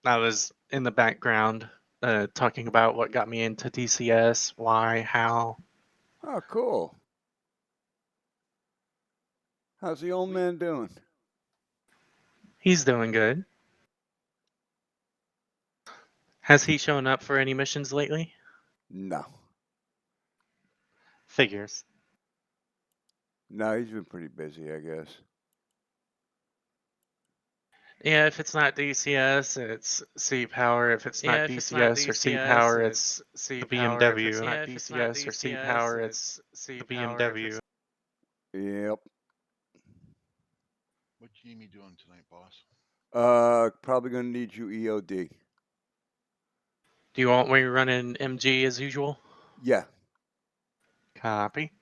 I was in the background talking about what got me into DCS, why, how. Oh, cool. How's the old man doing? He's doing good. Has he shown up for any missions lately? No. Figures. No, he's been pretty busy, I guess. Yeah, if it's not DCS, it's Sea Power. If it's not DCS or Sea Power, it's the BMW. Not DCS or Sea Power, it's the BMW. Yep. What you need me doing tonight, boss? Probably gonna need you EOD. Do you want me running MG as usual? Yeah. Copy.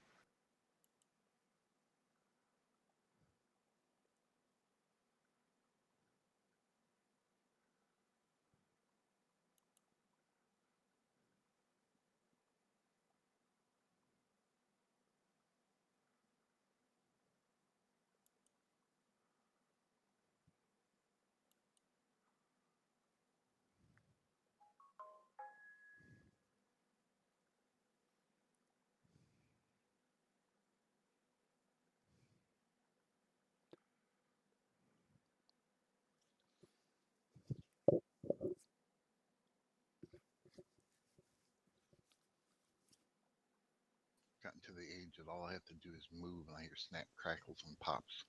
Gotten to the age that all I have to do is move and I hear snap, crackles, and pops.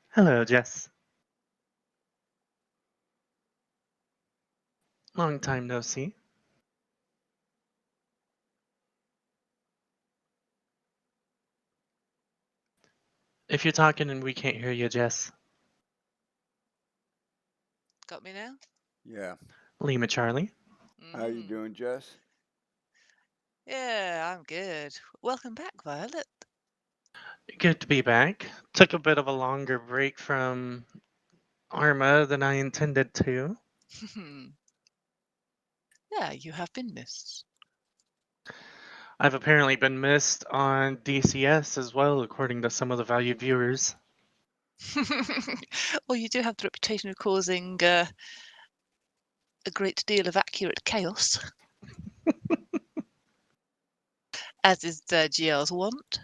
Hello, Jess. Long time no see. If you're talking and we can't hear you, Jess. Got me now? Yeah. Lima Charlie. How you Mm. doing, Jess? Yeah, I'm good. Welcome back, Violet. Good to be back. Took a bit of a longer break from Arma than I intended to. Yeah, you have been missed. I've apparently been missed on DCS as well, according to some of the valued viewers. Well, you do have the reputation of causing a great deal of accurate chaos, as is GL's want.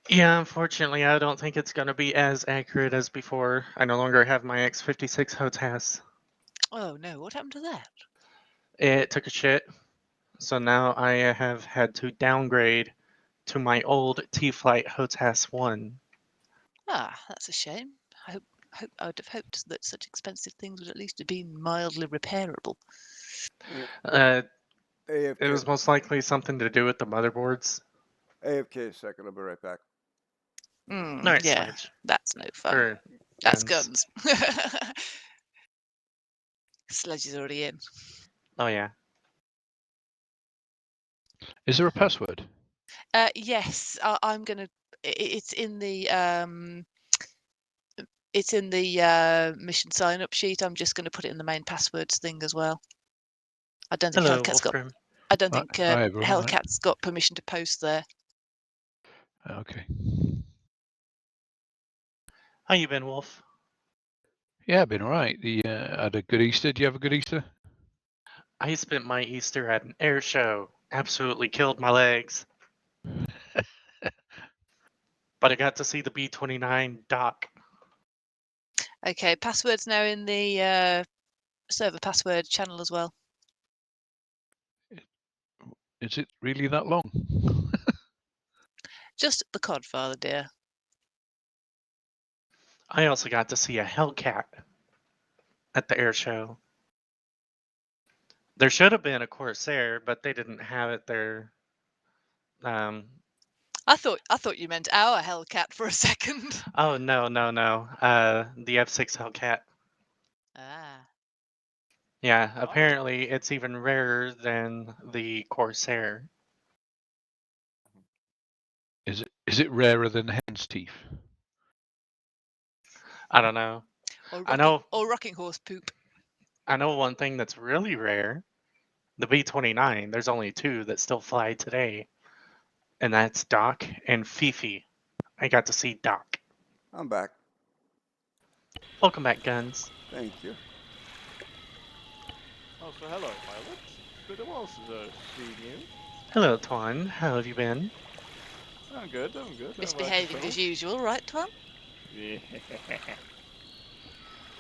Yeah, unfortunately, I don't think it's going to be as accurate as before. I no longer have my X56 HOTAS. Oh no, what happened to that? It took a shit, so now I have had to downgrade to my old T-Flight HOTAS 1. Ah, that's a shame. I would have hoped that such expensive things would at least have been mildly repairable. Uh, it AFK. was most likely something to do with the motherboards. AFK a second. I'll be right back. Alright, Yeah, Sledge. that's no fun. Or That's guns. guns. Sledge is already in. Oh, yeah. Is there a password? Yes, I'm gonna. It's in the mission sign-up sheet. I'm just going to put it in the main passwords thing as well. I don't think Hello, Hellcat's got. Wolfgrim. I don't think Hi everyone. Hellcat's got permission to post there. Okay. How you been, Wolf? Yeah, I've been alright. Had a good Easter. Do you have a good Easter? I spent my Easter at an air show. Absolutely killed my legs. But I got to see the B-29 dock. Okay, password's now in the server password channel as well. Is it really that long? Just the Codfather, dear. I also got to see a Hellcat at the air show. There should have been a Corsair, but they didn't have it there. I thought you meant our Hellcat for a second. Oh, no. The F6 Hellcat. Ah. Yeah, apparently it's even rarer than the Corsair. Is it rarer than hen's teeth? I don't know. Or I rocking, know. or rocking horse poop. I know one thing that's really rare. The B-29. There's only two that still fly today, and that's Doc and Fifi. I got to see Doc. I'm back. Welcome back, Guns. Thank you. Oh, so hello, pilot. Been a while since I've seen you. Hello, Twan. How have you been? I'm good, I'm good. How about Misbehaving yourself? as usual, right, Tom? Yeah.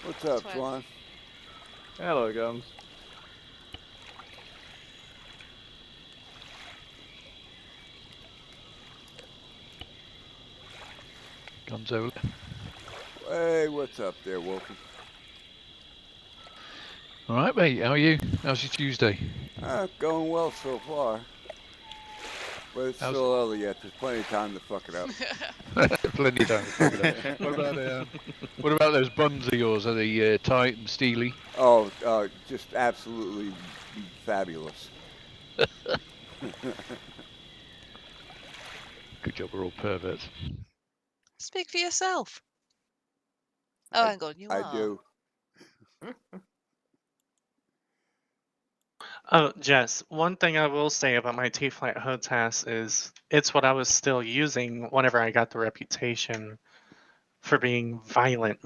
What's up, Twan. Twan? Hello, Gums. Guns over. Hey, what's up there, Wolfie? All right, mate. How are you? How's your Tuesday? Going well so far. But it's How's still early yet. There's plenty of time to fuck it up. Plenty of time to fuck it up. What about those buns of yours? Are they tight and steely? Oh, just absolutely fabulous. Good job, we're all perverts. Speak for yourself. Oh, hang on, you I are. do. Oh, Jess, one thing I will say about my T-Flight HOTAS is it's what I was still using whenever I got the reputation for being violent.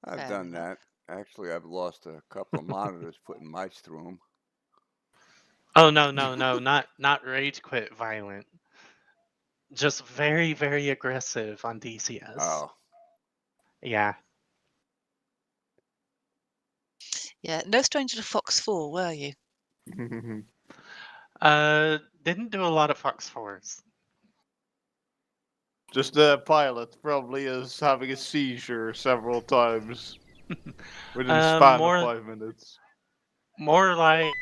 I've Fair done enough. that. Actually, I've lost a couple of monitors putting mice through them. Oh, no, not rage quit violent. Just very, very aggressive on DCS. Oh, Yeah. Yeah, no stranger to Fox 4, were you? Didn't do a lot of Fox 4s. Just the pilot probably is having a seizure several times within the span of 5 minutes. More like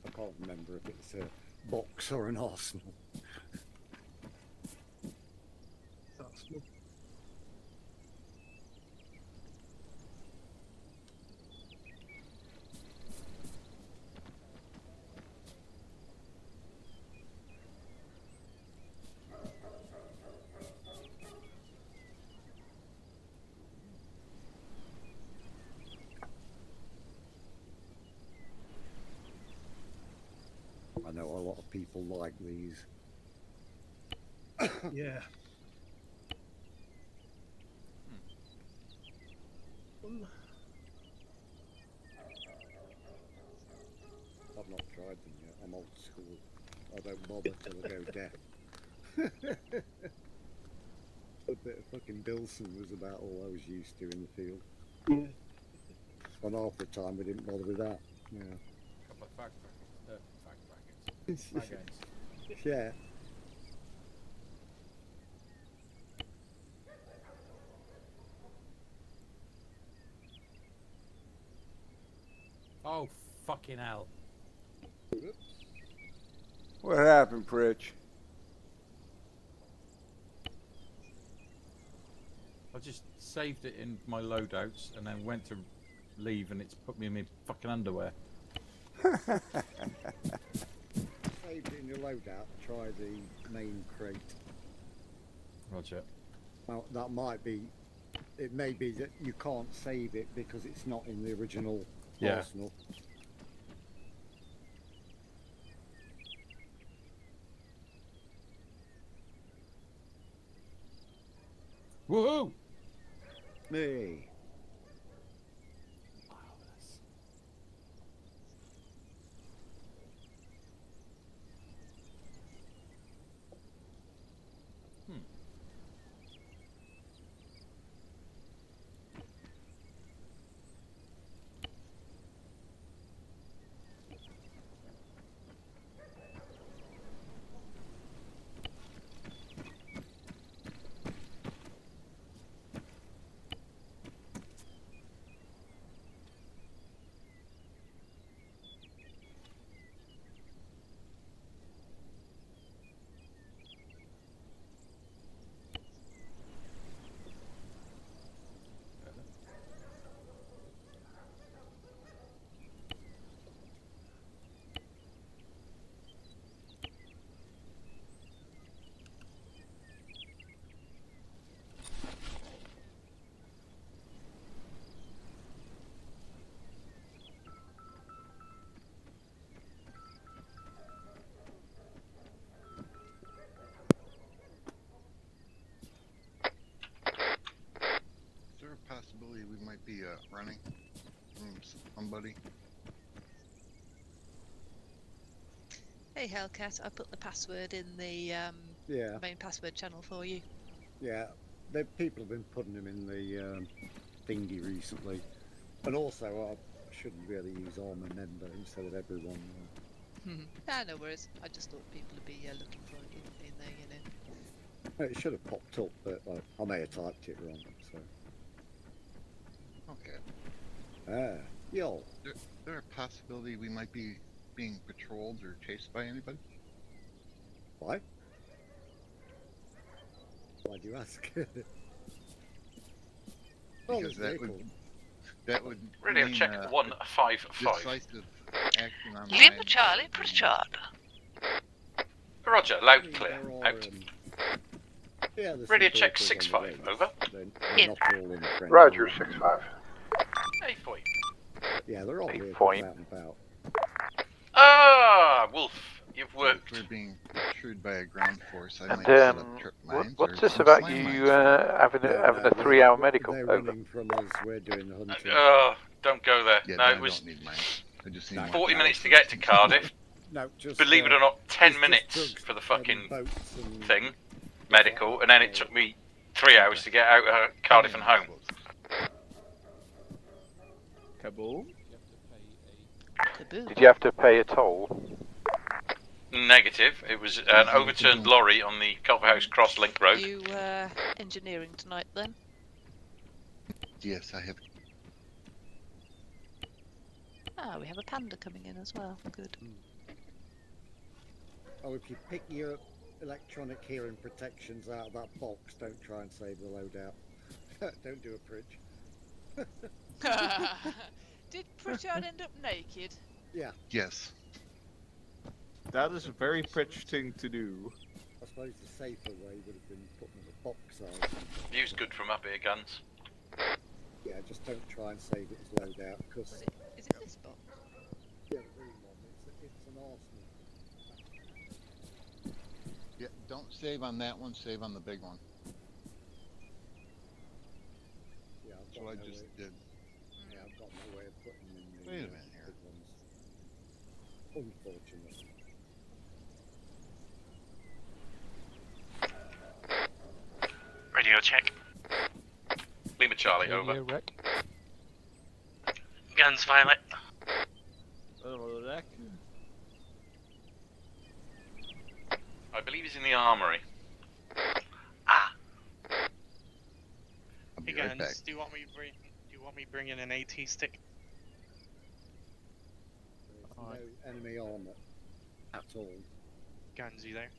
I can't remember if it's a box or an arsenal. Arsenal. I know a lot of people like these. Yeah. I've not tried them yet. I'm old school. I don't bother till I go deaf. A bit of fucking Bilson was about all I was used to in the field. Yeah. And half the time we didn't bother with that. Yeah. Couple of fact brackets. Yeah. Oh, fucking hell. what happened, Pritch? I just saved it in my loadouts and then went to leave and it's put me in my fucking underwear. Saved it in your loadout. Try the main crate. Roger. Well, that might be. It may be that you can't save it because it's not in the original arsenal. Woohoo! Me. Marvelous. everybody. Hey Hellcat, I put the password in the main password channel for you. Yeah, people have been putting them in the thingy recently, and also I shouldn't really use I'm a member instead of everyone. No worries. I just thought people would be looking for it in there, you know. It should have popped up, but I may have typed it wrong. So. Okay. Yo. Is there a possibility we might be being patrolled or chased by anybody? Why? Why'd you ask? Because that would Radio mean, check 155. decisive action on Lima Charlie, Pritchard. Roger, loud and clear. Out. Yeah, Radio check 65. Over. In. Roger, 65. 8 point. Yeah, they're all Eight here point. out and about. Ah, Wolf, you've worked. If we're being pursued by a ground force, I might And set up trip mines. what's or this some about slam you mines. having a 3-hour medical? They're Over. running from us. We're doing the hunting. Oh, don't go there. Yeah, No, I it was don't need mines. I just need 40 minutes to get to Cardiff. No, just Believe it or not, 10 just minutes drugs for the and fucking boats and thing, medical, and then it took me 3 hours to get out of Cardiff and home. Kaboom. Kaboom. Did you have to pay a toll? Negative. It was an overturned lorry on the Culverhouse Cross Link Road. You engineering tonight then? Yes, I have. Ah, we have a panda coming in as well. Good. Oh, if you pick your electronic hearing protections out of that box, don't try and save the loadout. Don't do a bridge. Did Pritchard end up naked? Yeah, Yes. That is a very Pritch thing to do. I suppose the safer way would have been putting the box out. View's good from up here, guns. Yeah, just don't try and save it as loadout, because Is it this box? yeah, the green one, it's an arsenal. Yeah, don't save on that one, save on the big one. Yeah, That's what I just did. Yeah, I've got no way of putting in the Wait a minute here. big ones. Unfortunately. Radio check. Lima Charlie, Radio over. wreck. Guns, Violet. I believe he's in the armory. Ah. I'll be Hey right back. guys, do you want me bringing an AT stick? There's no enemy armor at all. Guns, you there?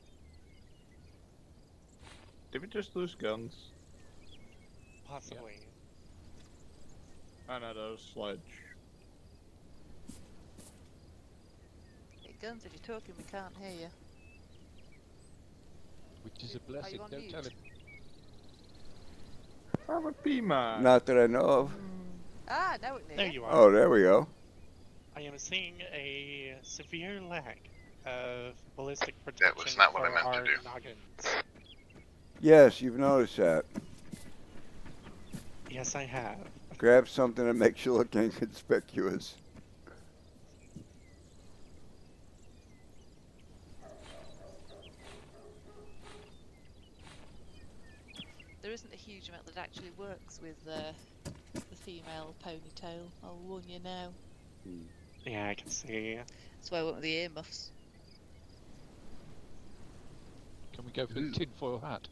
Did we just lose guns? Possibly. Another sledge. Hey, Guns, if you're talking, we can't hear you. Which is a blessing, on don't mute? tell him. I'm a P-man. Not that I know of. Ah, now we can hear There you. you are. Oh, there we go. I am seeing a severe lack of ballistic That protection was not what I for meant to our do. noggins. Yes, you've noticed that. Yes, I have. Grab something that makes you look inconspicuous. There isn't a huge amount that actually works with the female ponytail. I'll warn you now. Yeah, I can see. That's why I went with the earmuffs. Can we go for the tinfoil hat?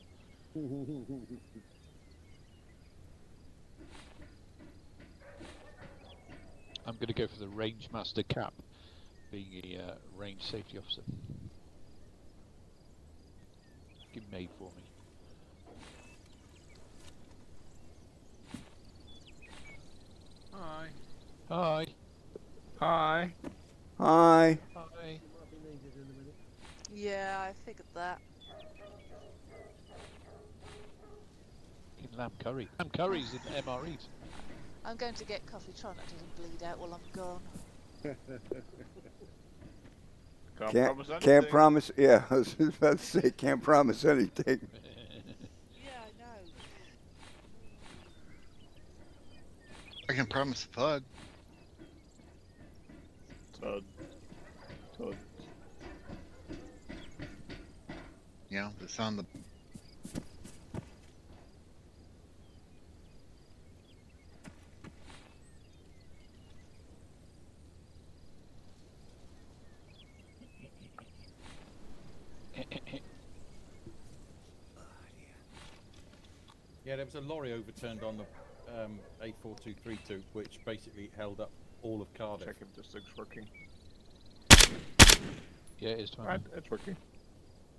I'm going to go for the range master cap, being a range safety officer. Get made for me. Hi. Hi. Hi. Hi. Hi. Yeah, I figured that. In lamb curry. Lamb curries in MREs. I'm going to get coffee, try not to bleed out while I'm gone. Can't promise. Yeah, I was just about to say can't promise anything. Yeah, I know. I can promise a thug. Tons. Tons. Yeah, the sound of Yeah, there was a lorry overturned on the A4232, which basically held up all of Cardiff. Check if this thing's working. Yeah, it is 20. Right, it's working.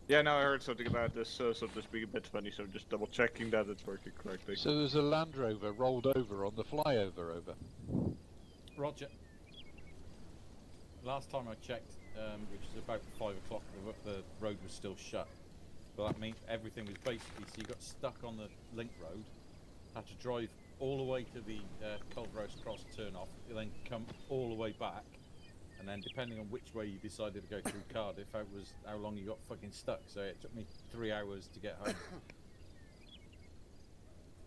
Yeah, no, I heard something about this, something being a bit funny, so I'm just double checking that it's working correctly. So there's a Land Rover rolled over on the flyover over. Roger. Last time I checked, which is about 5 o'clock, the road was still shut. But that means everything was basically, so you got stuck on the link road, had to drive all the way to the Culverhouse Cross turn off, then come all the way back, and then depending on which way you decided to go through Cardiff, that was how long you got fucking stuck. So it took me 3 hours to get home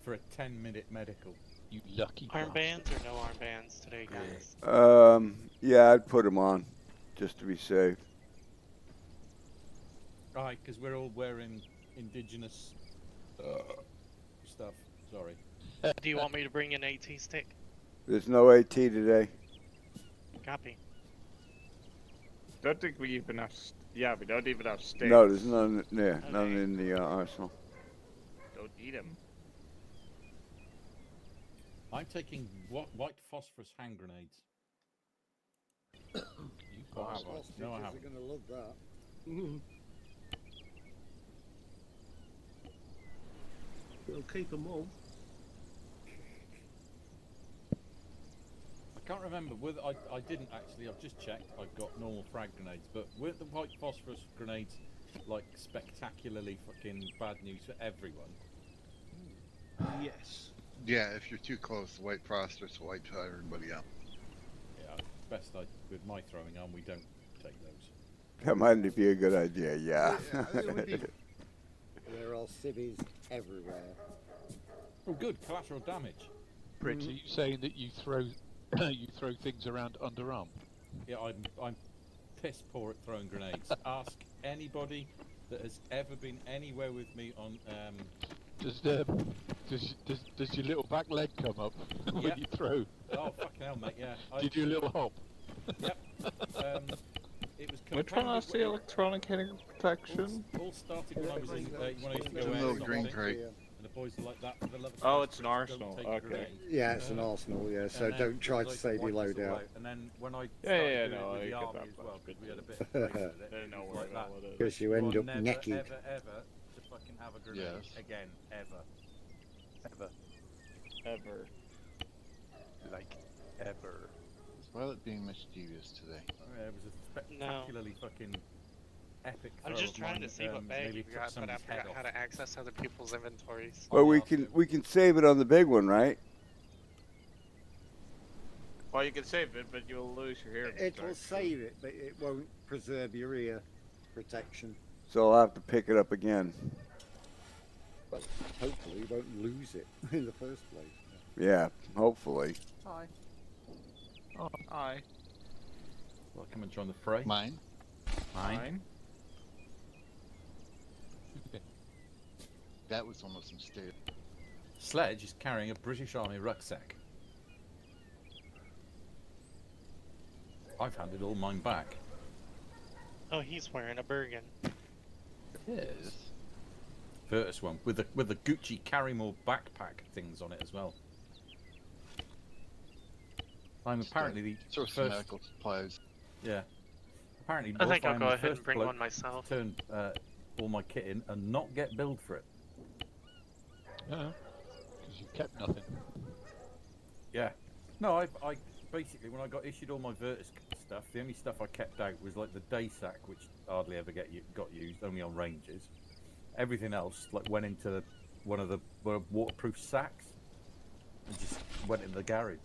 for a 10-minute medical. You lucky Armbands or no armbands today, guys? Yeah, I'd put them on, just to be safe. Right, because we're all wearing indigenous stuff. Sorry. Do you want me to bring an AT stick? There's no AT today. Copy. Don't think we even have. Yeah, we don't even have sticks. No, there's none. Yeah, Okay. none in the arsenal. Don't need them. I'm taking white phosphorus hand grenades. You Oh, have bastard. I? Hostages No, I are haven't. going to love that. We'll keep them all. I can't remember whether I didn't actually. I've just checked. I've got normal frag grenades, but were the white phosphorus grenades like spectacularly fucking bad news for everyone? Yes. yeah, if you're too close, the white phosphorus will wipe everybody out. Yeah, best with my throwing arm, we don't take those. That might be a good idea. Yeah. it would be. There are civvies everywhere. Oh, good collateral damage. Prince, are you saying that you throw you throw things around underarm? Yeah, I'm piss poor at throwing grenades. Ask anybody that has ever been anywhere with me on. Does your little back leg come up when Yep. you throw? Oh fucking hell, mate! Yeah. Do you do a little hop? Yep. It was Which one has the electronic hitting all, protection? all started when I was in when I used to go It's a out little and green something, crate. and the boys are like that for the love of Oh, Christ, it's an don't arsenal, take a okay. grenade. Yeah, it's an arsenal, yeah, so And then don't try it to was save like your wipe us load all out. And then when I Yeah, started yeah, doing no, it with I the get army that as well, much, because we had a bit but- of grace with it, They it know was where like that that. one is. Because you are end up never, necking. ever, ever to fucking have a grenade Yes. again, ever. Ever. Ever. Like ever. Is Violet being mischievous today? It was a spectacularly fucking epic. I'm throw just of trying mine to see that, what bag nearly you took got, but I somebody's head forgot how off. to access other people's inventories. Well, I'll ask you. we can save it on the big one, right? Well, you can save it, but you'll lose your hearing. It will protection. save it, but it won't preserve your ear protection. So I'll have to pick it up again. But hopefully you won't lose it in the first place. Yeah, hopefully. Hi. Oh, hi. Well, come and join the fray. Mine? Mine. That was almost some stairs. Sledge is carrying a British Army rucksack. I've handed all mine back. Oh, he's wearing a Bergen. Yes. Virtus one with the Gucci Carrymore backpack things on it as well. I'm apparently the Throw some first. medical supplies. Yeah. Apparently, I think both I'll I'm go the ahead and first bring bloke one myself. to turn all my kit in and not get billed for it. Because you kept nothing. Yeah. No, I basically when I got issued all my Virtus stuff, the only stuff I kept out was like the day sack, which hardly ever got used, only on ranges. Everything else like went into one of the waterproof sacks and just went in the garage.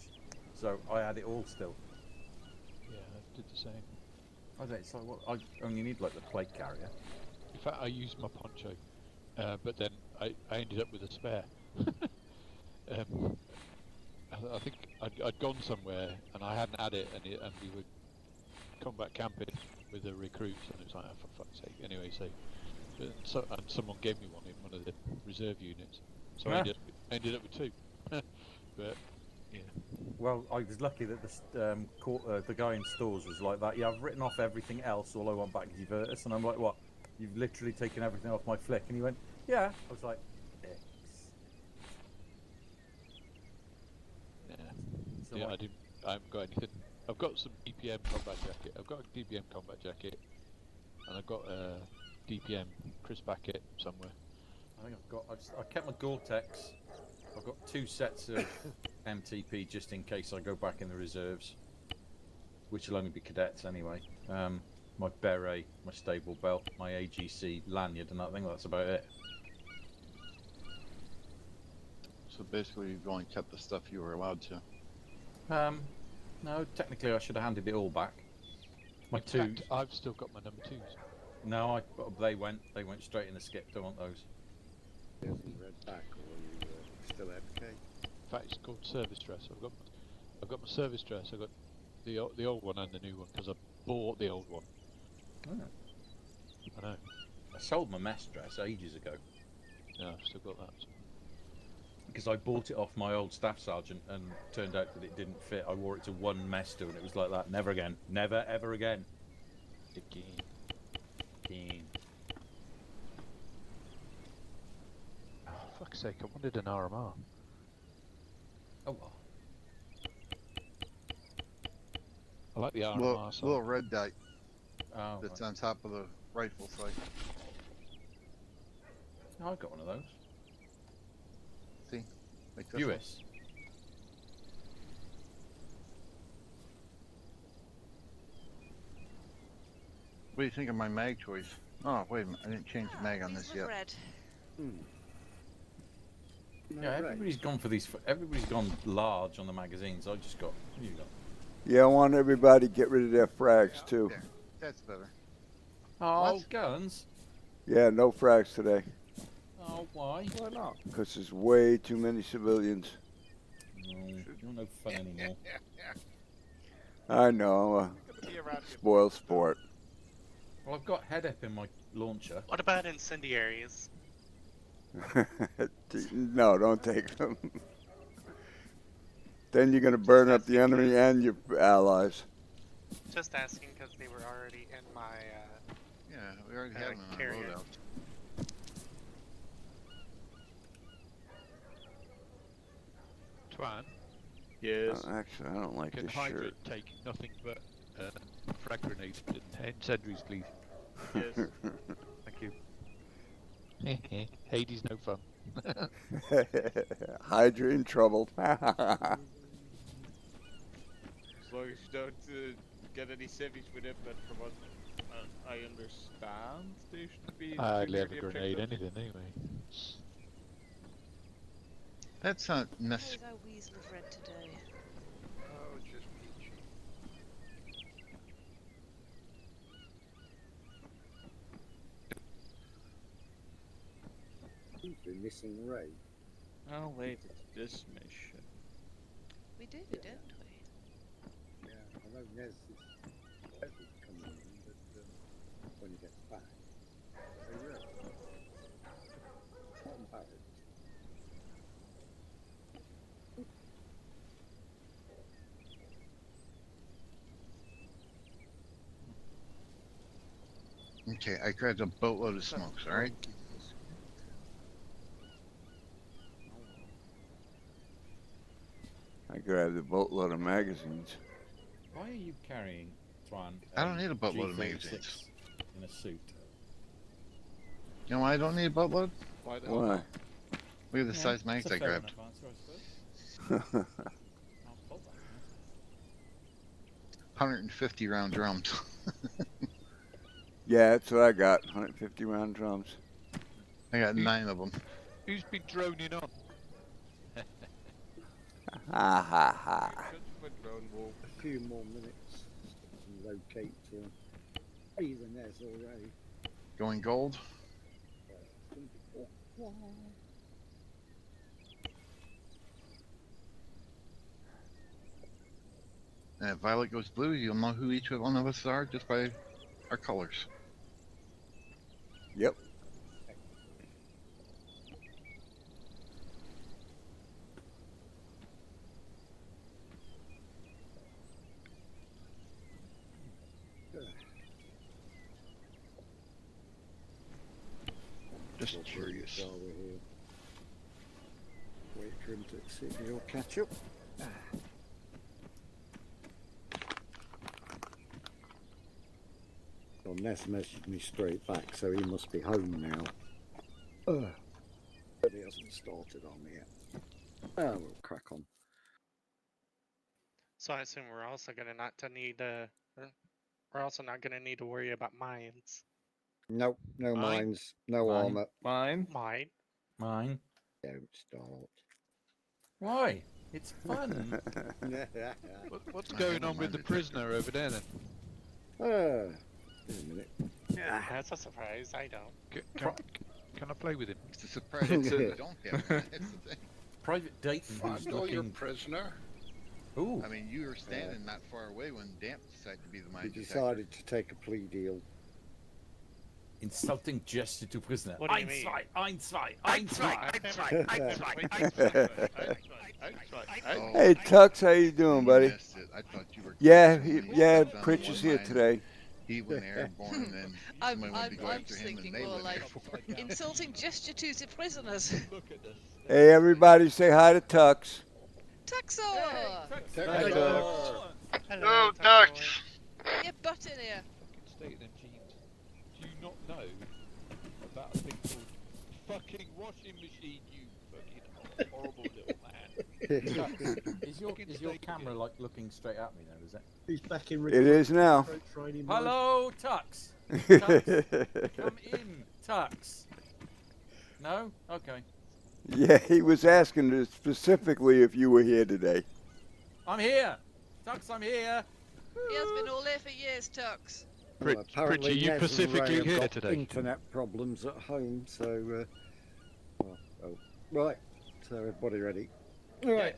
So I had it all still. Yeah, I did the same. I don't. It's like what I only need like the plate carrier. In fact, I used my poncho, but then I ended up with a spare. I think I'd gone somewhere and I hadn't had it, and we were combat camping with the recruits, and it was like, oh, for fuck's sake. Anyway, so someone gave me one in one of the reserve units, so I ended up with 2. But yeah. Well, I was lucky that the guy in stores was like that. Yeah, I've written off everything else. All I want back is your Virtus. And I'm like, what? You've literally taken everything off my flick? And he went, yeah. I was like, X. Yeah. So Yeah, I haven't got anything. I've got some DPM combat jacket. I've got a DPM combat jacket, and I've got a DPM crisp packet somewhere. I think I kept my Gore-Tex. I've got 2 sets of MTP just in case I go back in the reserves, which will only be cadets anyway. My beret, my stable belt, my AGC lanyard, and I think that's about it. So basically, you've only kept the stuff you were allowed to. No, technically I should have handed it all back. My In 2. fact, I've still got my number 2s. No, they went straight in the skip. Don't want those. He hasn't read back, or you still FK? In fact, it's called service dress. I've got my service dress. I've got the old one and the new one because I bought the old one. Oh. I know. I sold my mess dress ages ago. Yeah, I've still got that. Because I bought it off my old staff sergeant and turned out that it didn't fit. I wore it to one mess do and it was like that. Never again. Never ever again. Again. Oh, fuck's sake, I wanted an RMR. Oh well. I like the RMR. Little red dot Oh, that's right. on top of the rifle sight. Oh, I've got one of those. See? Like this one. US. What do you think of my mag choice? Oh, wait a minute. I didn't change the mag on this yet. Red. Yeah, everybody's gone for these. Everybody's gone large on the magazines. I just got. What you got? Yeah, I want everybody to get rid of their frags too. There. That's better. Oh, What? guns. Yeah, no frags today. Oh, why? Why not? Because there's way too many civilians. No, you're no fun anymore. I know, spoiled sport. Well, I've got head up in my launcher. What about incendiaries? No, don't take them. Then you're going to burn up the enemy and your allies. Just asking because they were already in my Yeah, we already have them on our carrier. loadout. Twan, Yes. Actually, I don't like can this Hydra shirt. take nothing but frag grenades and incendiaries, please? Yes. Thank you. Hades no fun. Hydra in trouble. As long as you don't get any civvies with it, but from what I understand, they should be. I hardly have a primarily grenade, objective. anything anyway. That's not Why necessary. is our weasel of red today? Oh, just peachy. We're missing Ray. Oh wait, it's this mission. We do, don't we? Yeah, I know Nez is coming in, but when he gets back, so yeah. Not embarrassed. Okay, I grabbed a boatload of smokes, alright? I grabbed a boatload of magazines. Why are you carrying, Twan? I don't need a boatload of G36 magazines. in a suit. You know why I don't need a boatload? Why the Why? Look at the size mags That's a I fair grabbed. enough answer, I suppose. I'll hold that. 150 round drums. Yeah, that's what I got. 150 round drums. I got 9 of them. Who's been droning on? Ha ha ha. A few more minutes to locate either Nez or Ray. Going gold? And if violet goes blue, you'll know who each one of us are just by our colors. Yep. Just curious. While we're here. Wait for him to see if he'll catch up. Well, Ness messaged me straight back, so he must be home now. But he hasn't started on me yet. We'll crack on. So I assume we're also gonna not to need we're also not gonna need to worry about mines. Nope, no Mine. mines, no Mine. armor. Mine. Mine. Don't start. Why? It's fun. What's going on with the prisoner over there then? Wait a minute. That's a surprise. I don't. Can I play with him? It's a surprise that you don't have one. That's the thing. Private Dayton who's Fondle your looking. prisoner. Ooh. I mean, you were standing not far away when Damp decided to be the He mine detector. decided to take a plea deal. Insulting gesture to prisoner. What do you mean? Ein, zwei. Hey, Tux, how you doing, buddy? Missed it. I thought you were Yeah, close when you yeah, stepped on Pritch one is here line. today. He went airborne, and then somebody went to go I'm after him, thinking and they more went like airborne. insulting gesture to the prisoners. Look at this. Hey, everybody, say hi to Tux. Taxor! Hello. Hello, Tux. Get your butt in here. Fucking state of them jeans. Do you not know about a thing called fucking washing machine, you fucking horrible little man? Is your camera like looking straight at me now? Is it? He's back in. It is now. Hello, Tux. Tux. Come in, Tux. No? Okay. Yeah, he was asking specifically if you were here today. I'm here. Tux, I'm here. He has been all here for years, Tux. Well, apparently you Nez and specifically Ray have here got today? internet problems at home, so right. So everybody ready? Right.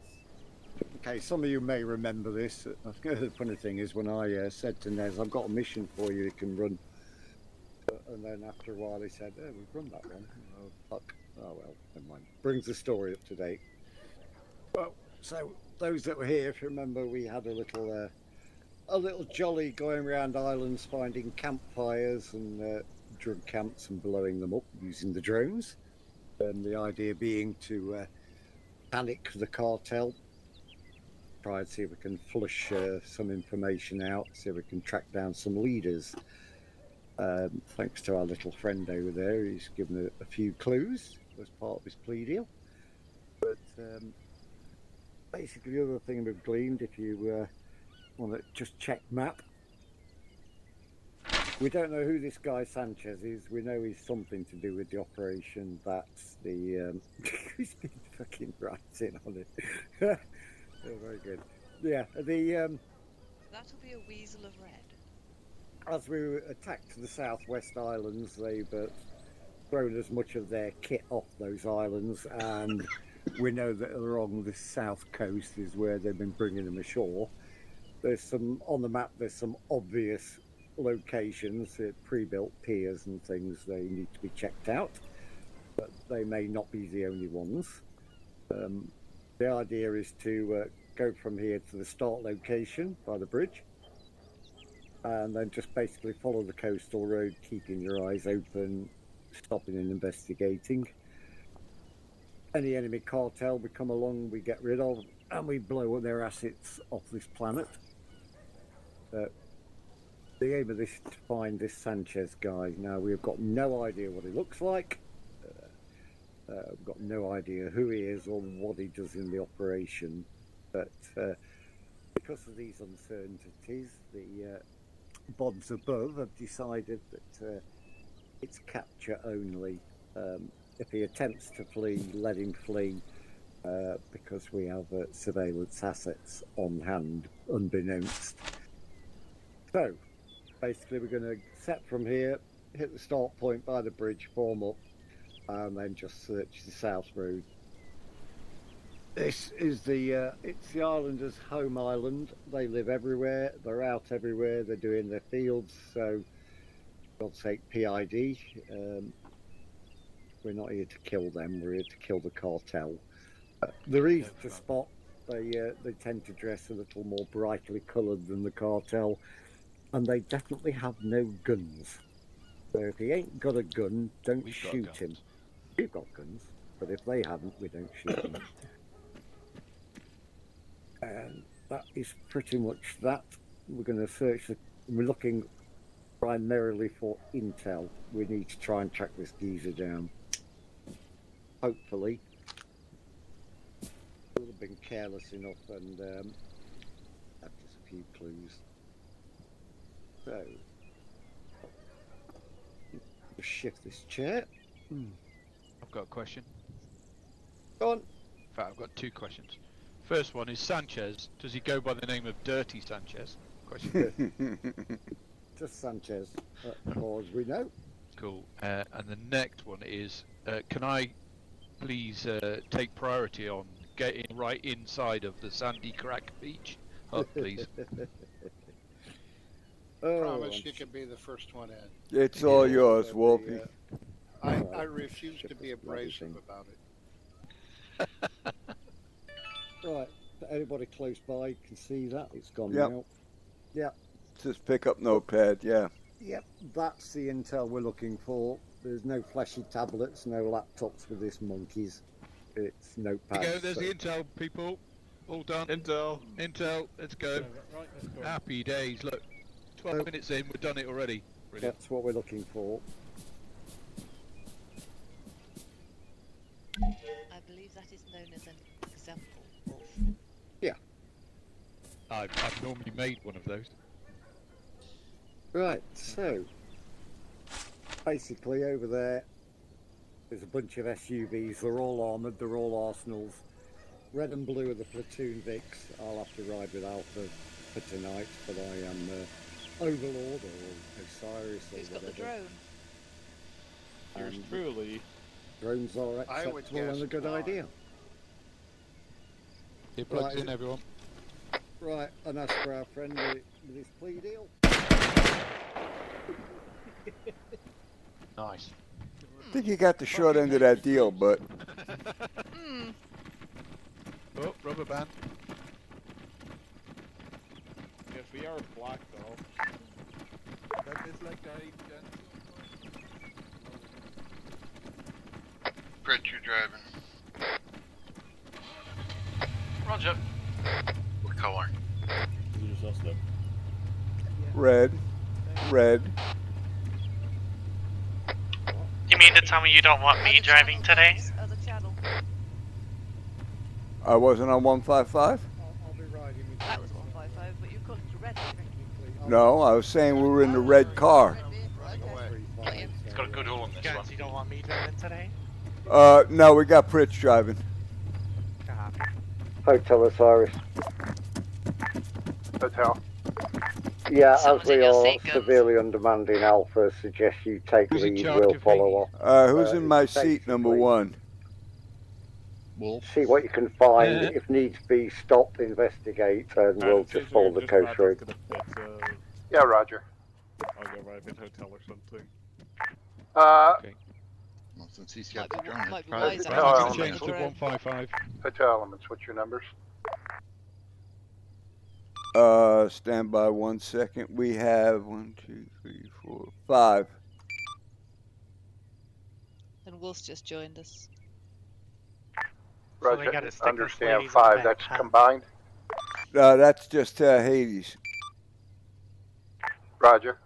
Okay, some of you may remember this. The funny thing is, when I said to Nez, "I've got a mission for you, you can run," and then after a while he said, "Oh, we've run that one." Oh, fuck. Oh well, never mind. Brings the story up to date. Well, so those that were here, if you remember, we had a little jolly going around islands finding campfires and drug camps and blowing them up using the drones. And the idea being to panic the cartel, try and see if we can flush some information out, see if we can track down some leaders. Thanks to our little friend over there, he's given a few clues as part of his plea deal. But basically, the other thing we've gleaned, if you want to just check map, we don't know who this guy Sanchez is. We know he's something to do with the operation. That's the he's been fucking writing on it. Oh, very good. Yeah, the That'll be a weasel of red. as we attacked the Southwest Islands, they've thrown as much of their kit off those islands, and we know that along the south coast is where they've been bringing them ashore. There's some on the map. There's some obvious locations, pre-built piers and things. They need to be checked out, but they may not be the only ones. The idea is to go from here to the start location by the bridge, and then just basically follow the coastal road, keeping your eyes open, stopping and investigating. Any enemy cartel we come along, we get rid of, and we blow their assets off this planet. The aim of this is to find this Sanchez guy. Now, we've got no idea what he looks like. We've got no idea who he is or what he does in the operation. But because of these uncertainties, the bonds above have decided that it's capture only. If he attempts to flee, let him flee, because we have surveillance assets on hand, unbeknownst. So, basically, we're going to set from here, hit the start point by the bridge, form up, and then just search the south road. This is it's the Islanders' home island. They live everywhere. They're out everywhere. They're doing their fields. So, for God's sake, PID. We're not here to kill them. We're here to kill the cartel. They're easy to spot. They tend to dress a little more brightly coloured than the cartel, and they definitely have no guns. So if he ain't got a gun, don't shoot him. We've got guns, but if they haven't, we don't shoot them. And that is pretty much that. We're going to search. We're looking primarily for intel. We need to try and track this geezer down. Hopefully. Would have been careless enough and have just a few clues. So, just shift this chair. I've got a question. Go on. In fact, I've got two questions. First one is Sanchez. Does he go by the name of Dirty Sanchez? Question. Just Sanchez, as far as we know. Cool. And the next one is, can I please take priority on getting right inside of the sandy crack beach hut, please? Promise you can be the first one in. It's all yours, Wolfie. I refuse to be abrasive about it. Right, anybody close by can see that. It's gone Yep. now. Yep. Just pick up notepad, yeah. Yep, that's the intel we're looking for. There's no flashy tablets, no laptops with this monkeys. It's notepads. There you go, there's the intel, people. All done. Intel. Intel, let's go. Right, let's go. Happy days. Look, 12 minutes in, we've done it already. Brilliant. That's what we're looking for. I believe that is known as an example of. Yeah. I've normally made one of those. Right, so basically over there's a bunch of SUVs. They're all armoured, they're all Arsenals. Red and blue are the platoon Vics. I'll have to ride with Alpha for tonight, but I am Overlord or Osiris or Who's whatever. got the drone? Yours truly. Drones are I would acceptable and a guess good not. idea. It plugs Right. in, everyone. Right, and as for our friend with his plea deal. Nice. I think you got the short end of that deal, but Oh, rubber band. Yes, we are black though. That is like Brett, you're driving. Roger. What color? red. You mean to tell me you don't want me driving today? Other channel. I wasn't on 155? I'll be riding with That was 155, but you called it red. No, I was saying we were in the red car. It's got a good haul on this one. You don't want me driving today? No, we got Pritch driving. Hotel Osiris. Hotel. Yeah, Someone's as we in your are seat, guns. severely undemanding, Alpha suggests you take Who's in lead, charge we'll of follow me? up. Who's in my seat, number basically- one? Wolf. See what you can find. If needs be, stop, investigate, and we'll just follow the coast road. Yeah, Roger. I'll go ride in hotel or something. Okay. Well, since he's got the Might be- drone, might it's be probably wise, the actually, best. to Change take to the drone. 155. Hotel Elements, what's your numbers? Stand by 1 second. We have 1, 2, 3, 4, 5. And Wolf's just joined us. So they gotta stick Understand this ladies in 5, the that's back, huh? combined. That's just Hades. Roger.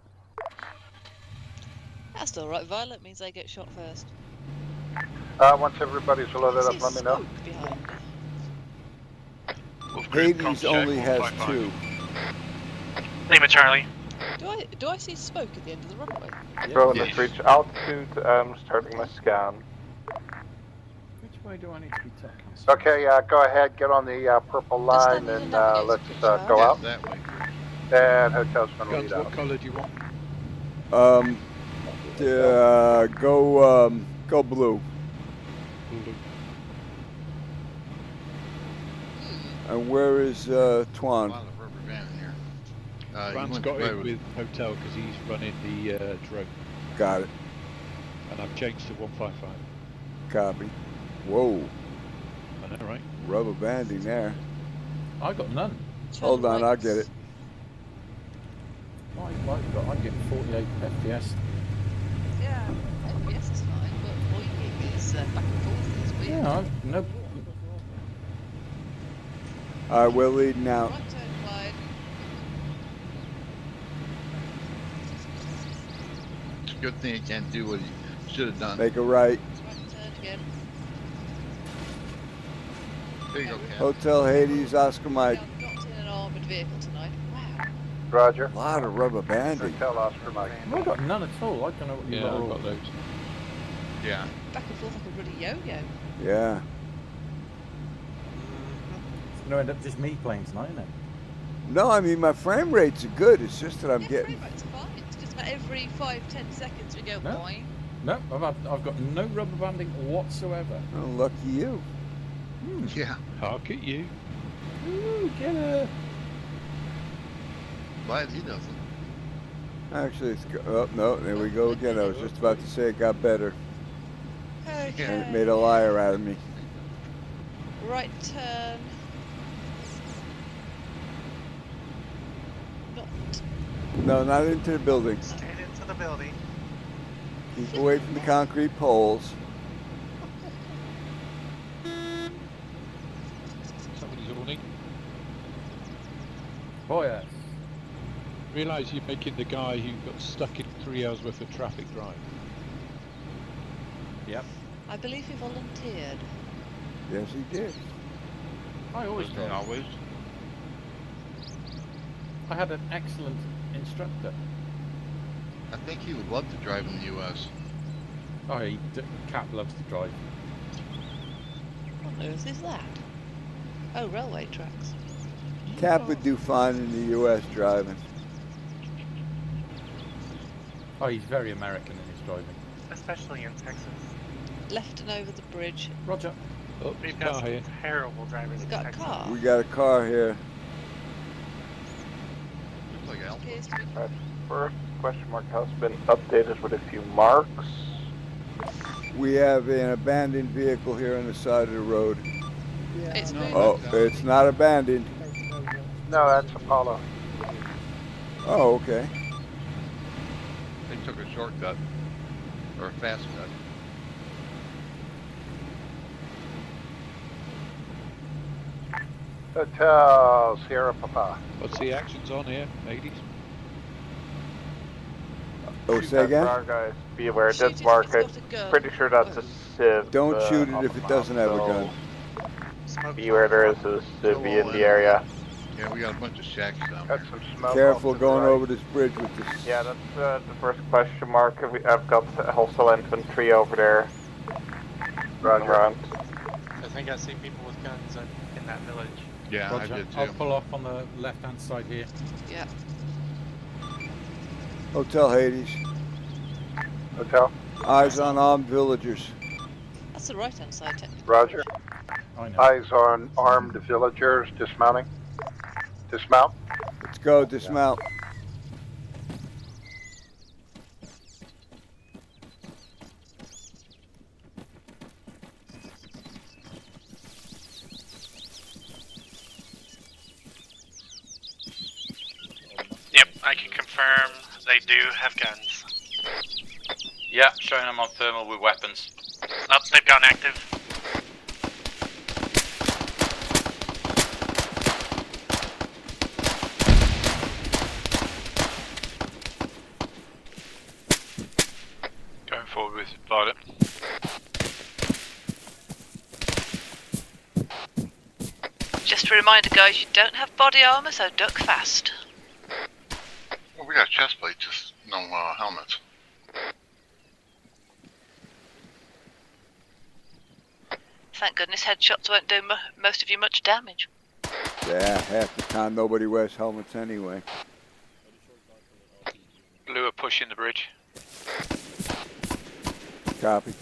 That's alright, Violet means they get shot first. Once everybody's loaded I up, see let me know. smoke behind me. Wolf Group, Hades contact only has 155. 2. Lima Charlie. Do I see smoke at the end of the runway? Elements reach altitude, starting my scan. Which way do I need to be taking? Okay, go ahead, get on the purple line Understand and the navigator let's picture. go Yeah, out. that way. And hotel's gonna Guns, lead what out. colour do you want? Go blue. Blue. And where is A Twan? lot of rubber band in here. You Rand's went got right in with Hotel because he's running the drone. Got it. And I've changed to 155. Copy. Whoa. I know, right? Rubber banding there. I got none. Hold on, I'll get it. I'm getting 48 FPS. Yeah, FPS is fine, but all you get is back and forth. It's weird. Yeah, no. All right, we're leading out. Right turn wide. It's a good thing you can't do what you should have done. Make a right. Right turn again. There you go, Cap. Hotel Hades, Oscar Mike. I'm not in an armoured vehicle tonight. Wow. Roger. A lot of rubber banding. Hotel Oscar Mike. I got none at all. I don't know what you Yeah, lot I've are got all. loads. Yeah. Back and forth like a bloody yo-yo. Yeah. It's going to end up just me playing tonight, isn't it? No, I mean, my frame rates are good. It's just that I'm getting... Frame rate's fine. It's just about every 5-10 seconds we go No. boing. No, I've got no rubber banding whatsoever. Oh, lucky you. Yeah. Hark at you. Ooh, get her. Glad he doesn't. Actually, it's... Oh, no, there we go again. I was just about to say it got better. Okay. And it made a liar out of me. Right turn. Not. No, not into the building. Straight into the building. Keep away from the concrete poles. Somebody's awning. Oh, yes. Realise you're making the guy who got stuck in 3 hours worth of traffic drive. Yep. I believe he volunteered. Yes, he did. I always do. Always. I had an excellent instructor. I think he would love to drive in the U.S. Oh, Cap loves to drive. What on earth is that? Oh, railway tracks. Cap would do fine in the U.S. driving. Oh, he's very American in his driving. Especially in Texas. Left and over the bridge. Roger. Oh, We've there's a got car some here. terrible drivers We've in got a Texas. car. We got a car here. Looks like Alpha. Appears to be First question mark has been updated with a few marks. We have an abandoned vehicle here on the side of the road. It's moving. Oh, it's not abandoned. No, that's Apollo. Oh, okay. They took a shortcut. Or a fast cut. Hotel Sierra Papa. What's the actions on here, ladies? Oh, say again? Guys, be aware, it Shoot does it mark if it. it's got a gun. Pretty sure that's a civ. Don't shoot it on if the it map, doesn't have a so gun. Be aware there is a civvy in the area. Yeah, we got a bunch of shacks down there. Got some smoke. Careful off to the going right. over this bridge with this. Yeah, that's the first question mark. I've got hostile infantry over there. Roger. Around. I think I see people with guns in that village. Yeah, Roger. I did too. I'll pull off on the left-hand side here. Yeah. Hotel Hades. Hotel. Eyes on armed villagers. That's the right hand side, technically. Roger. I know. Eyes on armed villagers dismounting. Dismount. Let's go, dismount. Yep, I can confirm they do have guns. Yeah, showing them on thermal with weapons. Oh, they've gone active. Going forward with Violet. Just a reminder, guys, you don't have body armor, so duck fast. Well, we got chest plates, just no helmets. Thank goodness headshots won't do most of you much damage. Yeah, half the time nobody wears helmets anyway. Blue are pushing the bridge. Copy.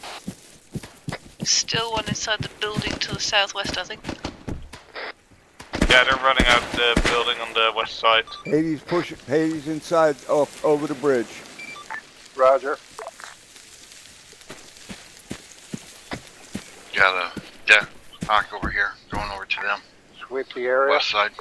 Still one inside the building to the southwest, I think. Yeah, they're running out the building on the west side. Hades inside, over the bridge. Roger. Yeah, knock over here, going over to them. Sweep the area. West side.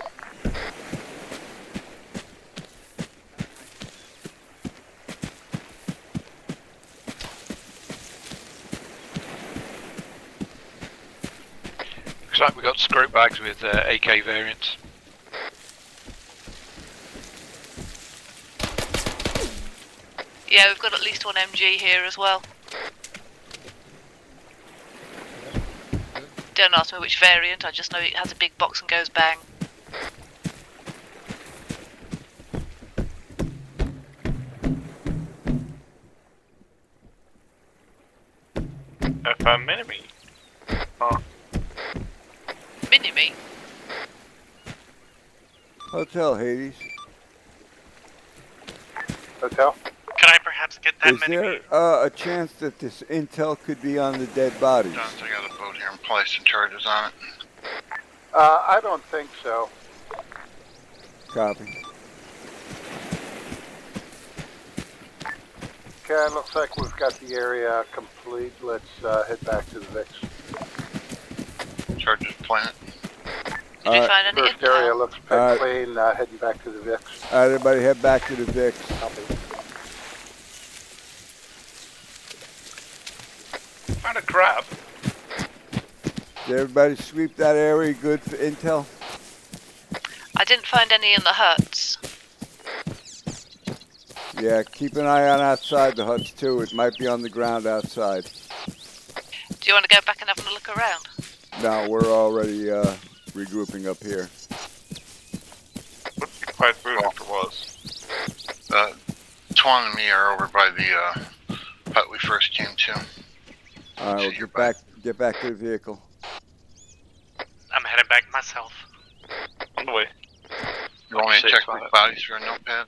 Looks like we got screw bags with AK variants. Yeah, we've got at least one MG here as well. Don't ask me which variant, I just know it has a big box and goes bang. If a mini-me. Oh. Mini-me? Hotel, Hades. Hotel. Can I perhaps get that Is there a chance that this intel could be on the dead bodies? Johnson, I got a boat here and placing charges on it. I don't think so. Copy. Okay, looks like we've got the area complete. Let's head back to the VIX. Charges planted. Did you find any First area looks pretty clean. Heading back to the VIX. Alright, everybody head back to the VIX. Copy. Found a crab. Did everybody sweep that area good for intel? I didn't find any in the huts. Yeah, keep an eye on outside the huts too. It might be on the ground outside. Do you want to go back and have a look around? No, we're already regrouping up here. Would be quite rude if it was. Twan and me are over by the hut we first came to. Alright, we'll get back to the vehicle. I'm headed back myself. On the way. You want me to check the bodies for a notepad?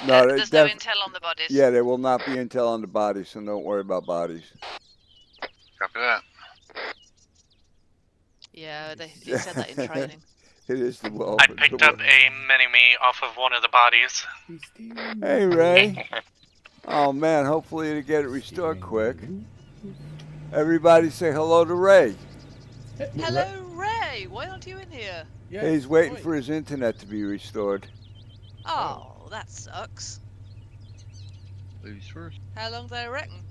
No, there's no intel on the bodies. Yeah, there will not be intel on the bodies, so don't worry about bodies. Copy that. Yeah, he said that in training. It is the well. I picked up a mini-me off of one of the bodies. Hey, Ray. Oh, man, hopefully to get it restored quick. Everybody say hello to Ray. Hello, Ray! Why aren't you in here? Yeah, he's waiting for his internet to be restored. Oh, that sucks. Ladies first. How long do they reckon?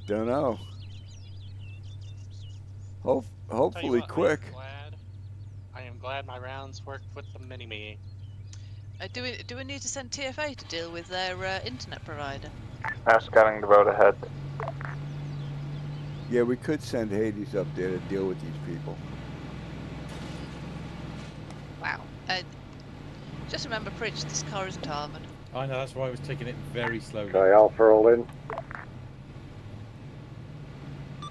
Don't know. Hopefully quick. I am glad my rounds worked with the mini-me. Do we need to send TFA to deal with their internet provider? Scanning the road ahead. Yeah, we could send Hades up there to deal with these people. Wow. Just remember, Pritch, this car isn't armoured. I know, that's why I was taking it very slowly. Okay, Alpha roll in.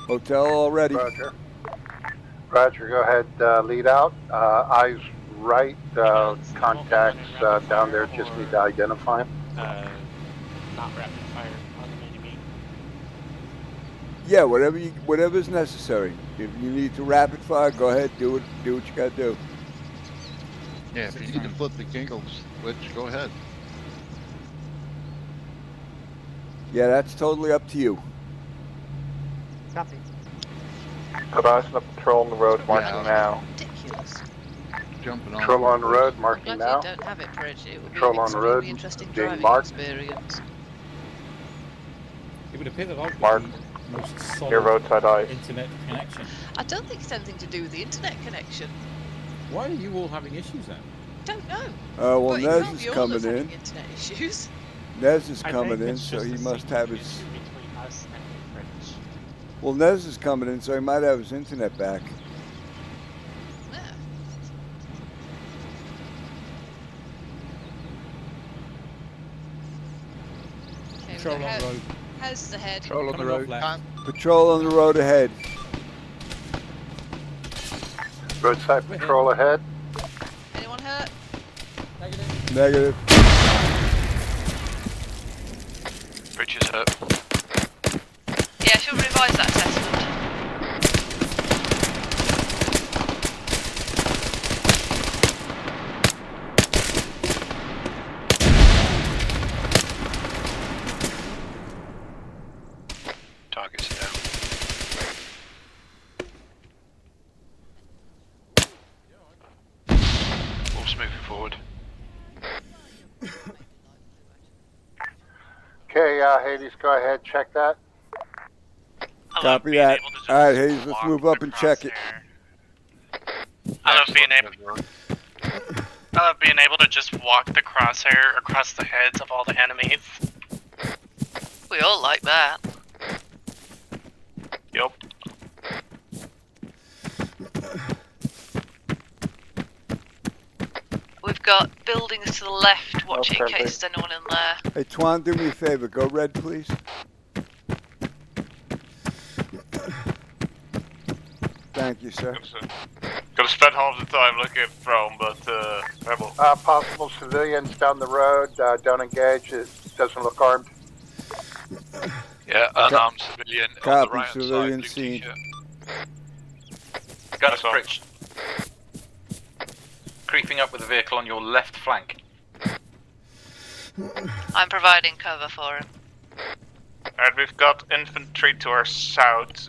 Hotel already. Roger. Roger, go ahead, lead out. Eyes right, contacts down there, just need to identify them. Not rapid fire on the mini-me. Yeah, whatever's necessary. If you need to rapid fire, go ahead, do what you gotta do. Yeah, if you need to flip the ginkgo switch, go ahead. Yeah, that's totally up to you. Copy. Horizon of patrol on the road, marking now. Ridiculous. Jumping on. Patrol on the road, I'm marking glad now. you don't have it, Pritch. It would be Patrol an on the road, extremely interesting being driving marked. experience. It would appear that I've Mark. got the most solid Your roadside eyes. internet connection. I don't think it's anything to do with the internet connection. Why are you all having issues then? Don't know. Well, But you Nez can't is be all coming of us having in. internet issues. Nez is I coming think in, it's so just he a must safety have his. issue between us and Pritch. Well, Nez is coming in, so he might have his internet back. Yeah. Okay, Patrol on the road. how's the head? Patrol on the Coming off road. left. Patrol on the road ahead. Roadside patrol ahead. Anyone hurt? Negative. Bridge is hurt. Yeah, she'll revise that assessment. Okay, Hades, go ahead, check that. Copy that. All right, Hades, let's move up and check it. I love being able to just walk the crosshair across the heads of all the enemies. We all like that. Yep. We've got buildings to the left. Watch it in case there's anyone in there. Hey, Twan, do me a favor. Go red, please. Thank you, sir. Gonna spend half the time looking at throne, but rebel. Possible civilians down the road. Don't engage. It doesn't look armed. Yeah, unarmed civilian on the Copy, right hand civilian side. seen. Gunner's Pritch. Creeping up with a vehicle on your left flank. I'm providing cover for him. Alright, we've got infantry to our south.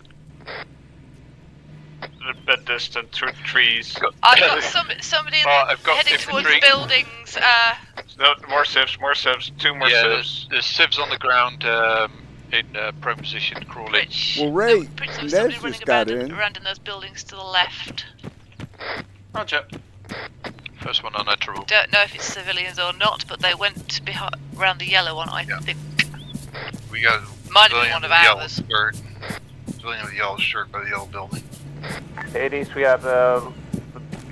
A bit distant through the trees. I've got somebody I've got heading infantry. towards the buildings. No, more civs, two more civs. There's civs on the ground in prone position, crawling. Well, Ray, There's Nez somebody just got in. around in those buildings to the left. Roger. First one unenterable. Don't know if it's civilians or not, but they went around the yellow one, I think. We got Might have been one of ours. Civilian with a yellow shirt by the yellow building. Hades, we have a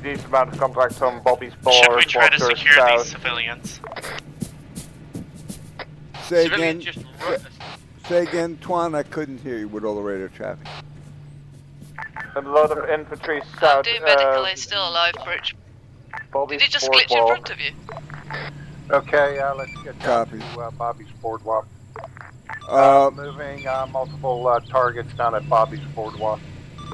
decent amount of contacts on Bobby's board. Should we try to secure south. these civilians? Say again. Say again, Twan. I couldn't hear you with all the radio traffic. A lot of infantry I'll south. do medical, he's still alive, Bridge. Bobby's Did he just glitch in front of you? Okay, let's get down Copy. to Bobby's boardwalk. Moving multiple targets down at Bobby's boardwalk.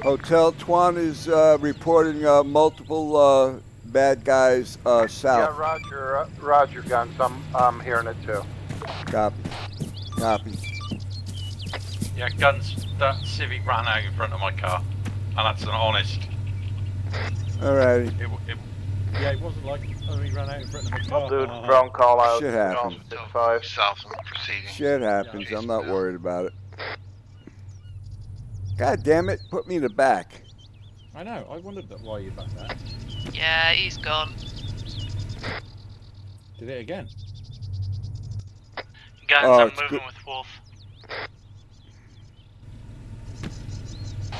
Hotel Twan is reporting multiple bad guys south. Yeah, Roger, guns. I'm hearing it too. Copy. Copy. Yeah, guns. That Civic ran out in front of my car, and that's an honest. Alrighty. Yeah, it wasn't like he ran out in front of my car. I'll do the drone call out. Shit happens. 5. South and proceeding. Shit happens. I'm not worried about it. God damn it! Put me in the back. I know. I wondered why you back there. Yeah, he's gone. Did it again? Guys, Oh, I'm it's moving good. with Wolf.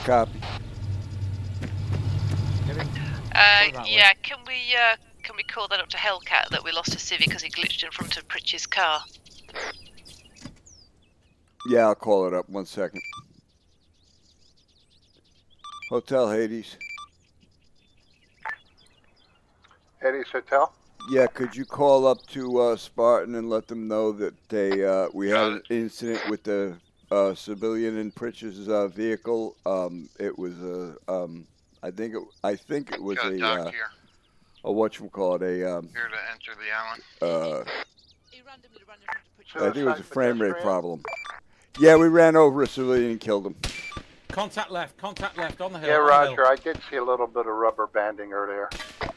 Copy. Yeah, can we call that up to Hellcat that we lost a civvy because he glitched in front of Pritch's car? Yeah, I'll call it up. 1 second. Hotel Hades. Hades Hotel. Yeah, could you call up to Spartan and let them know that we had an incident with the civilian in Pritch's vehicle? It was I think it was Got a dock here. a whatchamacallit, Here to enter the island. I think it was a frame rate problem. Yeah, we ran over a civilian and killed him. Contact left on the hill. Yeah, on the Roger. hill. I did see a little bit of rubber banding earlier.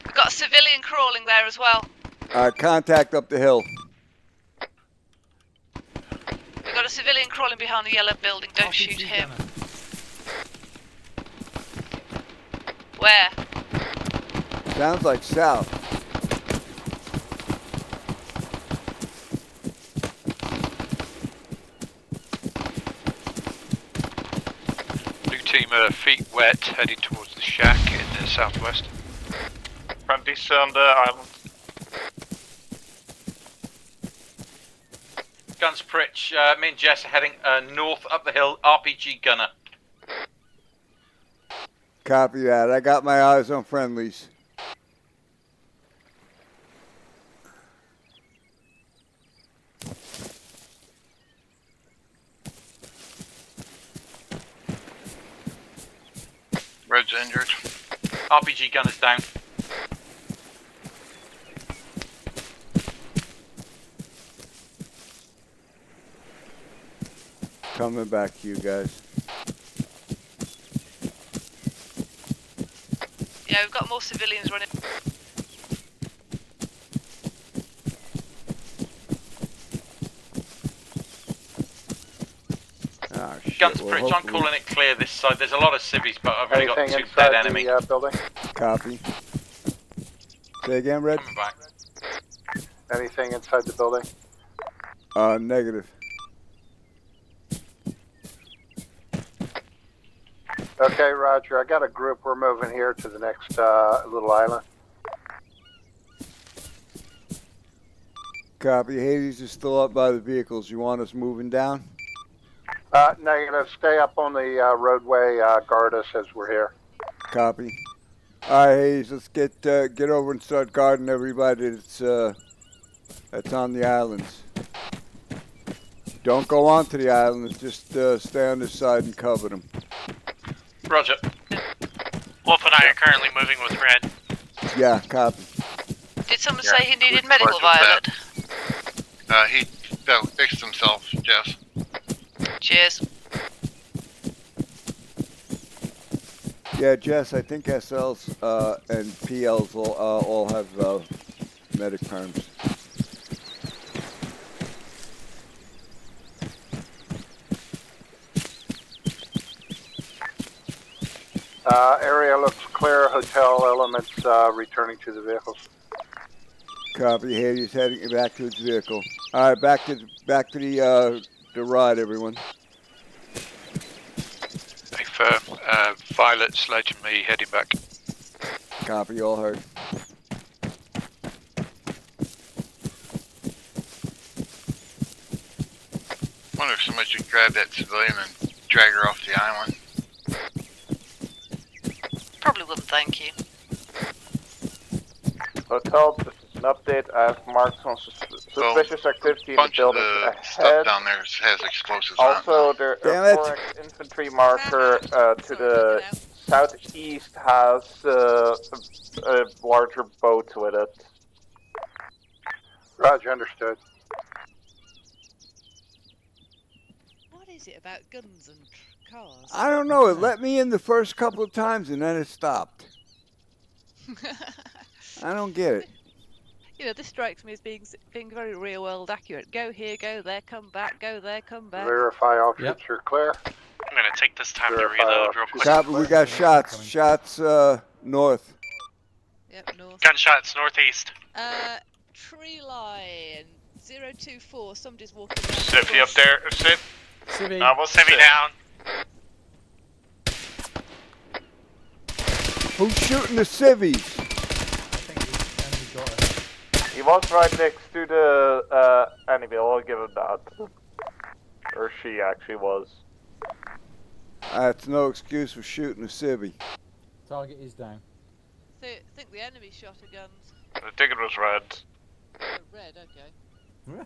We've got a civilian crawling there as well. Contact up the hill. We've got a civilian crawling behind the yellow building. Don't shoot him. Where? Sounds like south. Blue team feet wet, heading towards the shack in the southwest. Friendly's on the island. Guns Pritch. Me and Jess are heading north up the hill. RPG gunner. Copy that. I got my eyes on friendlies. Red's injured. RPG gunner's down. Coming back to you guys. Yeah, we've got more civilians running. shit, Guns well, Bridge, I'm hopefully- calling it clear this side. There's a lot of civvies, but I've only got Anything 2 inside dead enemy. the building? Copy. Say again, Red? Coming back. Anything inside the building? Negative. Okay, Roger. I got a group. We're moving here to the next little island. Copy. Hades is still up by the vehicles. You want us moving down? Negative. Stay up on the roadway. Guard us as we're here. Copy. All right, Hades, let's get over and start guarding everybody that's on the islands. Don't go onto the islands. Just stay on this side and cover them. Roger. Wolf and I are currently moving with Red. Yeah, copy. Did someone say he needed medical, Violet? He fixed himself, Jess. Cheers. Yeah, Jess, I think SLs and PLs will all have medic perms. Area looks clear. Hotel elements returning to the vehicles. Copy. Hades heading back to its vehicle. All right, back to the ride, everyone. Confirm. Violet, Sledge and me heading back. Copy. All heard. Wonder if somebody should grab that civilian and drag her off the island. Probably wouldn't, thank you. Hotel, this is an update. I have marked some suspicious activity in the building ahead. Stuff down there has explosives Also, on it. there Damn a it. 4X infantry marker to the southeast has a larger boat with it. Roger, understood. What is it about guns and cars? I don't know. It let me in the first couple of times and then it stopped. I don't get it. You know, this strikes me as being very real world accurate. Go here, go there, come back, go there, come back. Verify all troops are clear. I'm gonna take this time to Verify reload all real quick. Copy. We got shots. Shots north. Yep, north. Gunshots northeast. Tree line 024. Somebody's walking around. Civvy up there. Civ. Civvy. We'll civvy down. Who's shooting the civvies? He was right next to the enemy, I'll give him that. Or she actually was. That's no excuse for shooting a civvy. Target is down. So, I think the enemy shot a guns. I think it was red. Oh, red, okay.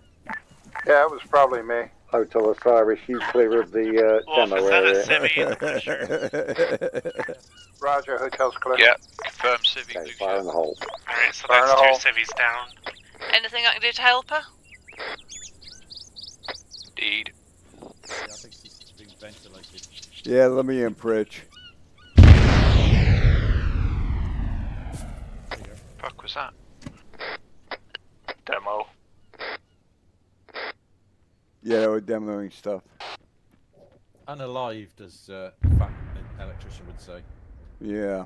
Yeah, it was probably me. Hotel Osiris, you clear of the Wolf, demo is that a area. civvy in the picture? Roger, hotel's clear. Yeah, confirm Civic. Okay, fire in the hole. Alright, so Fire in the hole. that's 2 civvies down. Anything I can do to help her? Indeed. Yeah, I think she's being ventilated. Yeah, let me in, Pritch. Fuck was that? Demo. Yeah, we're demoing stuff. Unalived, as fat electrician would say. Yeah.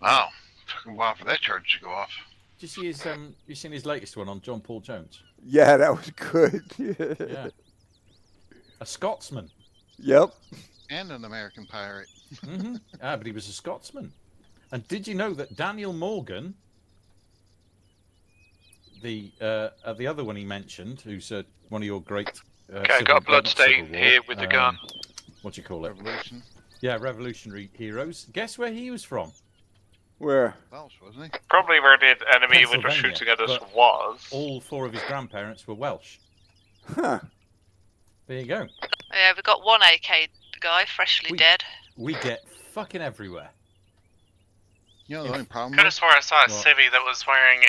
Wow. Took a while for that charge to go off. Did you see his you seen his latest one on John Paul Jones? Yeah, that was good. Yeah. A Scotsman. Yep. And an American pirate. Mm-hmm. But he was a Scotsman. And did you know that Daniel Morgan, the other one he mentioned, who's one of your great Okay, got a bloodstain here with the gun. What do you call it? Revolution. Yeah, revolutionary heroes. Guess where he was from? Where? Welsh, wasn't he? Probably where the enemy which was Pennsylvania, shooting at us but was. All 4 of his grandparents were Welsh. Huh. There you go. Yeah, we've got one AK guy, freshly dead. We get fucking everywhere. You know the only problem Could have was swore I saw a What? civvy that was wearing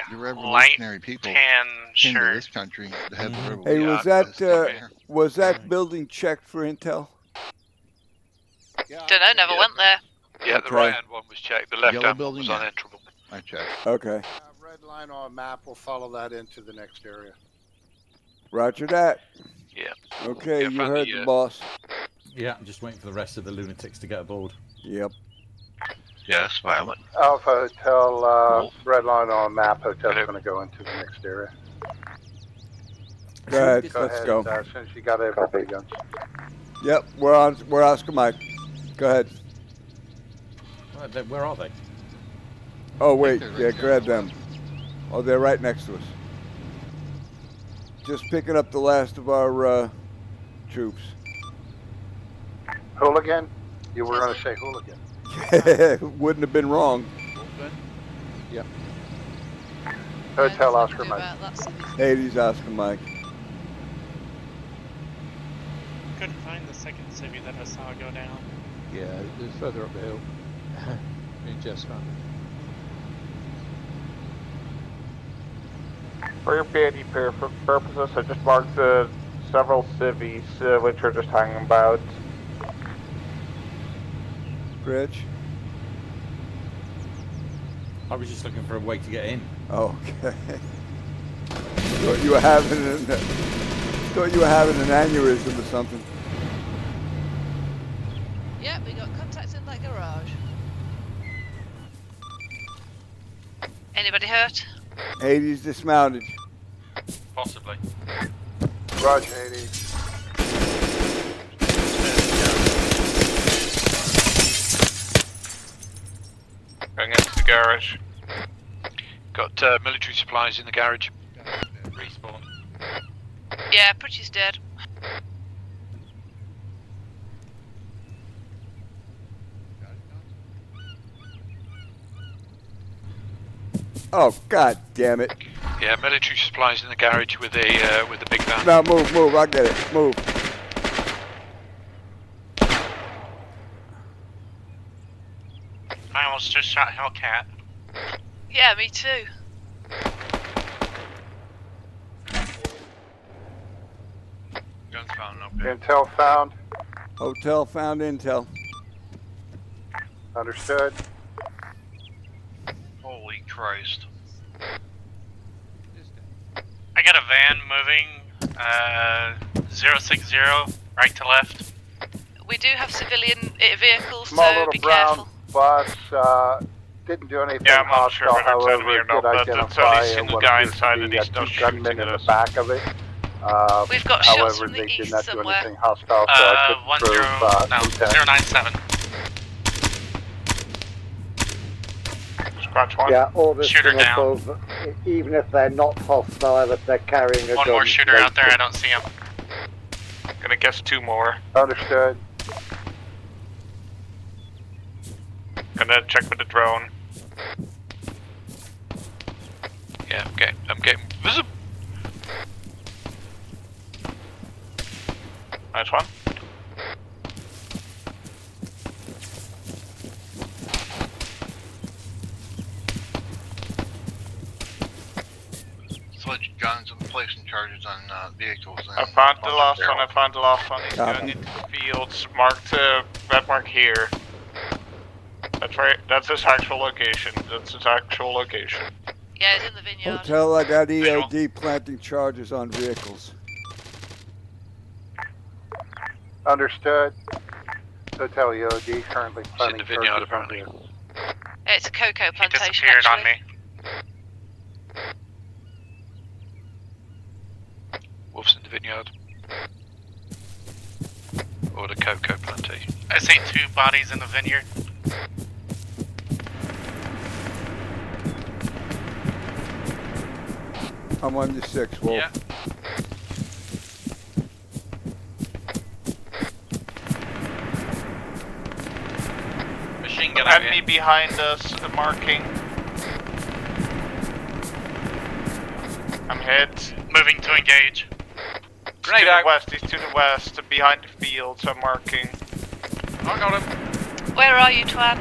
the a revolutionary light people tan came to shirt. this country to have the Mhm. revolution. Hey, was that building checked for intel? Don't know, never went there. Yeah, the Okay. right hand one was checked. The left Yellow hand one building, was yeah. unenterable. I checked. Okay. Red line on map. We'll follow that into the next area. Roger that. Yeah. Okay, Yeah, you found heard the, the boss. Yeah, I'm just waiting for the rest of the lunatics to get aboard. Yep. Yes, violent. Alpha Hotel, red line on map. Hotel's going to go into the next area. Go ahead. Go Let's ahead. go. As soon as you got everybody guns. Yep. We're Oscar Mike. Go ahead. Where are they? Oh wait, yeah, grab them. Oh, they're right next to us. Just picking up the last of our troops. Hooligan? You were going to say hooligan. Wouldn't have been wrong. Yep. Hotel Oscar Mike. Hades Oscar Mike. Couldn't find the second civvy that I saw go down. Yeah, it's further up the hill. Me and Jess found it. For your BAD purposes, I just marked several civvies which are just hanging about. Rich? I was just looking for a way to get in. Oh, okay. Thought you were having an aneurysm or something. Yep, we got contacts in that garage. Anybody hurt? Hades dismounted. Possibly. Roger, Hades. Going into the garage. Got military supplies in the garage. Respawn. Yeah, Pritchie's dead. Oh, god damn it. Yeah, military supplies in the garage with the big van. No, move, I'll get it. Move. I almost just shot Hellcat. Yeah, me too. Guns found up there. Intel found. Hotel found intel. Understood. Holy Christ. I got a van moving 060 right to left. We do have civilian vehicles, Small so little be brown careful. bus. Didn't do anything Yeah, I'm not sure hostile, whether it's however, enemy or did not, but it's identify at least seen the what guy appears to inside be, and he's two still gunmen shooting in at the us. back of it. We've got shots However, from the they did east not do somewhere. anything hostile, so I couldn't prove intent. 097. Scratch one. Yeah, orders Shooter from down. above, even if they're not hostile, if they're carrying a One gun. more shooter out there, I don't see him. Gonna guess two more. Understood. Gonna check with the drone. Yeah, I'm getting visible. Nice one. Sledge guns and placing charges on vehicles. I found the last one. He's going into the fields. Marked red mark here. That's right. That's his actual location. Yeah, it's in the vineyard. Hotel, I got EOD planting charges on vehicles. Understood. Hotel EOD currently planning the vineyard, charges on apparently. vehicles. It's a cocoa He plantation, disappeared on actually. me. Wolves in the vineyard. Or the cocoa plantation. I see 2 bodies in the vineyard. I'm on the 6, Wolf. Yeah. Machine gun out Enemy here. behind us, marking. I'm hit. Moving to engage. Grenade to the out. west, he's to the west, behind the fields, I'm marking. I got him. Where are you, Twan?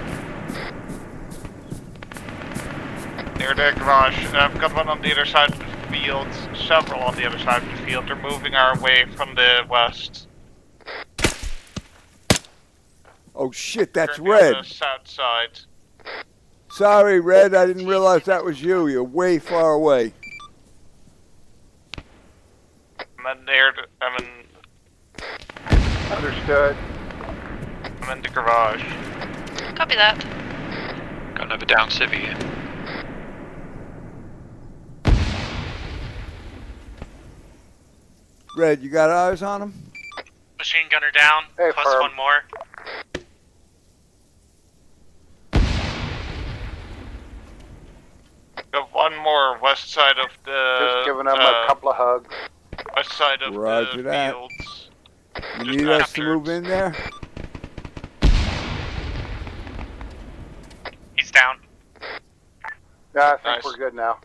Near the garage. I've got one on the other side of the field, several on the other side of the field. They're moving our way from the west. Oh shit, that's Currently on Red. the south side. Sorry, Red, I didn't realize that was you. You're way far away. And then there, I mean, Understood. I'm in the garage. Copy that. Got another down civvy here. Red, you got eyes on him? Machine gunner down, Hey, plus firm. one more. Got one more west side of the. Just giving them a couple of hugs. West side of Roger the that. fields. You Just need us to outskirts. move in there? He's down. Yeah, I think Nice. we're good now.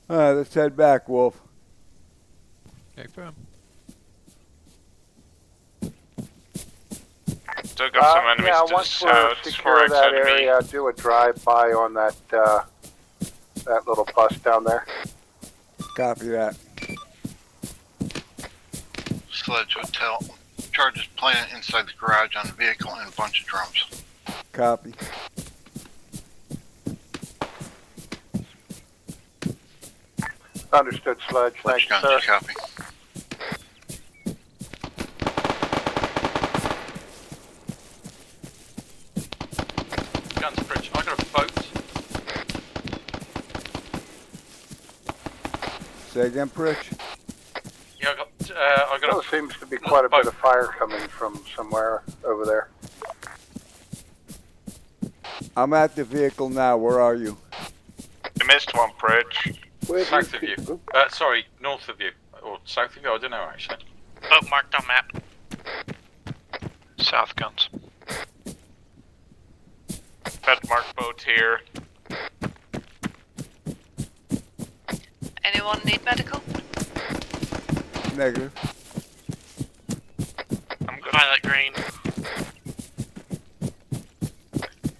All right, let's head back, Wolf. Okay, firm. Still got some enemies yeah, to the once we're south. secure 4x that enemy. area, do a drive-by on that that little bus down there. Copy that. Sledge would tell. Charges plant inside the garage on the vehicle and a bunch of drums. Copy. Understood, Sledge. Sledge Thank you, guns, sir. copy. Guns, bridge. I got a boat. Say again, Pritch? Yeah, I got Well, a. seems to be quite a bit of fire coming from somewhere over there. I'm at the vehicle now. Where are you? You missed one, Bridge. South of you. Sorry, north of you. Or south of you, I don't know actually. Boat marked on map. South guns. Red mark boat here. Anyone need medical? Negative. I'm good. Violet green.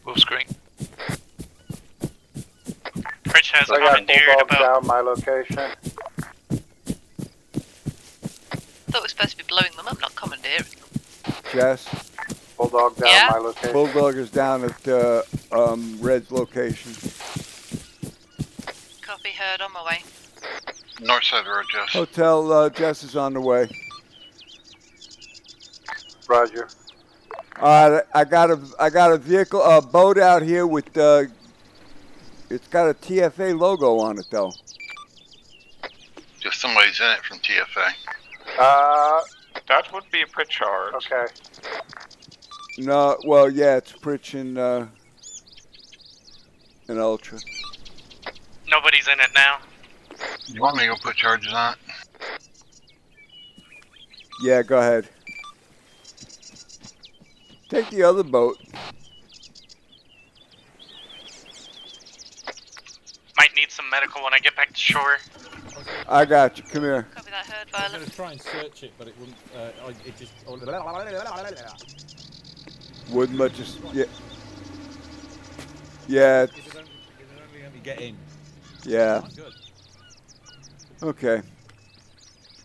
Wolf screen. Rich has I got commandeered Bulldog about. down my location. Thought we were supposed to be blowing them up, not commandeering them. Jess? Bulldog down Yeah? my location. Bulldog is down at Red's location. Copy, heard, on my way. North side of the road, Jess. Hotel Jess is on the way. Roger. I got a vehicle, a boat out here with it's got a TFA logo on it though. Just somebody's in it from TFA. That would be a Pritchard. Okay. No, well, yeah, it's Pritch and Ultra. Nobody's in it now. You want me to go put charges on it? Yeah, go ahead. Take the other boat. Might need some medical when I get back to shore. I got you. Come here. Copy that, heard, I was Violet. going to try and search it, but it wouldn't. It just. Wouldn't much as yeah. Yeah. It would only let me get in. Yeah. Oh, good. Okay.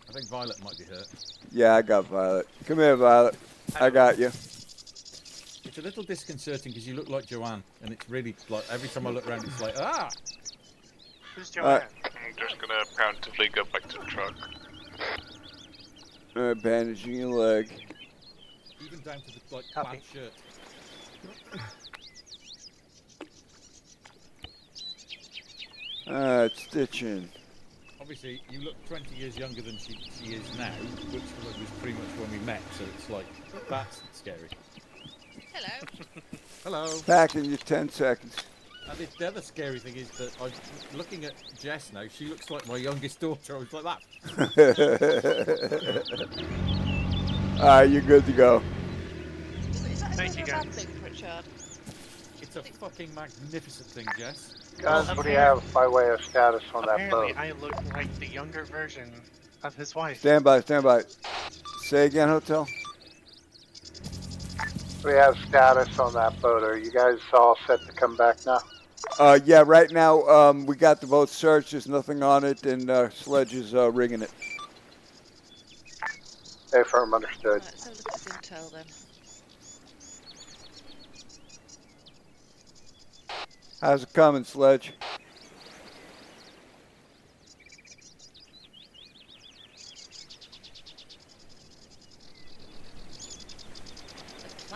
I think Violet might be hurt. Yeah, I got Violet. Come here, Violet. I got you. It's a little disconcerting because you look like Joanne, and it's really like every time I look around, it's like Who's Joanne? I'm just gonna preemptively go back to the truck. Bandaging your leg. even down to the like plaid shirt. It's stitching. Obviously, you look 20 years younger than she is now, which was pretty much when we met, so it's like, that's scary. Hello. Hello. Back in your 10 seconds. And the other scary thing is that I'm looking at Jess now, she looks like my youngest daughter. I was like that. Alright, you're good to go. Thank you, guys. Thing, Pritchard? It's a fucking magnificent thing, Jess. Guys, what do you have by way of status on that Apparently, boat? I look like the younger version of his wife. Stand by, stand by. Say again, Hotel. We have status on that boat. Are you guys all set to come back now? Yeah, right now we got the boat searched. There's nothing on it, and Sledge is rigging it. Hey, firm, understood. Right, let's have a look at this intel then. How's it coming, Sledge?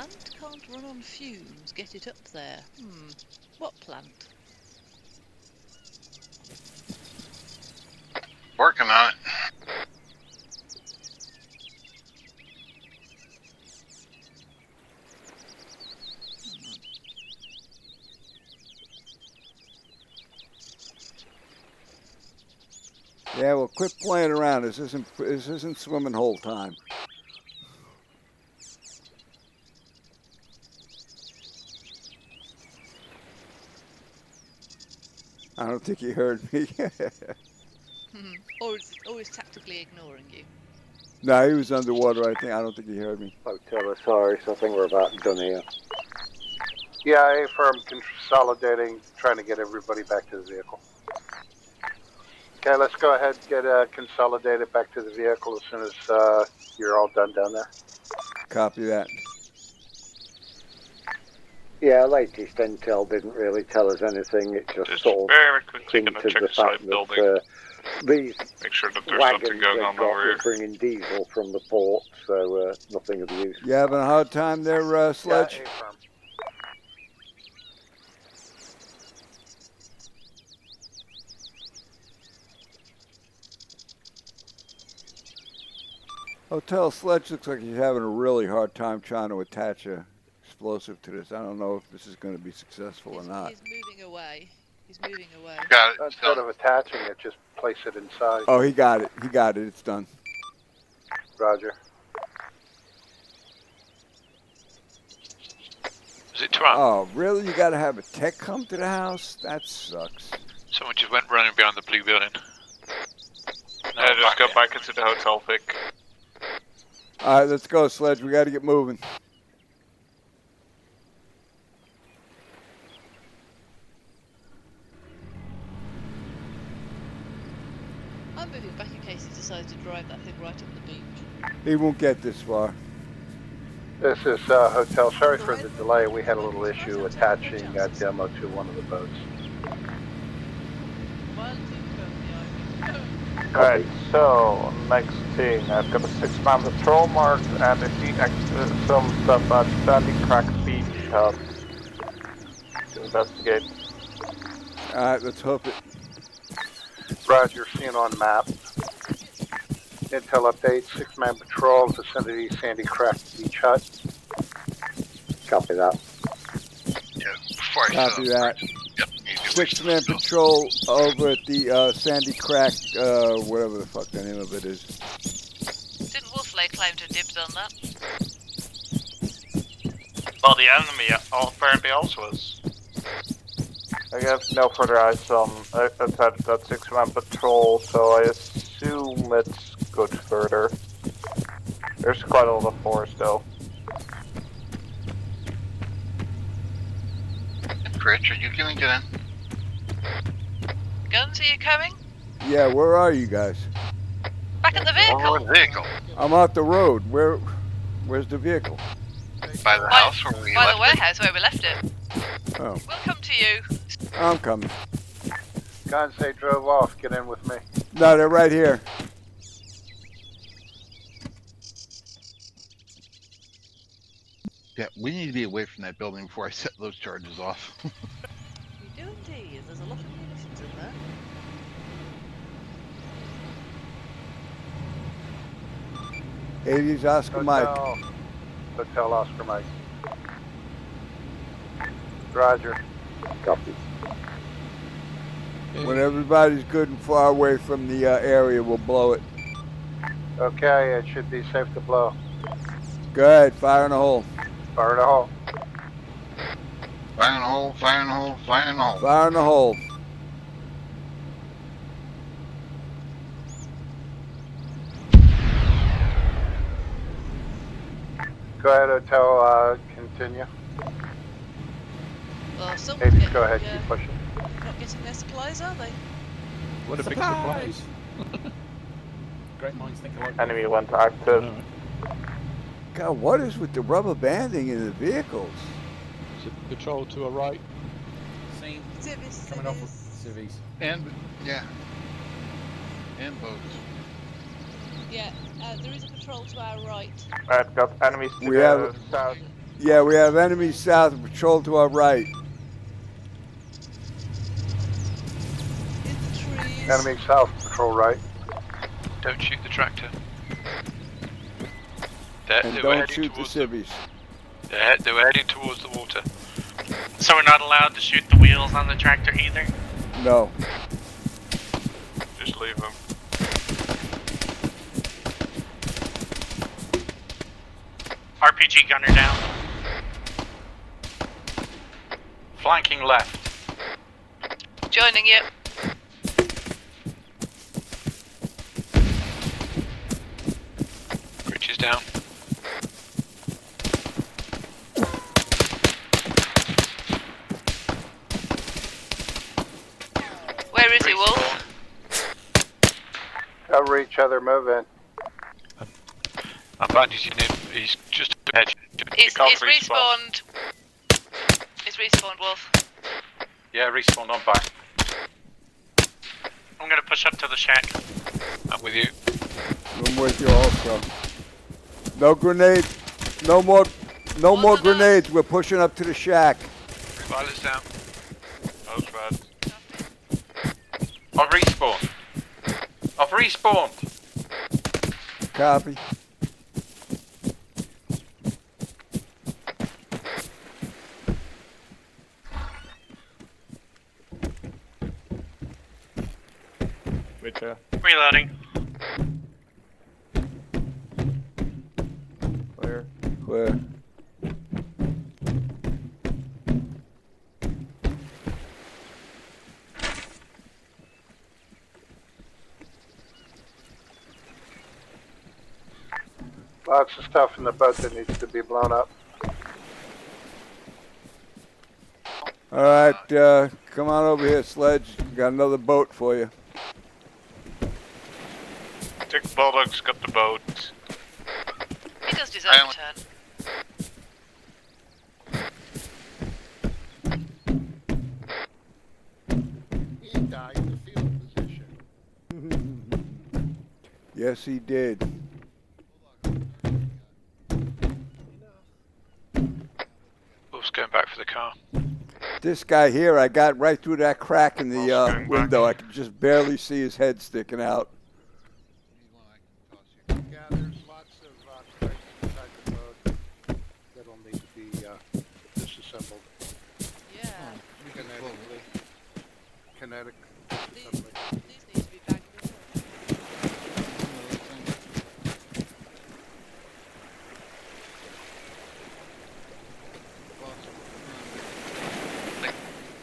plant can't run on fumes. Get it up there. What plant? Working on it. Yeah, well, quit playing around. This isn't swimming hole time. I don't think he heard me. Or is tactically ignoring you. No, he was underwater. I don't think he heard me. Hotel sorry, so I think we're about done here. Yeah, A-firm consolidating, trying to get everybody back to the vehicle. Okay, let's go ahead and get consolidated back to the vehicle as soon as you're all done down there. Copy that. Yeah, latest intel didn't really tell us anything. It just sort of very quickly going to hinted check the the side fact building. that these Make sure that there's wagons something going they've on got over were here. bringing diesel from the port, so nothing of use. You having a hard time there, Sledge? Yeah, A-firm. Hotel Sledge looks like he's having a really hard time trying to attach a explosive to this. I don't know if this is going to be successful or not. He's moving away. He's moving away. Got it. Instead of attaching it, just place it inside. Oh, he got it. He got it. It's done. Roger. Was it Twan? Oh, really? You got to have a tech come to the house? That sucks. Someone just went running behind the blue building. No, just go back into the hotel pick. All right, let's go, Sledge. We got to get moving. I'm moving back in case he decides to drive that thing right up the beach. He won't get this far. This is Hotel. Sorry for the delay. We had a little issue attaching a demo to one of the boats. Alright, so next thing, I've got a 6-man patrol marked and I see some stuff at Sandy Crack Beach to investigate. Alright, let's hope it. Roger, seen on map. Intel update, 6-man patrol, vicinity Sandy Crack Beach Hut. Copy that. Yeah, before I Copy that. Yep. 6-man patrol over at the Sandy Crack, whatever the fuck the name of it is. Didn't Wolfley claim to dibs on that? Well, the enemy apparently also was. I have no further eyes on attached that 6-man patrol, so I assume it's good further. There's quite a lot of force though. Rich, are you gonna get in? Guns, are you coming? Yeah, where are you guys? Back at the vehicle. Vehicle. I'm off the road. Where's the vehicle? By the house where we By left the warehouse where we left it. Oh, We'll come to you. I'm coming. Guns, they drove off. Get in with me. No, they're right here. Yeah, we need to be away from that building before I set those charges off. You do indeed. There's a lot of munitions in there. '80s Oscar Mike. Hotel Oscar Mike. Roger. Copy. When everybody's good and far away from the area, we'll blow it. Okay, it should be safe to blow. Go ahead, fire in the hole. Fire in the hole. Fire in the hole, fire in the hole, fire in the hole. Fire in the hole. Go ahead, Hotel, continue. Well, someone's Hades, getting, go ahead, keep pushing. not getting their supplies, are they? What a big surprise! Great minds think alike. Enemy went active. God, what is with the rubber banding in the vehicles? Is it patrol to a right? Same. Civis, Coming off of civvies. And, yeah. And boats. Yeah, there is a patrol to our right. I've got enemies to We the have- Yeah, we have enemies south and patrol to our right. Enemy south, patrol right. Don't shoot the tractor. And don't shoot the civvies. They were heading towards the water. So we're not allowed to shoot the wheels on the tractor either? No. Just leave them. RPG gunner down. Flanking left. Joining you. Bridge is down. Where is he, Wolf? Cover each other, move in. I'm bandaging him. He's just ahead. He's respawned. He's respawned, Wolf. Yeah, respawned on back. I'm gonna push up to the shack. I'm with you. I'm with you also. No grenades. No more grenades. We're pushing up to the shack. Pilot's down. That was bad. I've respawned. I've respawned. Copy. Reloading. Clear. Clear. Lots of stuff in the boat that needs to be blown up. All right, come on over here, Sledge. Got another boat for you. Dick Bulldog's got the boat. He does deserve a turn. He died in the field position. Yes, he did. Wolf's going back for the car. This guy here, I got right through that crack in the window. I could just barely see his head sticking out. Yeah, there's lots of crates inside the boat that'll need to be disassembled. Yeah. Kinetic These disassembly. need to be bagged in.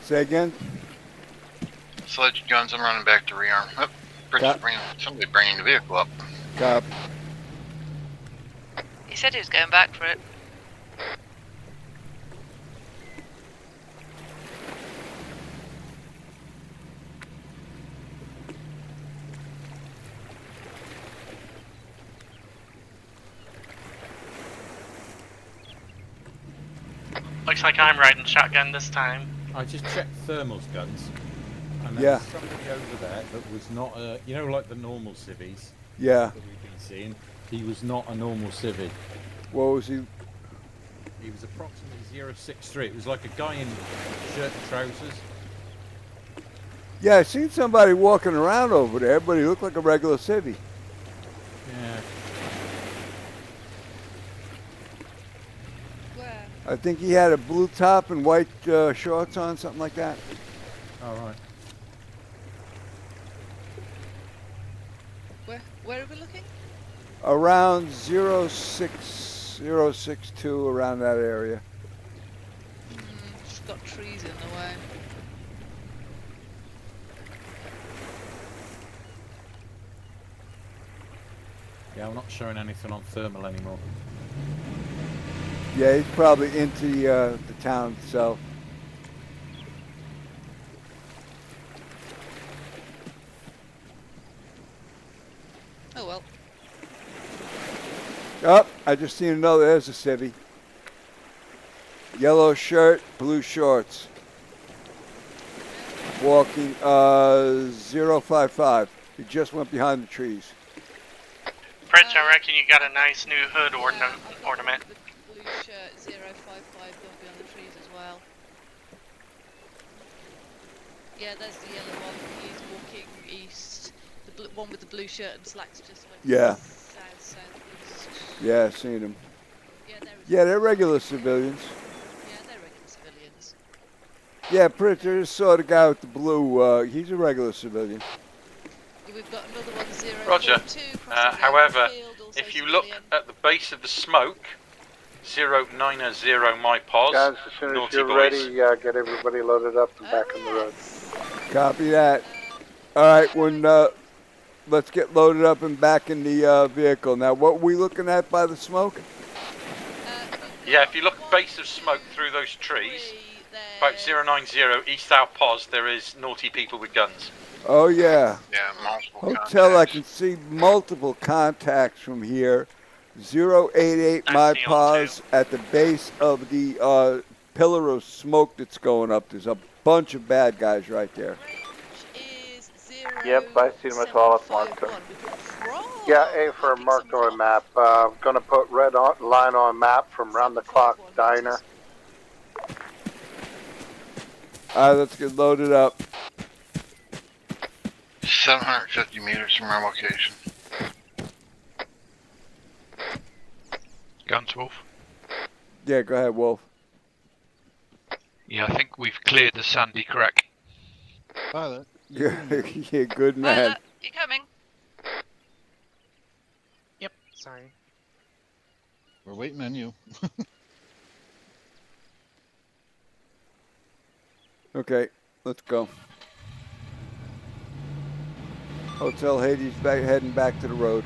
Say again? Sledge guns, I'm running back to rearm. Oh, somebody bringing the vehicle up. Cop. He said he was going back for it. Looks like I'm riding shotgun this time. I just checked thermals guns. And Yeah. there was somebody over there that was not a, you know, like the normal civvies Yeah. that we've been seeing. He was not a normal civvy. What was he? He was approximately 063. It was like a guy in shirt and trousers. Yeah, I seen somebody walking around over there, but he looked like a regular civvy. Yeah. Where? I think he had a blue top and white shorts on, something like that. All right. Where are we looking? Around 06062, around that area. It's got trees in the way. Yeah, I'm not showing anything on thermal anymore. Yeah, he's probably into the town itself. Oh well. Oh, I just seen another. There's a civvy. Yellow shirt, blue shorts. Walking 055. He just went behind the trees. French, I reckon you got a nice new hood ornament. Blue shirt 055 going beyond the trees as well. Yeah, there's the yellow one. He's walking east. The one with the blue shirt and slacks just went southeast. Yeah, I've seen them. Yeah, they're regular civilians. Yeah, they're regular civilians. Yeah, Pritchard just saw the guy with the blue. He's a regular civilian. We've got another one, 042. Roger. However, if you look at the base of the smoke, 090 my pos. Guys, as soon as you're ready, get everybody loaded up and back on the road. Copy that. All right, let's get loaded up and back in the vehicle. Now, what are we looking at by the smoke? Yeah, if you look at base of smoke through those trees, about 090 east south pos, there is naughty people with guns. Oh, yeah. Yeah, multiple Hotel, contacts. I can see multiple contacts from here. 088 my pause at the base of the pillar of smoke that's going up. There's a bunch of bad guys right there. Yep, I see them as well at marker. Yeah, A for marked on map. Gonna put red line on map from round the clock diner. All right, let's get loaded up. 750 meters from our location. Guns, Wolf. Yeah, go ahead, Wolf. Yeah, I think we've cleared the sandy crack. Pilot. Yeah, good man. You coming? Yep, sorry. We're waiting on you. Okay, let's go. Hotel Hades heading back to the road.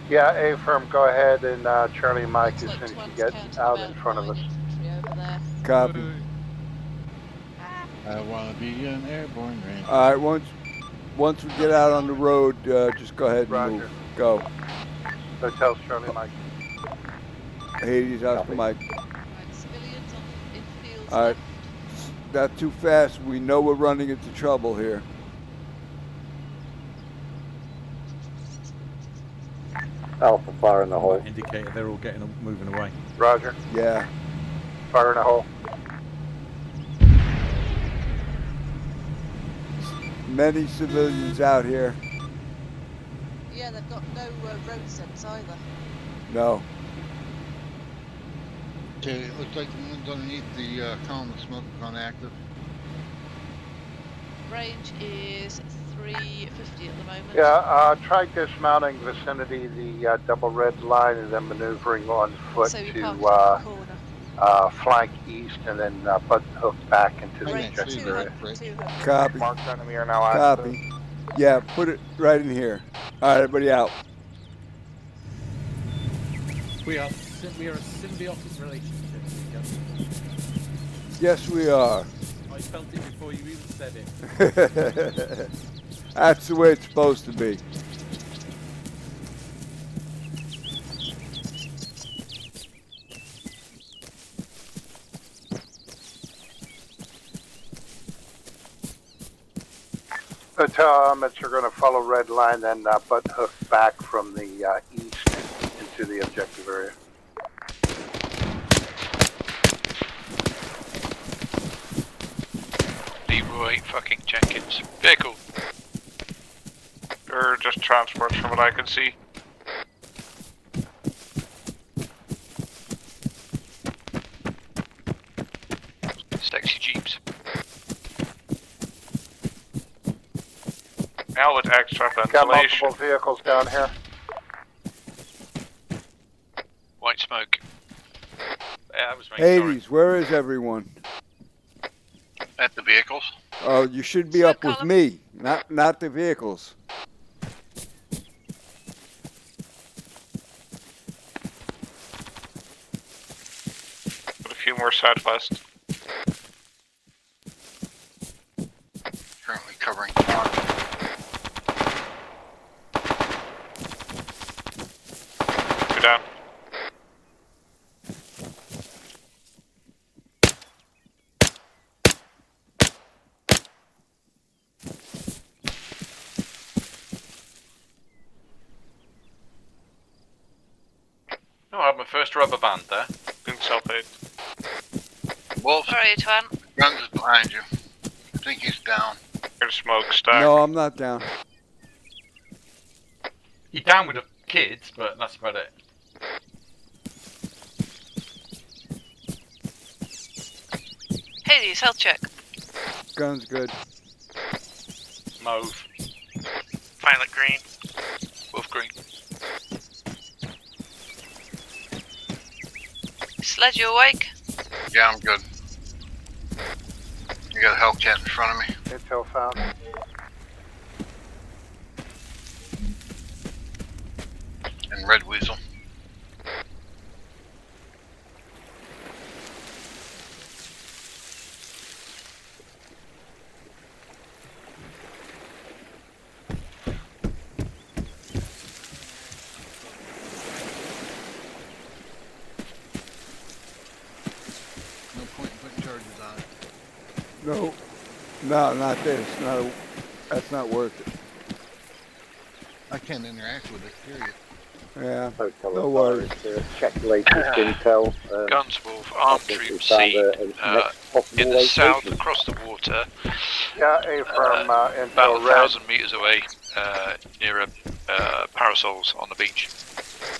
Yeah, A firm, go ahead and Charlie and Mike as soon as you get out in front of us. Copy. I want to be an airborne ranger. All right, once we get out on the road, just go ahead and move. Go. Hotel's Charlie and Mike. Hades, Oscar Mike. All right, not too fast. We know we're running into trouble here. Alpha, fire in the hole. Indicator they're all moving away. Roger. Yeah. Fire in the hole. Many civilians out here. Yeah, they've got no road sense either. No. Okay, it looks like the ones underneath the column of smoke have gone active. Range is 350 at the moment. Yeah, try dismounting vicinity the double red line and then maneuvering on foot So to flank east and then butt hook back into the Range objective area. 200. Copy. Marked enemy are now active. Copy. Yeah, put it right in here. All right, everybody out. We are a symbiotic relationship. Yes, we are. I felt it before you even said it. That's the way it's supposed to be. Hotel elements are going to follow red line, then butt hook back from the east into the objective area. Leroy fucking Jenkins. Vehicle. Or just transports from what I can see. Sexy jeeps. Now with extra Got ventilation. multiple vehicles down here. White smoke. Yeah, that was me. Hades, where is everyone? At the vehicles? Oh, you should be up with me, not the vehicles. Put a few more southwest. Currently covering. Two down. No, I have my first rubber band there. Being self-aid. Wolf. Where are you, Twan? Guns is behind you. I think he's down. There's smokestack. No, I'm not down. You're down with the kids, but that's about it. Hades, health check. Gun's good. Mauve. Violet green. Wolf green. Sledge, you awake? Yeah, I'm good. You got a Hellcat in front of me. Intel found. And Red Weasel. No point in putting charges on it. No, no, not this. No, that's not worth it. I can't interact with it, period. Yeah, Hotel no worries. Check latest intel. Guns, Wolf, armed troops seen in the south across the water. Yeah, affirm. About Intel 1,000 meters away, near parasols on the beach.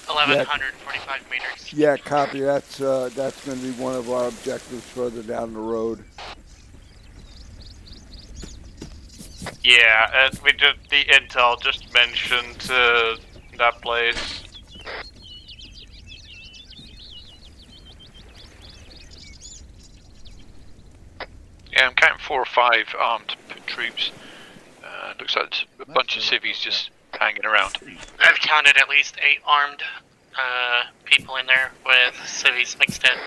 1,145 meters. Yeah, copy. That's going to be one of our objectives further down the road. Yeah, and we did the intel just mentioned that place. Yeah, I'm counting 4 or 5 armed troops. Looks like there's a bunch of civvies just hanging around. I've counted at least 8 armed people in there with civvies mixed in.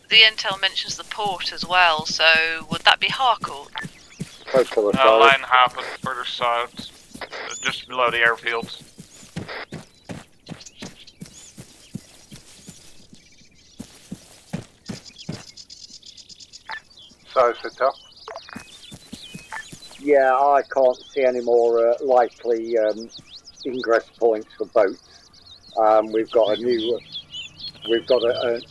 The intel mentions the port as well, so would that be Harcourt? Line happens further south, just below the airfields. Sorry, Intel. Yeah, I can't see any more likely ingress points for boats. We've got a new objective.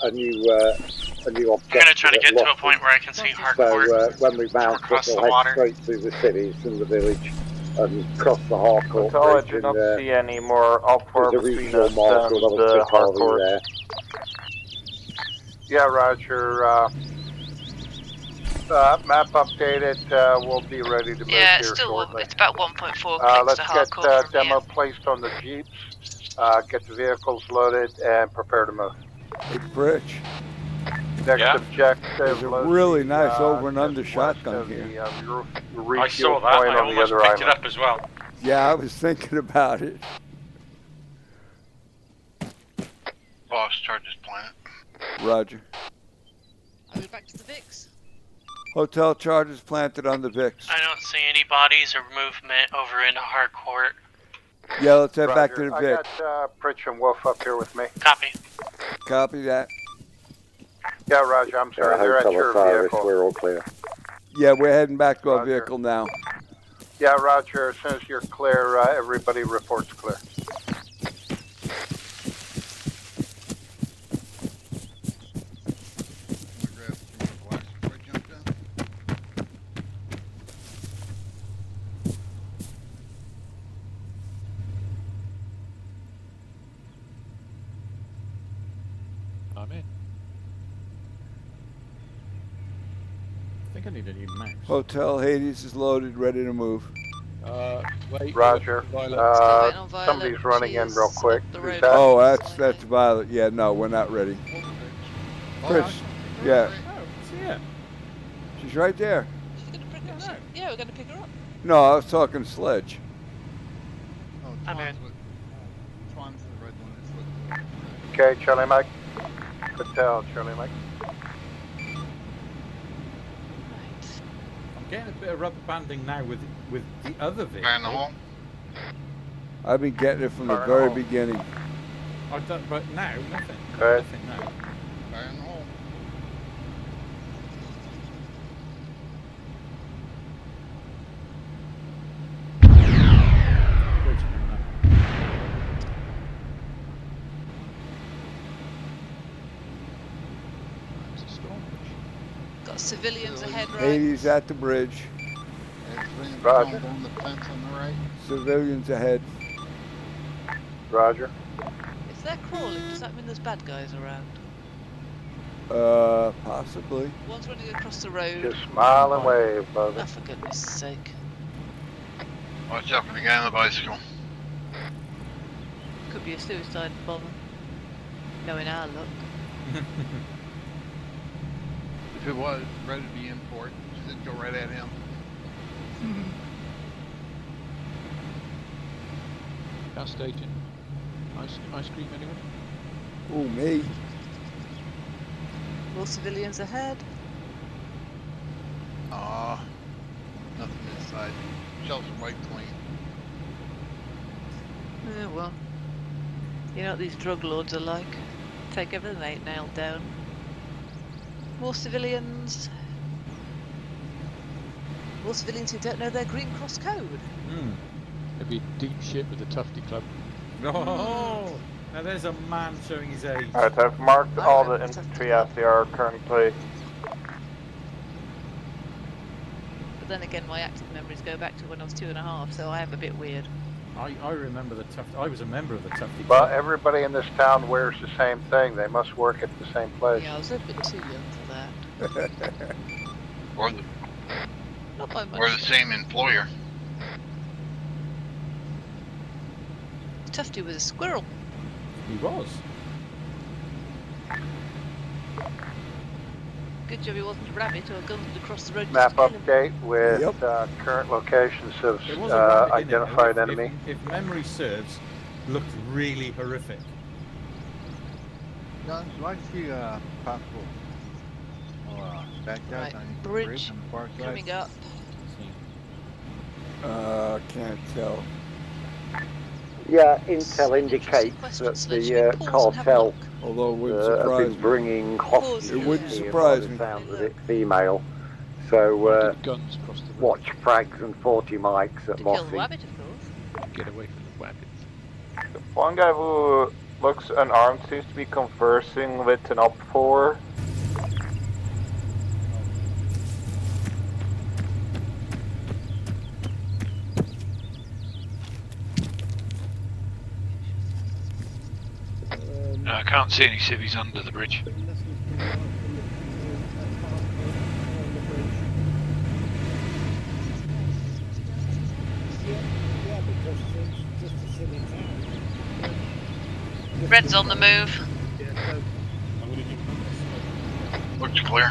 I'm gonna try to get to a point where I can see Harcourt. So when we mount across up, the we'll water. head straight through the cities and the village and cross the Harcourt Until I bridge. do not and, see any more upward there's a between regional us marshal and that was the Harcourt Harcourt. there. Yeah, Roger. Map updated. We'll be ready to move Yeah, here it's still shortly. it's about 1.4 clicks Let's to get Harcourt from demo here. placed on the jeeps. Get the vehicles loaded and prepare to move. Hey, Bridge. Next objective. There's a really nice over and under shotgun here. I saw that. I almost picked it up as well. Yeah, I was thinking about it. Boss charges planet. Roger. Are we back to the Vix? Hotel charges planted on the VIX. I don't see any bodies or movement over into Harcourt. Yeah, let's head back to the I VIX. got Pritch and Wolf up here with me. Copy. Copy that. Yeah, Roger. I'm sorry. They're at your vehicle. We're all clear. Yeah, we're heading back to our Roger. vehicle now. Yeah, Roger. As soon as you're clear, everybody reports clear. I'm in. I think I need a new mouse. Hotel Hades is loaded, ready to move. Wait. Roger. Violet. Somebody's running in real quick. Who's that? Oh, that's Violet. Yeah, no, we're not ready. Chris, yeah, Oh, yeah. she's right there. Yeah, we're going to pick her up. No, I was talking Sledge. Oh, I'm in. Twan's the red one. It's with Okay, Charlie Mike. Hotel, Charlie Mike. I'm getting a bit of rubber banding now with the other vehicle. Fire in the hole. I've been getting it from the Fire in the very hole. beginning. I've done, but now nothing. Good. Nothing now. Fire in the hole. Civilians ahead, right? Hades at the bridge. Roger. Down the fence on the right. Civilians ahead. Roger. If they're crawling, does that mean there's bad guys around? Possibly. One's running across the road. Just smile and wave, brother. Oh, for goodness sake. Watch out for the guy on the bicycle. Could be a suicide bomber. Knowing our luck. If it was ready to be in for it, just go right at him. Gas station. Ice cream, anyone? Oh, me. More civilians ahead. Aw, nothing inside. Shelves are white clean. Well. You know what these drug lords are like. Take everything they ain't nailed down. More civilians. More civilians who don't know their Green Cross code. Maybe deep shit with the Tufty Club. Oh, now there's a man showing his age. Alright, I've marked all the infantry as they are currently. But then again, my active memories go back to when I was 2.5, so I am a bit weird. I remember the Tufty. I was a member of the Tufty Well, Club. everybody in this town wears the same thing. They must work at the same place. Yeah, I was a bit too young for that. Not by much. Or the same employer. Tufty was a squirrel. He was. Good job he wasn't a rabbit or a gun across the road. Map just to kill him. update with current locations of It was a rabbit, identified innit? enemy. If memory serves, looked really horrific. Guns, why see possible bad guys Right, on the bridge on the far side? coming up. Can't tell. Yeah, intel indicates that the cartel Although it wouldn't have surprise been me. bringing hostages It wouldn't here surprise by the me. sounds of it, female. So Guns across the road. watch frags and 40 mics at To kill the Mossy. rabbit, of course. Get away from the wabbits. One guy who looks unarmed seems to be conversing with an OP4. No, I can't see any civvies under the bridge. Red's on the move. Looks clear.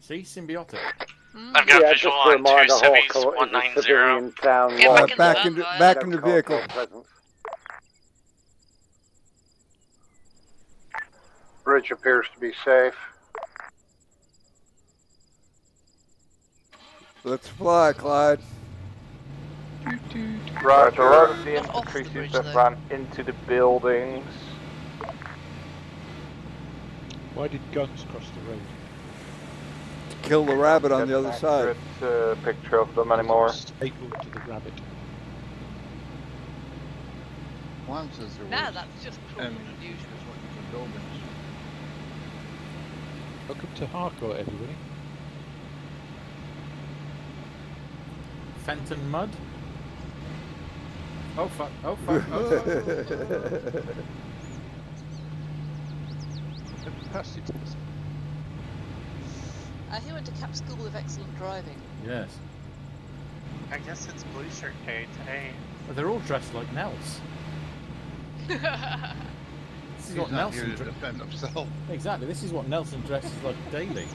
See, symbiotic. I've got Yeah, visual just a on 2 reminder, civvies, Hawk, 190. civilian town. Get wide. back in the van, back guys. in the vehicle. Presence. Bridge appears to be safe. Let's fly, Clyde. Roger, a lot of the Not off infantry the seems bridge, to have though. run into the buildings. Why did guns cross the road? Kill the rabbit on Get the an other side. accurate picture of them anymore. Stapled to the rabbit. One says there Now was that's just cruel and enemies unusual. just looking for buildings. Welcome to Harcourt, everybody. Fenton Mud. Oh fuck, oh fuck, oh fuck. Capacity test. He went to Cap School of Excellent Driving. Yes. I guess it's Blue Shirt Day today. But they're all dressed like Nels. This is He's what not here Nelson to defend himself. Exactly, this is what Nelson dresses like daily.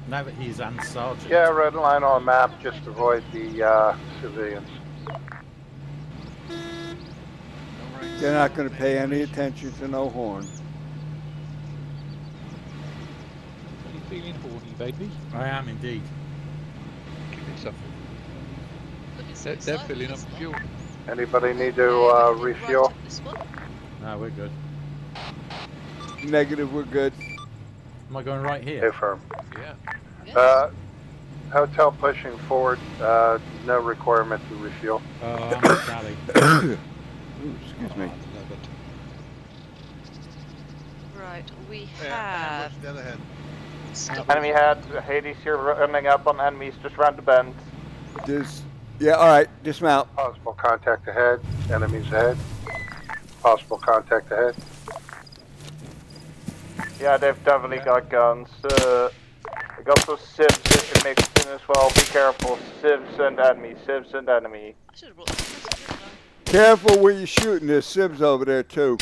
Now that he's Anne Sargent. Yeah, red line on map. Just avoid the civilians. They're not going to pay any attention to no horn. Are you feeling horny, baby? I am indeed. Give it something. Looking so They're excited filling for up this one. fuel. Anybody need to Everything refuel? right up this one. No, we're good. Negative, we're good. Am I going right here? Affirm. Yeah. Yes. Hotel pushing forward. No requirement to refuel. I'm a galley. Excuse me. Right, we Yeah, have. dead ahead. Enemy head, Hades here running up on enemies just round the bend. Yeah, alright, dismount. Possible contact ahead. Enemies ahead. Possible contact ahead. Yeah, they've definitely got guns. They got those civs mixed in as well. Be careful. Civs and enemy. Civs and enemy. I should have brought this message, didn't I? Careful where you're shooting. There's Sibs over there too.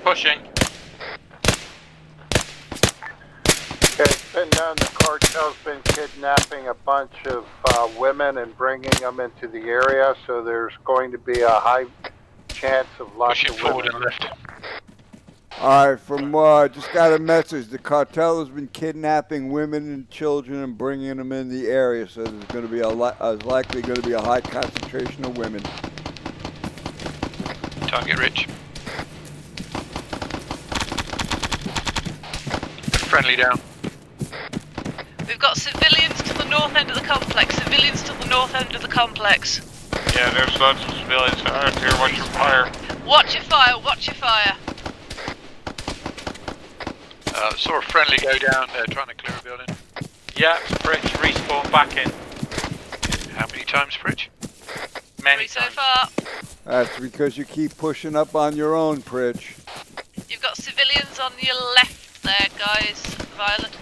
Pushing. Okay, it's been known the cartel's been kidnapping a bunch of women and bringing them into the area, so there's going to be a high chance of lots Pushing of forward women. and left. Alright, from just got a message. The cartel has been kidnapping women and children and bringing them in the area, so there's going to be likely going to be a high concentration of women. Target rich. Friendly down. We've got civilians to the north end of the complex. Civilians to the north end of the complex. Yeah, there's lots of civilians out here. Watch your fire. Watch your fire, watch your fire. Saw a friendly go down there trying to clear a building. Yeah, Fritch, respawn back in. How many times, Fritch? Many so times. far. That's because you keep pushing up on your own, Pritch. You've got civilians on your left there, guys. Violet.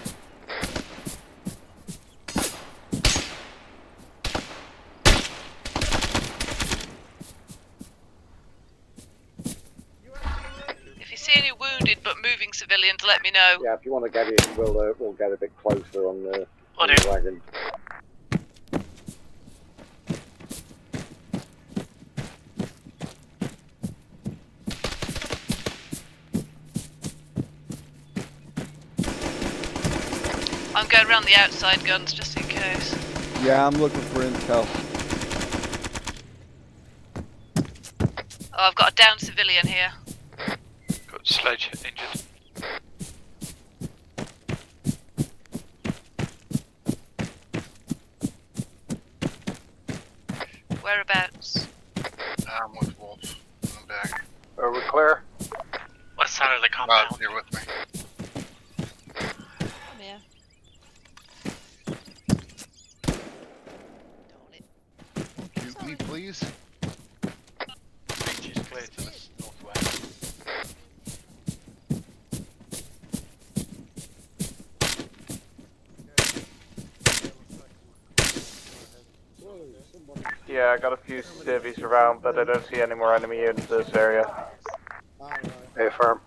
If you see any wounded but moving civilians, let me know. Yeah, if you want to get in, we'll get a bit closer on the wagon. I'm going around the outside guns just in case. Yeah, I'm looking for intel. Oh, I've got a downed civilian here. Got sledge injured. Whereabouts? I'm with Wolf. I'm back. Are we clear? West side of the compound. You're with me. Come here. Shoot me, please. Beach is clear to the northwest. Yeah, I got a few civvies around, but I don't see any more enemy in this area. Hey, firm.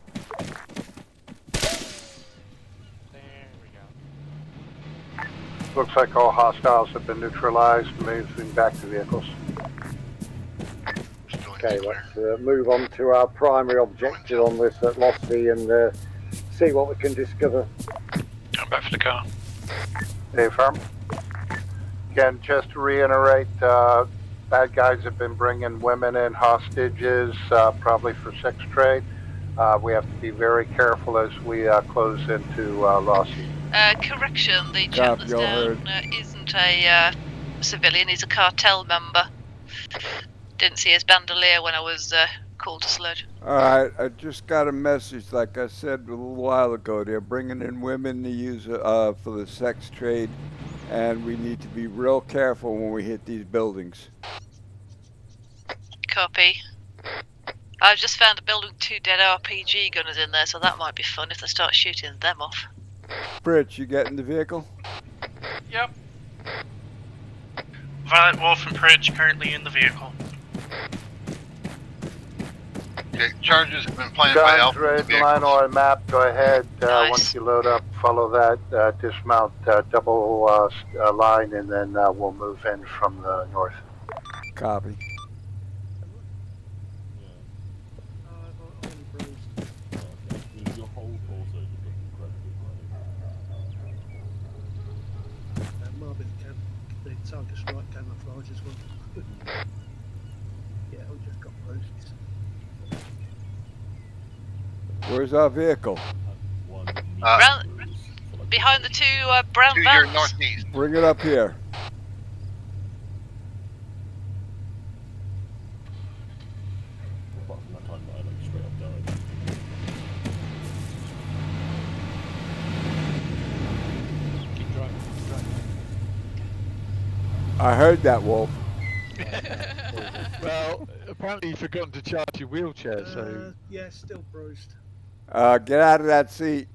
There we go. Looks like all hostiles have been neutralized, moving back to vehicles. Okay, let's move on to our primary objective on this at Losty and see what we can discover. I'm back for the car. Hey, firm. Again, just to reiterate, bad guys have been bringing women in hostages, probably for sex trade. We have to be very careful as we close into Rossi. Correction, the chap that's down isn't a civilian, he's a cartel member. Didn't see his bandolier when I was called to sludge. Alright, I just got a message, like I said a little while ago. They're bringing in women to use for the sex trade, and we need to be real careful when we hit these buildings. Copy. I've just found a building with 2 dead RPG gunners in there, so that might be fun if they start shooting them off. Pritch, you get in the vehicle? Yep. Violet, Wolf, and Pritch currently in the vehicle. Okay, charges have been planned by Guns, Alpha. red line on a map, go ahead. Nice. Once you load up, follow that, dismount, double line, and then we'll move in from the north. Copy. the target strike camouflage as well. Yeah, we just got roses. Where's our vehicle? Behind the two brown to vans. your northeast. Bring it up here. Apart from that time that I like straight up died. Keep driving, keep driving. I heard that, Wolf. Well, apparently you've forgotten to charge your wheelchair, so... Yeah, still bruised. Get out of that seat.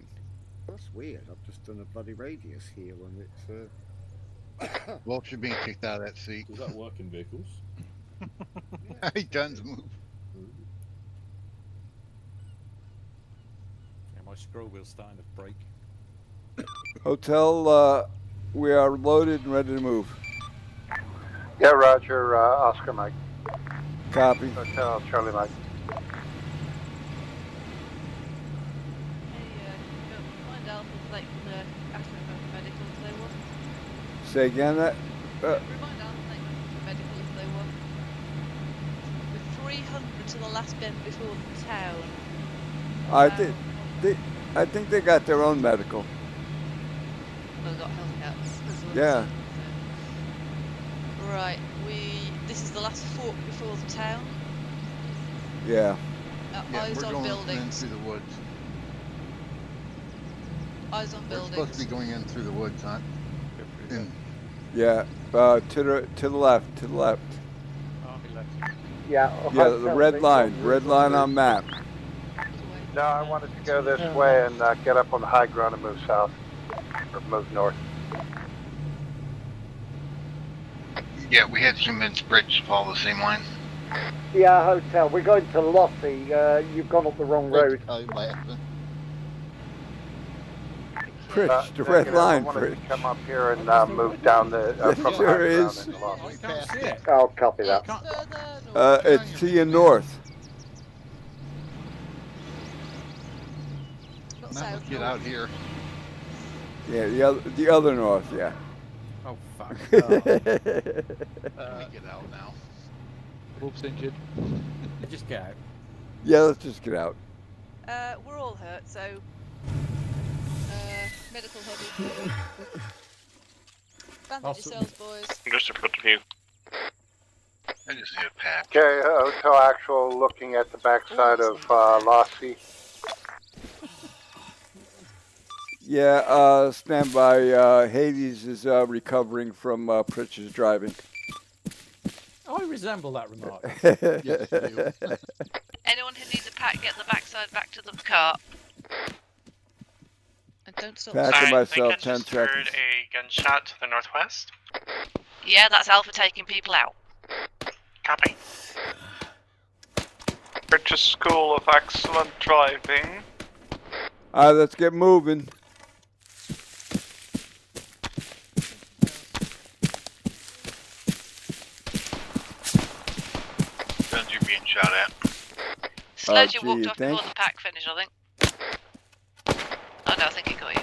That's weird. I've just done a bloody radius here when it's. Wolf should be kicked out of that seat. Does that work in vehicles? He does move. Yeah, my scroll wheel's starting to break. Hotel, we are loaded and ready to move. Yeah, Roger, Oscar Mike. Copy. Hotel Charlie Mike. Find out if they can ask them about medical if they want. Say again that? Remind Alpha they can medical if they want. We're 300 to the last bend before the town. I think they got their own medical. They've got Hellcats. Yeah. Right, this is the last fork before the town. Yeah. Eyes we're on going buildings. in through the woods. Eyes on buildings. We're supposed to be going in through the woods, huh? Yeah. To the left. To the left. Yeah. Yeah. The red line on map. No, I wanted to go this way and get up on the high ground and move south, or move north. Yeah, we had Humans Bridge follow the same line. Yeah, hotel. We're going to Lottie. You've gone up the wrong road. Pritch, the red line, I wanted Pritch. to come up here and move down the from Sure high ground is. into Lottie. I can't see it. I'll copy that. It's to your north. Let's get out here. Yeah, the other north. Yeah. Oh fuck. Let me get out now. Wolf's injured. Just get out. Yeah, let's just get out. We're all hurt, so medical heavy. Bandage yourselves, boys. Just a put view. I just need a pack. Okay, Hotel Actual looking at the backside of Lossie. Yeah, stand by. Hades is recovering from Pritch's driving. I resemble that remark. Yes, you do. Anyone who needs a pack, get the backside back to the cart. And don't stop. Packing myself, I 10 just heard seconds. a gunshot to the northwest. Yeah, that's Alpha taking people out. Copy. British School of Excellent Driving. Alright, let's get moving. Guns you're being shot at. Sledge, you gee, walked you off think? before the pack finished, I think. Oh no, I think he got you.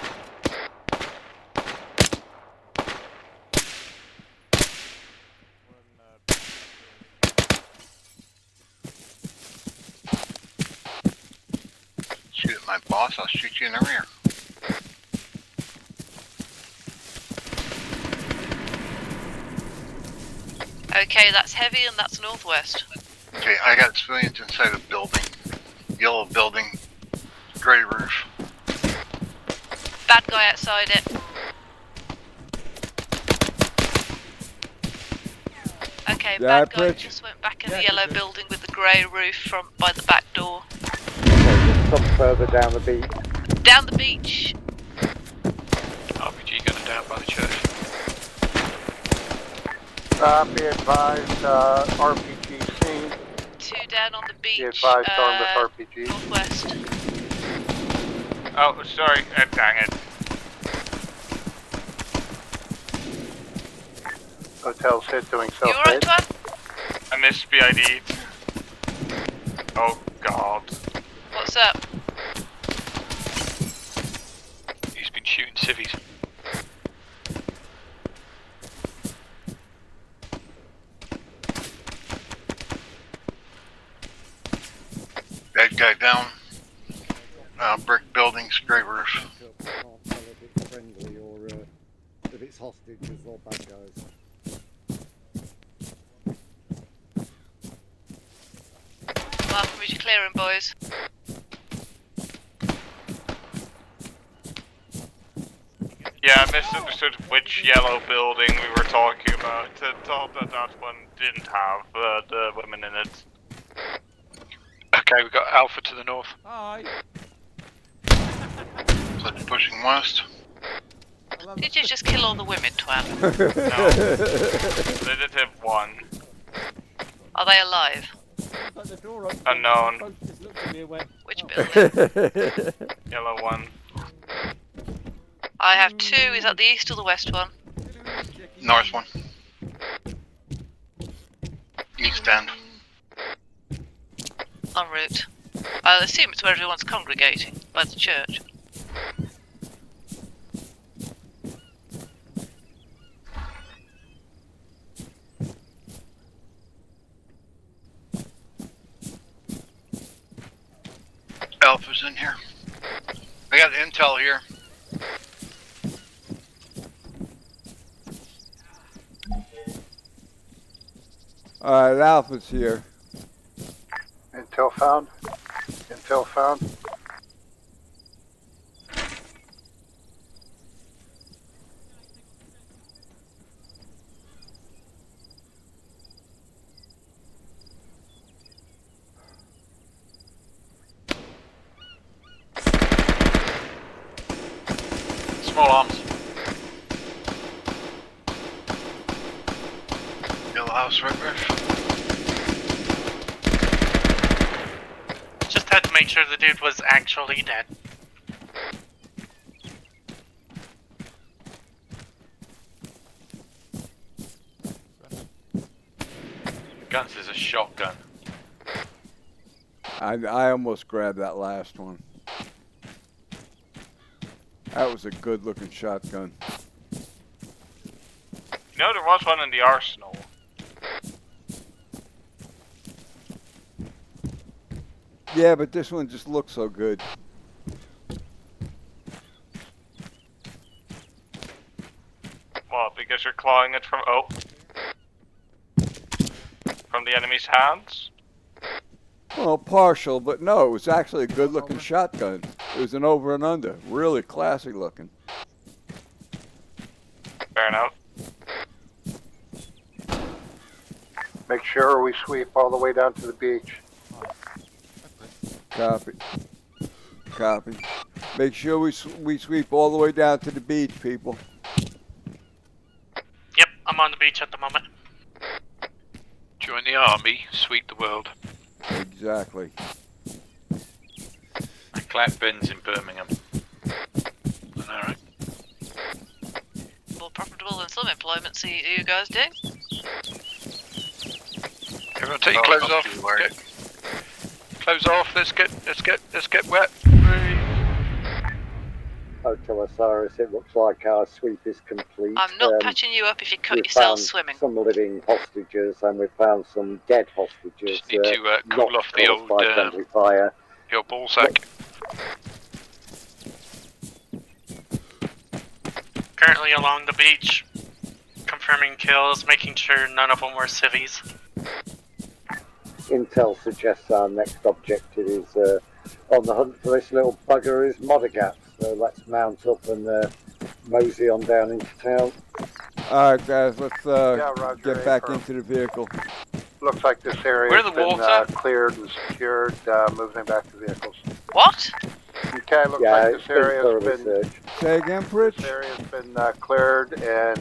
Shoot at my boss, I'll shoot you in the rear. Okay, that's heavy and that's northwest. Okay, I got civilians inside the building. Yellow building. Gray roof. Bad guy outside it. Okay, Yeah, bad guy Pritch. just went back in the yellow building with the grey roof from by the back door. Some further down the beach. Down the beach. RPG gunner down by the church. Be advised, RPG seen. 2 down on the beach. Be advised, armed with RPG. Northwest. Oh, sorry. Dang it. Hotel's hit doing You alright, self-aid. I missed BID. Oh, God. What's up? He's been shooting civvies. Guy down. Brick buildings, grey roof. I can't tell if it's friendly or if it's hostages or bad guys. Markham, is you clearing, boys? Yeah, I misunderstood which yellow building we were talking about. I thought that one didn't have the women in it. Okay, we've got Alpha to the north. Hi. So they're pushing west. Did you just kill all the women, twat? No. They did have one. Are they alive? Unknown. Which building? Yellow one. I have two. Is that the east or the west one? North one. East end. En route. I assume it's where everyone's congregating, by the church. Alpha's in here. I got intel here. Alright, Alpha's here. Intel found. Intel found. Small arms. Yellow house, red roof. Just had to make sure the dude was actually dead. Guns is a shotgun. I almost grabbed that last one. That was a good looking shotgun. You know there was one in the arsenal. Yeah, but this one just looks so good. What, because you're clawing it from from the enemy's hands? Well, partial, but no, it was actually a good looking shotgun. It was an over and under. Really classy looking. Fair enough. Make sure we sweep all the way down to the beach. Copy. Copy. Make sure we sweep all the way down to the beach, people. Yep, I'm on the beach at the moment. Join the army, sweep the world. Exactly. Clap bins in Birmingham. Alright. More profitable than some employments you guys do. Everyone take your clothes off. Clothes off, let's get wet. Hotel Osiris, it looks like our sweep is complete. I'm not patching you up if you cut we've yourself found swimming. some living hostages and we've found some dead hostages. Just need to cool off the old fire. The old ball sack. Currently along the beach, confirming kills, making sure none of them were civvies. Intel suggests our next objective is on the hunt for this little bugger is Modigat. So let's mount up and mosey on down into town. Alright guys, let's Roger, get back into the vehicle. Looks like this area We're in has the been water. Cleared and secured, moving back to vehicles. What? Okay, looks like this area has been Say again, Pritch? This area has been cleared and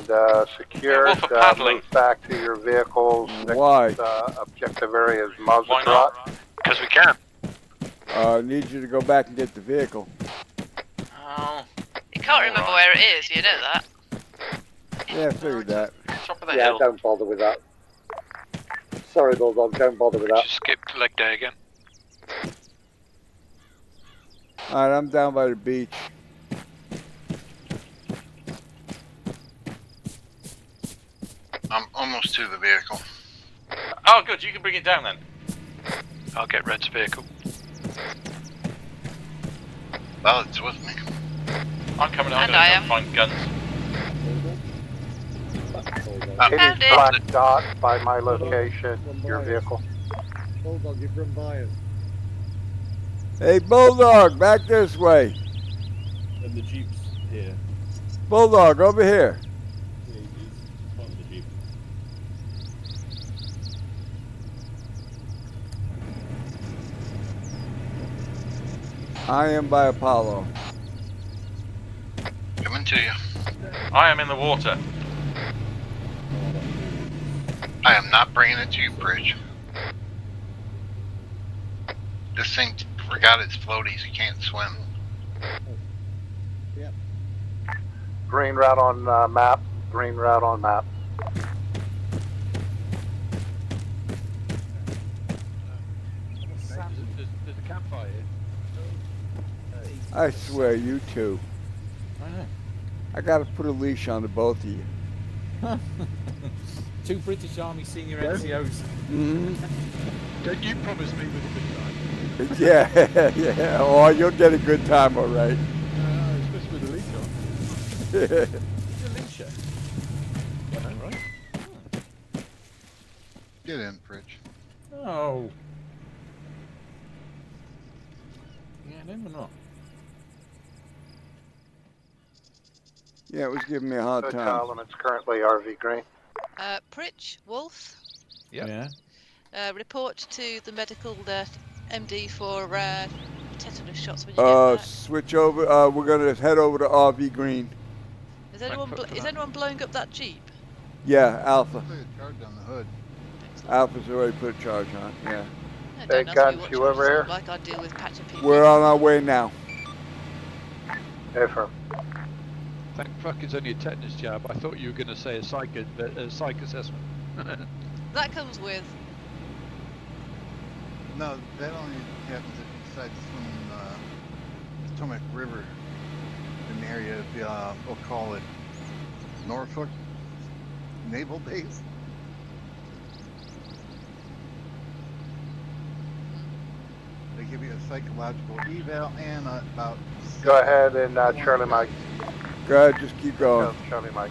secured. Yeah, for paddling. Move back to your vehicles. Why? Next objective area is Mazatrat. Why not? Because we can. I need you to go back and get the vehicle. Oh. You can't remember where it is, you know that. Yeah, I figured that. Top of the Yeah, hill. don't bother with that. Sorry, Bulldog, don't bother with that. Just skip leg day again. Alright, I'm down by the beach. I'm almost to the vehicle. Oh, good. You can bring it down then. I'll get Red's vehicle. Well, it's with me. I'm coming. I'm And gonna I go am. find guns. It is black dot by my location, your vehicle. Bulldog, you've run by us. Hey, Bulldog, back this way. And the Jeep's here. Bulldog, over here. Yeah, he's part of the Jeep. I am by Apollo. Coming to you. I am in the water. I am not bringing it to you, Bridge. This thing forgot its floaties. You can't swim. Yep. Green route on map. Green route on map. There's a campfire here. I swear, you two. I know. I gotta put a leash on the both of you. 2 British Army senior NCOs. Don't you promise me with a good time? Yeah, yeah. Oh, you'll get a good time, all right. Especially with the leash on. Alicia. Yeah, right. Get in, Pritch. Oh. Yeah, them or not? Yeah, it was giving me a hard Hotel time. elements currently RV green. Pritch, Wolf, Yeah. report to the medical MD for tetanus shots when you get back. Switch over. We're gonna head over to RV Green. Is anyone blowing up that Jeep? Yeah, Alpha. Put a charge on the hood. Alpha's already put a charge on. Yeah. Hey, guns, you over here? Like I deal with patch of people. We're on our way now. Affirm. Thank fuck it's only a tetanus jab. I thought you were going to say a psych assessment. That comes with. No, that only happens inside some Potomac River, an area, we'll call it Norfolk Naval Base. They give you a psychological eval and about... Go ahead and Charlie Mike. Go ahead, just keep going. No, Charlie Mike.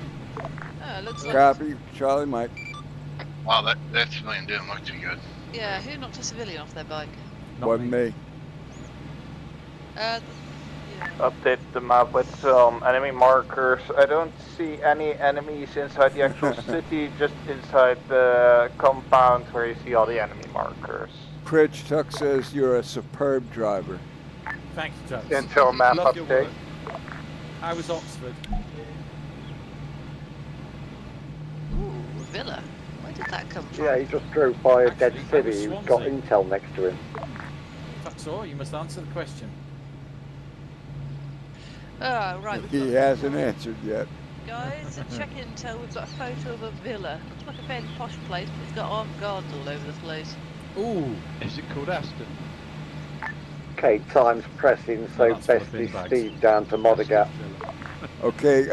Looks like. Copy, Charlie Mike. Wow, that civilian didn't look too good. Yeah, who knocked a civilian off their bike? Wasn't me. Update the map with some enemy markers. I don't see any enemies inside the actual city, just inside the compound where you see all the enemy markers. Pritch, Tuck says you're a superb driver. Thank you, Tuck. Intel map Love your update. work. How was Oxford? Ooh, Villa. Where did that come from? Yeah, he just drove by a dead Actually, city. He's Swansea. got intel next to him. Tuxor, you must answer the question. Oh, right. He hasn't answered yet. Guys, check intel. We've got a photo of a villa. Looks like a fairly posh place, but it's got armed guards all over the place. Ooh. Is it called Aston? Okay, time's pressing, so that's full of best bin is bags. speed down to Modigat. Okay,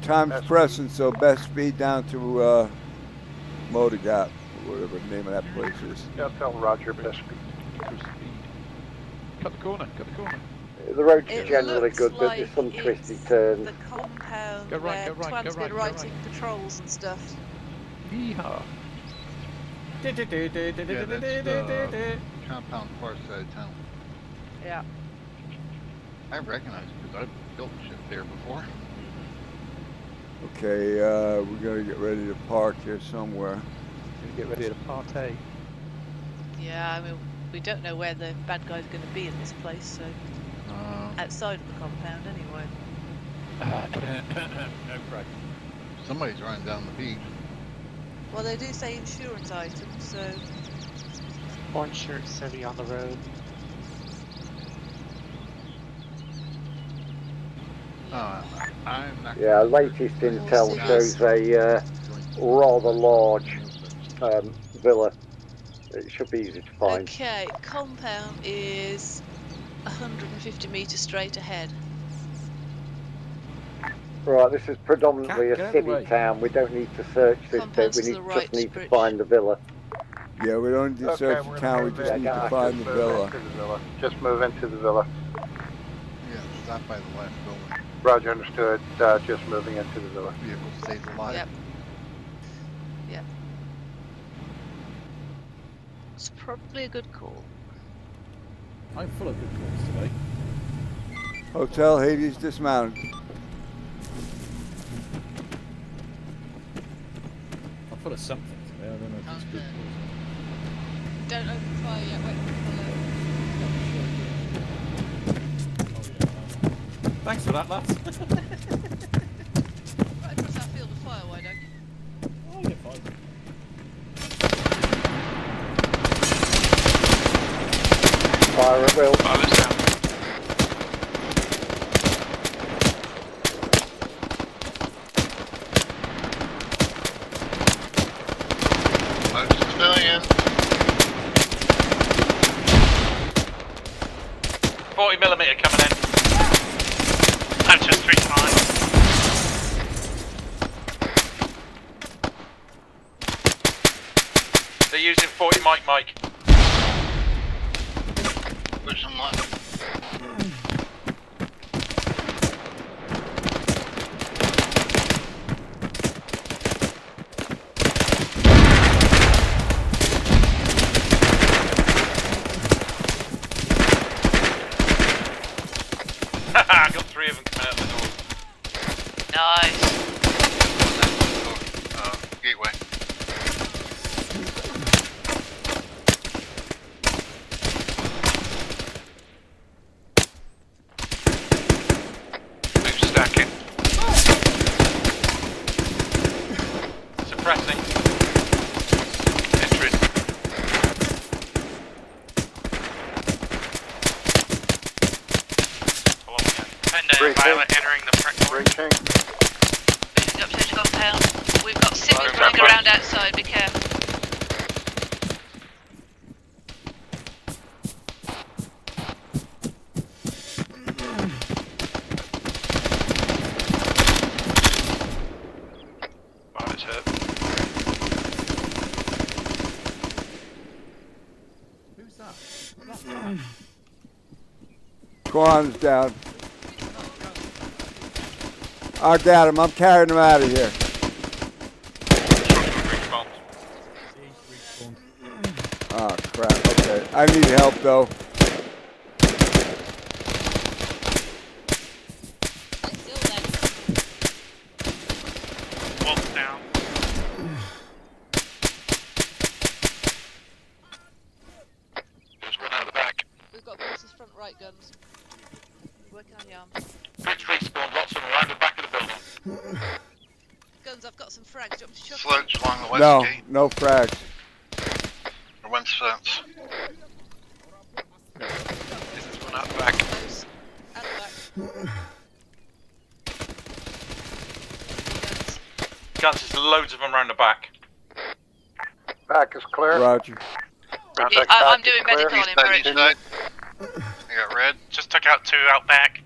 time's pressing, so best speed down to Modigat, whatever the name of that place is. Yeah, tell Roger best speed. Cut the corner, cut the corner. The roads It are generally looks good, but like there's some it's twisty turns. The compound Go right, where go right, Twan's go right, been go writing right. patrols and stuff. Yeehaw. Yeah, that's the compound far side of town. Yeah. I recognize it because I've built shit there before. Okay, we're gonna get ready to park here somewhere. Gonna get ready to partay. Yeah, I mean, we don't know where the bad guy's going to be in this place, so outside of the compound anyway. No crack. Somebody's running down the beach. Well, they do say insurance items, so. Orange shirt, Sevi on the road. I'm not. Yeah, latest intel shows a rather large villa. It should be easy to find. Okay, compound is 150 metres straight ahead. Right, this is predominantly Get a out of the city way. town. We don't need to search this bit. Compound's We to need, the just right, need to Bridge. find the villa. Yeah, we don't need to search the town, we just need to find the villa. Just move into the villa. Yeah, stop by the last building. Roger, understood. Just moving into the villa. Vehicle stays alive. Yep. Yep. It's probably a good call. I'm full of good calls today. Hotel Hades dismounted. I'm full of something today. I don't know if it's good calls. Don't open fire yet. Wait for the Thanks for that, lads. Right across our field of fire, why don't you? Oh, yeah, fine. Fire revealed. Fire's down. Civilian. 40mm coming in. That's just 3 times. They're using 40 Mike. Push them left. Haha, got 3 of them coming out the door. Nice. Gateway. Move stacking. Suppressing. Entering. Violet entering the front door. Breaching. Moving up to the compound. We've got civvies running around outside, be careful. Violet's hurt. Who's that? Quan's down. I got him. I'm carrying him out of here. Oh, crap. Okay. I need help, though. Wolf's down. Just run out the back. We've got versus front right guns. Working on the arm. Bridge respawn, lots of them around the back of the building. Guns, I've got some frags. Do you want me to chuck Slopes along the west No, gate. no frags. Or west fence. Just run out the back. those? Out the back. Guns, there's loads of them around the back. Back is clear. Roger. Yeah, I'm doing medical on him, East Rich. side. I got red. Just took out 2 out back.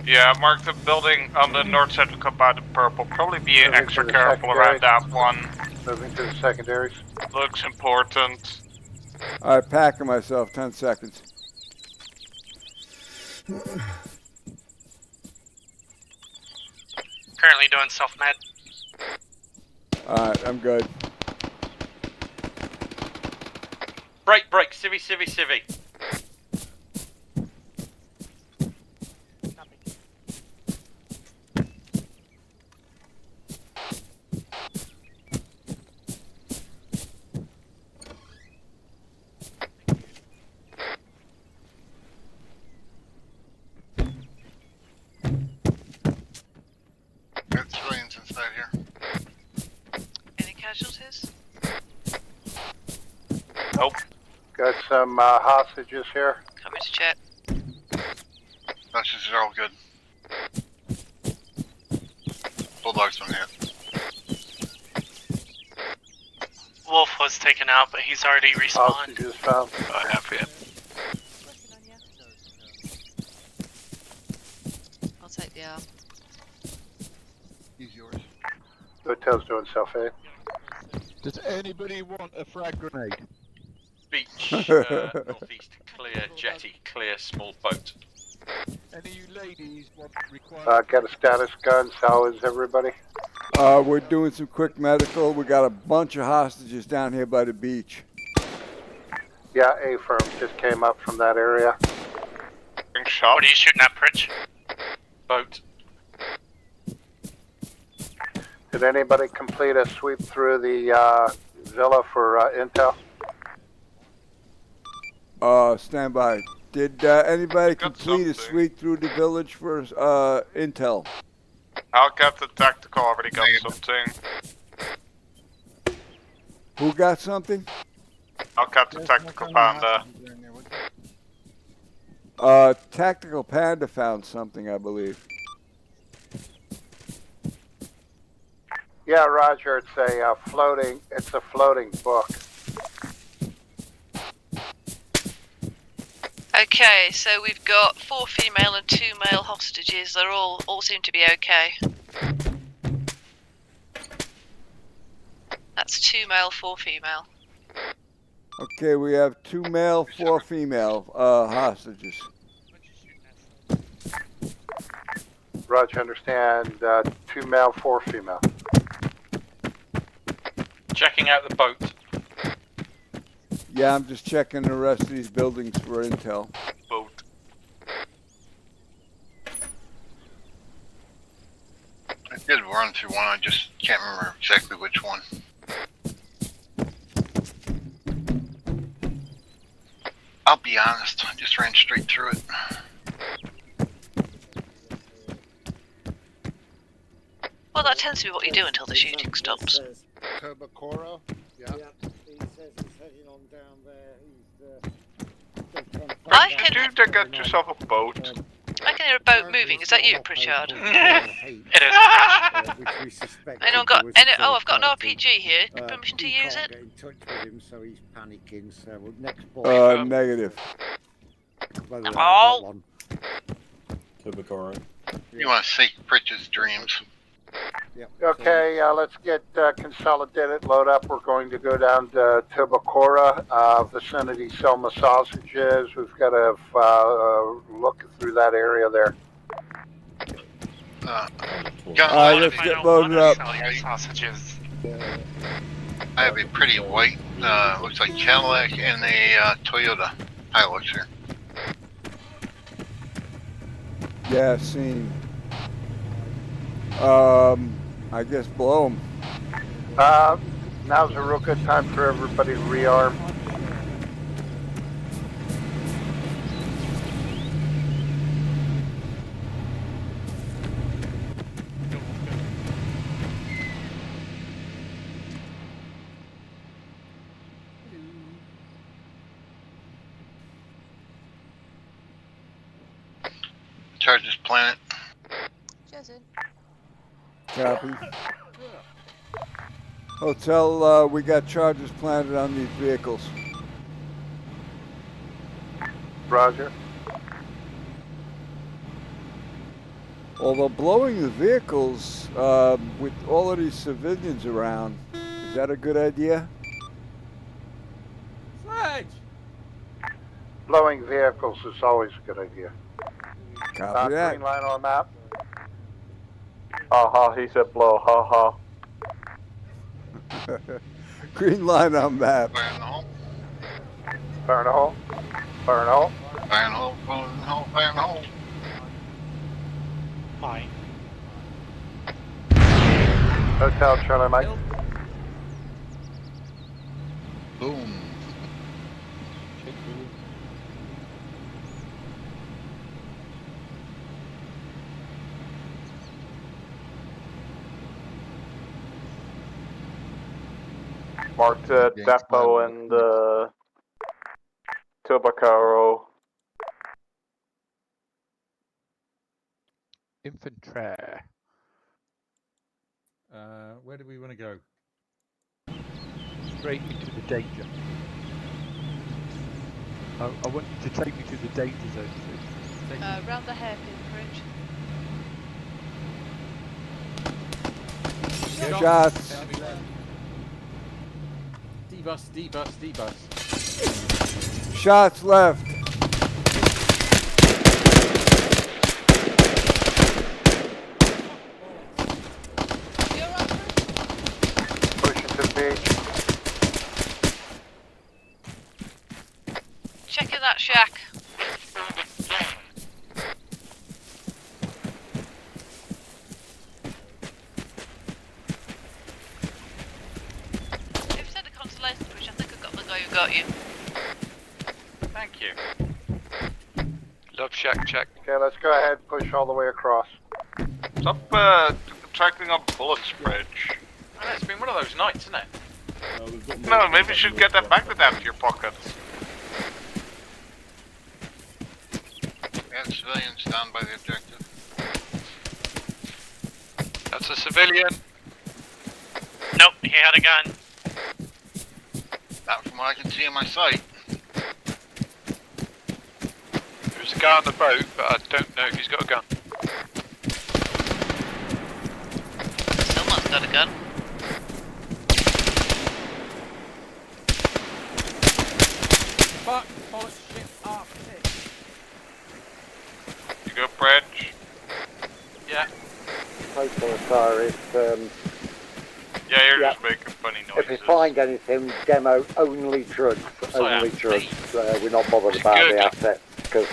Yeah, mark the building on the north side of the compound in purple. Probably be Moving extra to the careful around secondaries. that one. Moving to the secondaries. Looks important. All right, packing myself. 10 seconds. Currently doing self-med. All right, I'm good. Break, civvy. Got civilians inside here. Any casualties? Nope. Got some hostages here. Coming to check. Hostages are all good. Bulldog's been hit. Wolf was taken out, but he's already respawned. Hostages found. I have it. I'll take the Yeah. He's yours. Hotel's doing self-aid. Does anybody want a frag grenade? Beach, northeast, clear, jetty, clear, small boat. Any of you ladies want Got a status guns. How is everybody? We're doing some quick medical. We got a bunch of hostages down here by the beach. Yeah, A firm just came up from that area. Shot. What are you shooting at, Pritch? Boat. Did anybody complete a sweep through the villa for intel? Stand by. Did anybody complete a sweep through the village for intel? I'll get the tactical, already got something. Who got something? I'll get the tactical panda. Tactical Panda found something, I believe. Yeah, Roger. It's a floating. It's a floating book. Okay, so we've got 4 female and 2 male hostages. They're all seem to be okay. That's 2 male, 4 female. Okay, we have 2 male, 4 female hostages. Roger, understand. 2 male, 4 female. Checking out the boat. Yeah, I'm just checking the rest of these buildings for intel. Boat. I did run through one, I just can't remember exactly which one. I'll be honest, I just ran straight through it. Well, that tends to be what you do until the shooting stops. Tobacoro? Yeah. He says he's heading on down there. I can Do get yourself a boat. I can hear a boat moving. Is that you, Pritchard? It is. Anyone got any? Oh, I've got an RPG here. Permission to use it? Get in touch with him, so he's panicking. So next Negative. Oh. Tobacoro. You want to seek Pritch's dreams. Yep. Okay, let's get consolidated, load up. We're going to go down to Tobacora, vicinity Selma Sausages. We've got to look through that area there. Let's get loaded up. Sausages. I have a pretty white, looks like Cadillac and a Toyota Hilux here. Yeah, seen. I guess blow them. Now's a real good time for everybody to rearm. Charges planet. Copy. Hotel, we got charges planted on these vehicles. Roger. Although blowing the vehicles with all of these civilians around, is that a good idea? Sledge! Blowing vehicles is always a good idea. Copy that. Green line on map. Ha ha, he said blow, ha ha. Green line on map. Fire in the hole. Fire in the hole. Fire in the hole. Fire in the hole, fire in the hole, fire in the hole. Hi. Hotel Charlie Mike. Boom. Marked depot and Tobacaro. Infantry. Where do we want to go? Straight into the danger. I want you to take me to the danger zone, please. Round the hairpin bridge. Shots. D-bus, D-bus, D-bus. Shots left. Pushing to the beach. Checking that shack. If you said a consolation push, I think I got the guy who got you. Thank you. Love shack check. Okay, let's go ahead and push all the way across. Stop tracking on bullets, Reg. I know, it's been one of those nights, isn't it? No, maybe you should get that magnet out of your pockets. Yeah, civilians down by the objective. That's a civilian. Nope, he had a gun. Not from what I can see in my sight. There's a guy on the boat, but I don't know if he's got a gun. Someone's got a gun. Fuck, bollocks, shit, up, shit. You go, Reg? Yeah. Postal authorities, Yeah, you're just making funny noises. if you find anything, demo only drugs. Only drugs. We're not bothered about good. the assets.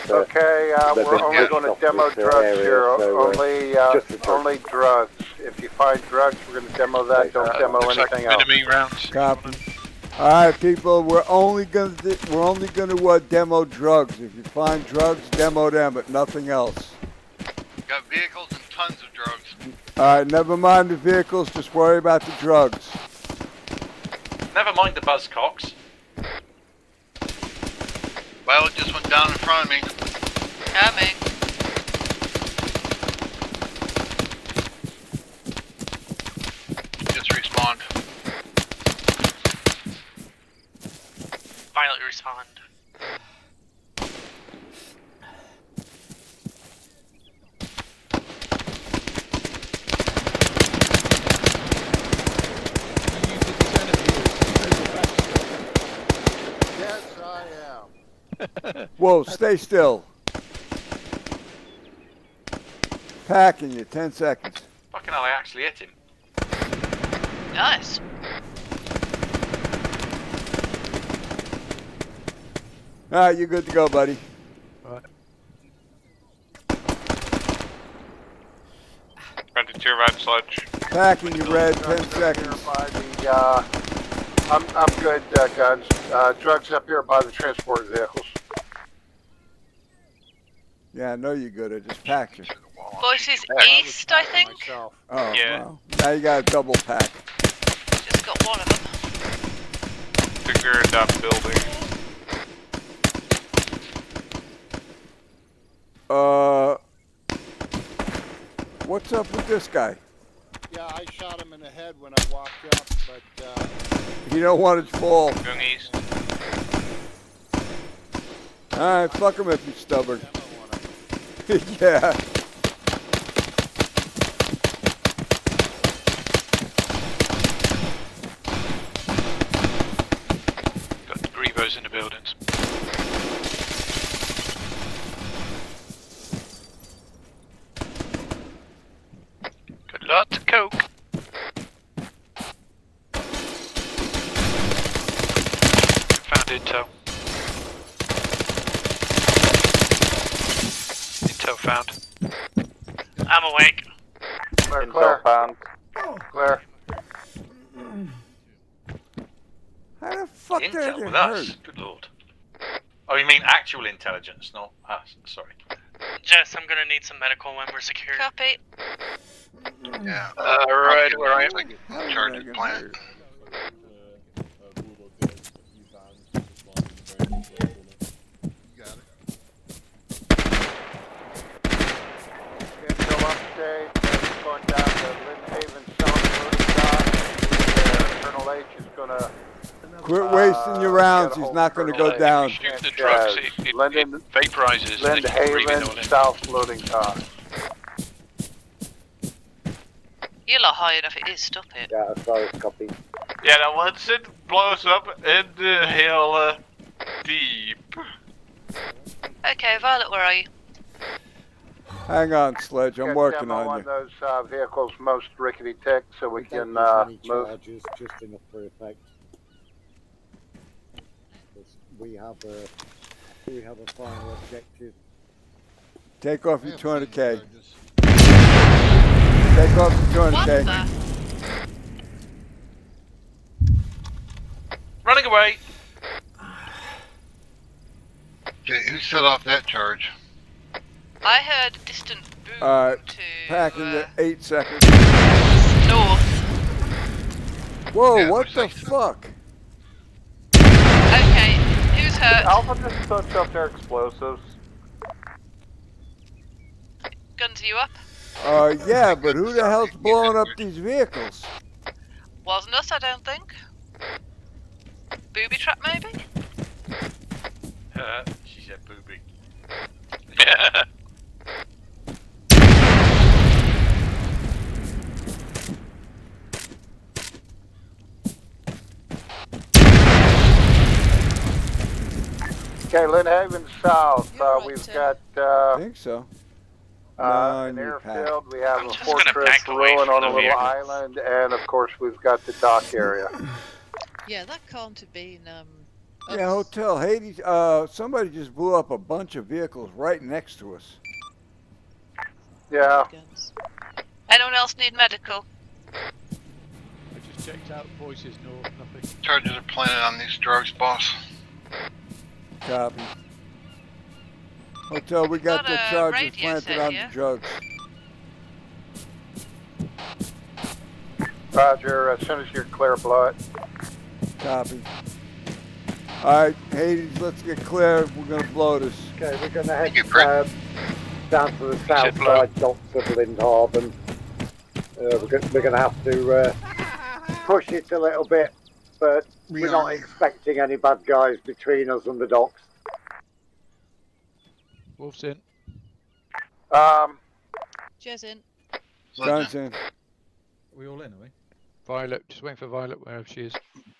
Okay, we're only going to demo drugs here. Only drugs. If you find drugs, we're going to demo that. Don't demo anything else. Enemy rounds. Copy. All right, people. We're only gonna demo drugs. If you find drugs, demo them, but nothing else. Got vehicles and tons of drugs. All right, never mind the vehicles. Just worry about the drugs. Never mind the buzzcocks. Well, it just went down in front of me. Coming. Just respawned. Violently respond. Yes, I am. Whoa, stay still. Packing you, 10 seconds. Fucking hell, I actually hit him. Nice. All right, you're good to go, buddy. Ready to your right, Sludge. Packing you, Red, 10 seconds. I'm good, guns. Drugs up here by the transport vehicles. Yeah, I know you're good. I just packed you. Voices east, I think. Myself. Oh, Yeah. well. Now you got a double pack. Just got one of them. Figure that building. What's up with this guy? Yeah, I shot him in the head when I walked up, but He don't want it to fall. Going east. All right, fuck him if he's stubborn. Yeah. Got Grevos in the buildings. Got lots of coke. Found intel. Intel found. I'm awake. clear, Intel clear, found. clear. How the fuck did I Intel get with us? hurt? Good lord. Oh, you mean actual intelligence, not us. Sorry. Jess, I'm gonna need some medical when we're secure. Copy. Yeah. Right where I am. How did Charge I the get plant. hurt? Intel update. Going down to Lynn Haven South Loading Dock. Colonel H is gonna. Quit wasting your rounds. He's not going to go down. Shoot the drugs, it Linden- vaporizes. Lynn and they can breathe it Haven all in. South Loading Dock. You're not high enough, it is, stop it. Yeah, as far as copy. Yeah, now once it blows up in the hill deep. Okay, Violet, where are you? Hang on, Sledge. I'm Get working demo on you. those vehicles most rickety tick so we can Many move. charges, just enough for effect. We have a final objective. Take off your 200K. Take off your 200K. Running away. Okay, who set off that charge? I heard a distant boom Packing the 8 seconds. north. Whoa, Yeah, what the fuck? Okay, who's hurt? Alpha just touched up their explosives. Guns, are you up? Yeah, but who the hell's blowing up these vehicles? Wasn't us, I don't think. Booby trap, maybe? She said booby. Okay, Lynn Haven South. We've got I think so. an airfield. We have a fortress ruin on a little island, and of course we've got the dock area. Yeah, that can't have been. Yeah, Hotel Hades. Somebody just blew up a bunch of vehicles right next to us. Yeah. Anyone else need medical? I just checked out voices, no, nothing. Charges are planted on these drugs, boss. Copy. Hotel, we got the charges planted on the drugs. Roger, as soon as you're clear, blow it. Copy. Alright, Hades, let's get clear. We're going to blow this. Okay, we're going to head down to the south side docks of Lindhaven. We're going to have to push it a little bit, but we're not expecting any bad guys between us and the docks. Wolf's in. Jez in. Guns in. Are we all in, are we? Violet, just waiting for Violet wherever she is.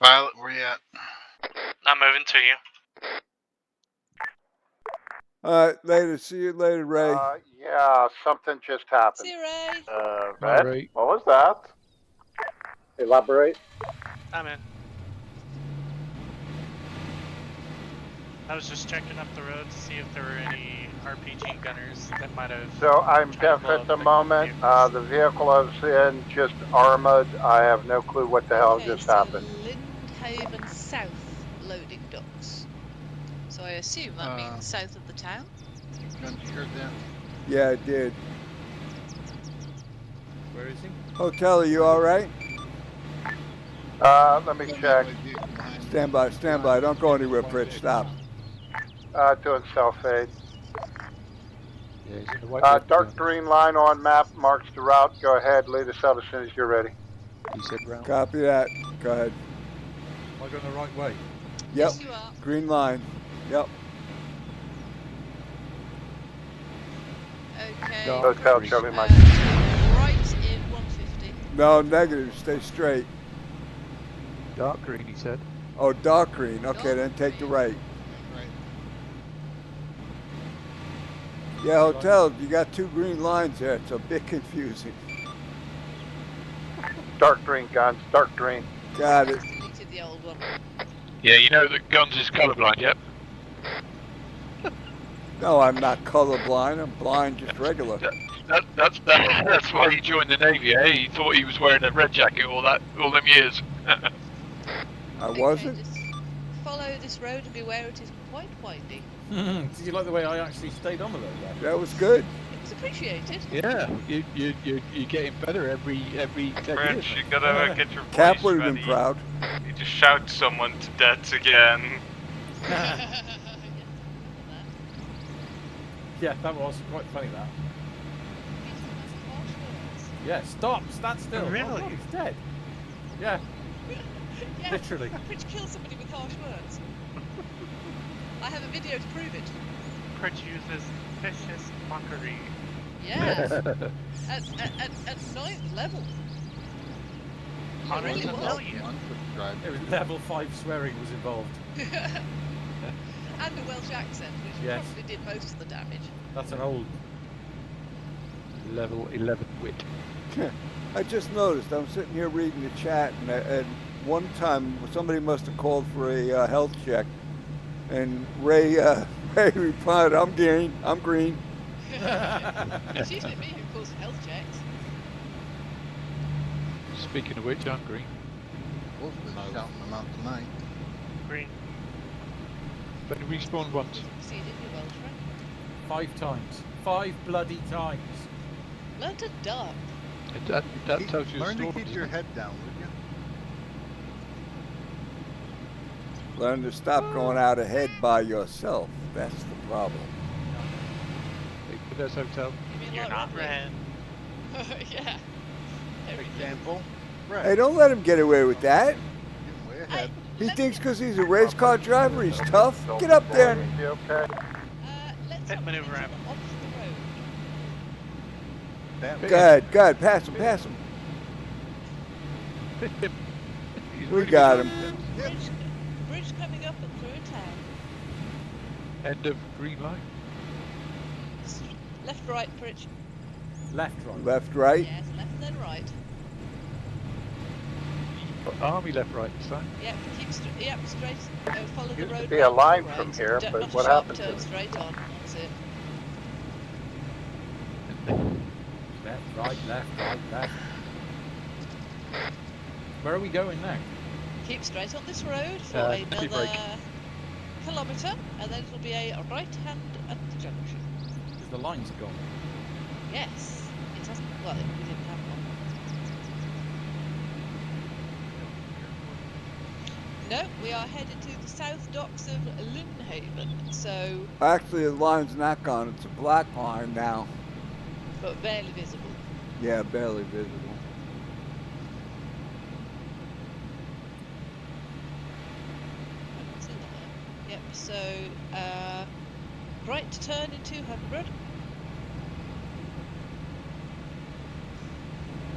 Violet, where you at? I'm moving to you. Alright, later. See you later, Ray. Yeah, something just happened. See you, Ray. Red? Ray. What was that? Elaborate. I'm in. I was just checking up the road to see if there were any RPG gunners that might have. So I'm deaf at the moment. The vehicle I was in just armored. I have no clue what the hell just happened. Lindhaven South loading docks. So I assume that means south of the town. Guns, you heard that? Yeah, I did. Where is he? Hotel, are you alright? Let me check. Stand by, stand by. Don't go anywhere, Pritch. Stop. Doing self-aid. Yeah, he's in the white Dark green line on map marks the route. Go ahead, lead us out as soon as you're ready. He said round. Copy that. Go ahead. Am I going the right way? Yep. Yes, you are. Green line. Yep. Okay. Hotel Charlie Mike. Right in 150. No, negative. Stay straight. Dark green, he said. Oh, dark green. Okay, then take the right. Yeah, Hotel, you got two green lines there. It's a bit confusing. Dark green guns, dark green. Got it. Deleted the old one. Yeah, you know that Guns is colourblind, yep? No, I'm not colorblind. I'm blind, just regular. That's why he joined the Navy, eh? He thought he was wearing a red jacket all them years. I wasn't? Just follow this road and beware it is quite windy. Did you like the way I actually stayed on the road there? That was good. It was appreciated. Yeah, you're getting better every 10 years. You gotta get your voice Cap would have been ready. proud. You just shout someone to death again. Yeah, that was quite funny, that. Yeah, stop! Stand still! Really? Oh, God, he's dead! Yeah, Yeah, literally. Pritch killed somebody with harsh words. I have a video to prove it. Pritch uses vicious mockery. Yes. at 9th level. It really was. It was level 5 swearing was involved. And a Welsh accent, which probably did most of the damage. That's an old level 11 wit. I just noticed, I'm sitting here reading the chat, and one time somebody must have called for a health check, and Ray replied, I'm green. It's usually me who calls health checks. Speaking of which, I'm green. Wolf's been shouting them out tonight. Green. But he respawned once. So you did your Welsh, right? 5 times. 5 bloody times. Learn to duck. That tells you a Learn story. to keep your head down, would you? Learn to stop going out ahead by yourself. That's the problem. There's hotel. You're not red. Yeah. Example. Red. Hey, don't let him get away with that. Way ahead. He thinks because he's a race car driver, he's tough. Get up there. Let's Hit maneuver ramp. off the road. Go ahead. Pass him. We got him. Bridge coming up and through town. End of green light. Left, right, bridge. Left, right. Left, right. Yes, left, then right. Army left, right this time. Yep, keep straight. Follow the Used road. to be a line right. from here, Don't, but not what a sharp happened to turn it? straight on. That's it. Left. Where are we going now? Keep straight on this road for Anti-brake. another kilometre, and then it'll be a right hand at the junction. Because the line's gone. Yes, it hasn't. Well, we didn't have one. No, we are headed to the south docks of Lynnhaven, so. Actually, the line's not gone. It's a black line now. But barely visible. Yeah, barely visible. I can see that. Yep, so, right to turn in 200.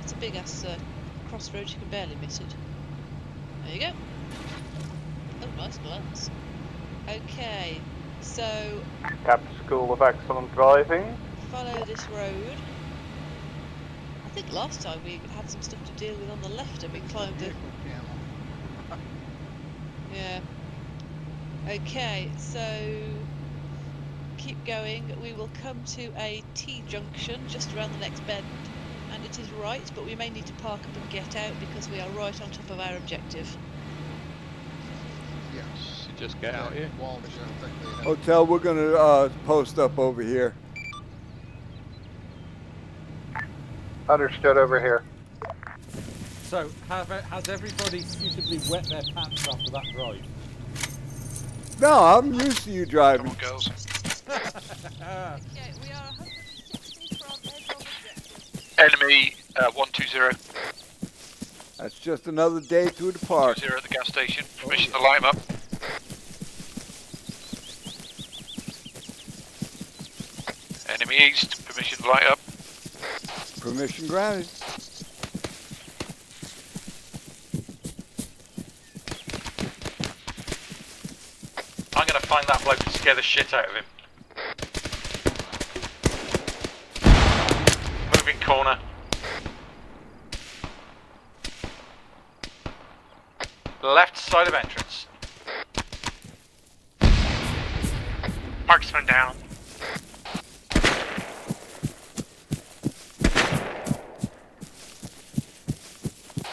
It's a big ass crossroad, you can barely miss it. There you go. Oh, nice glance. Okay, so Cap School of Excellent Driving. follow this road. I think last time we had some stuff to deal with on the left and we climbed the... Yeah. Okay, so keep going. We will come to a T-junction just around the next bend. And it is right, but we may need to park up and get out because we are right on top of our objective. Yes. So just get out here. Hotel, we're gonna post up over here. Understood over here. So, has everybody suitably wet their pants after that drive? No, I'm used to you driving. Come on, girls. Okay, we are 160 from edge on objective. Enemy 120. That's just another day to the park. 20 at the gas station. Permission to light 'em up. Enemy east. Permission to light up. Permission granted. I'm gonna find that bloke and scare the shit out of him. Moving corner. Left side of entrance. Marksman down.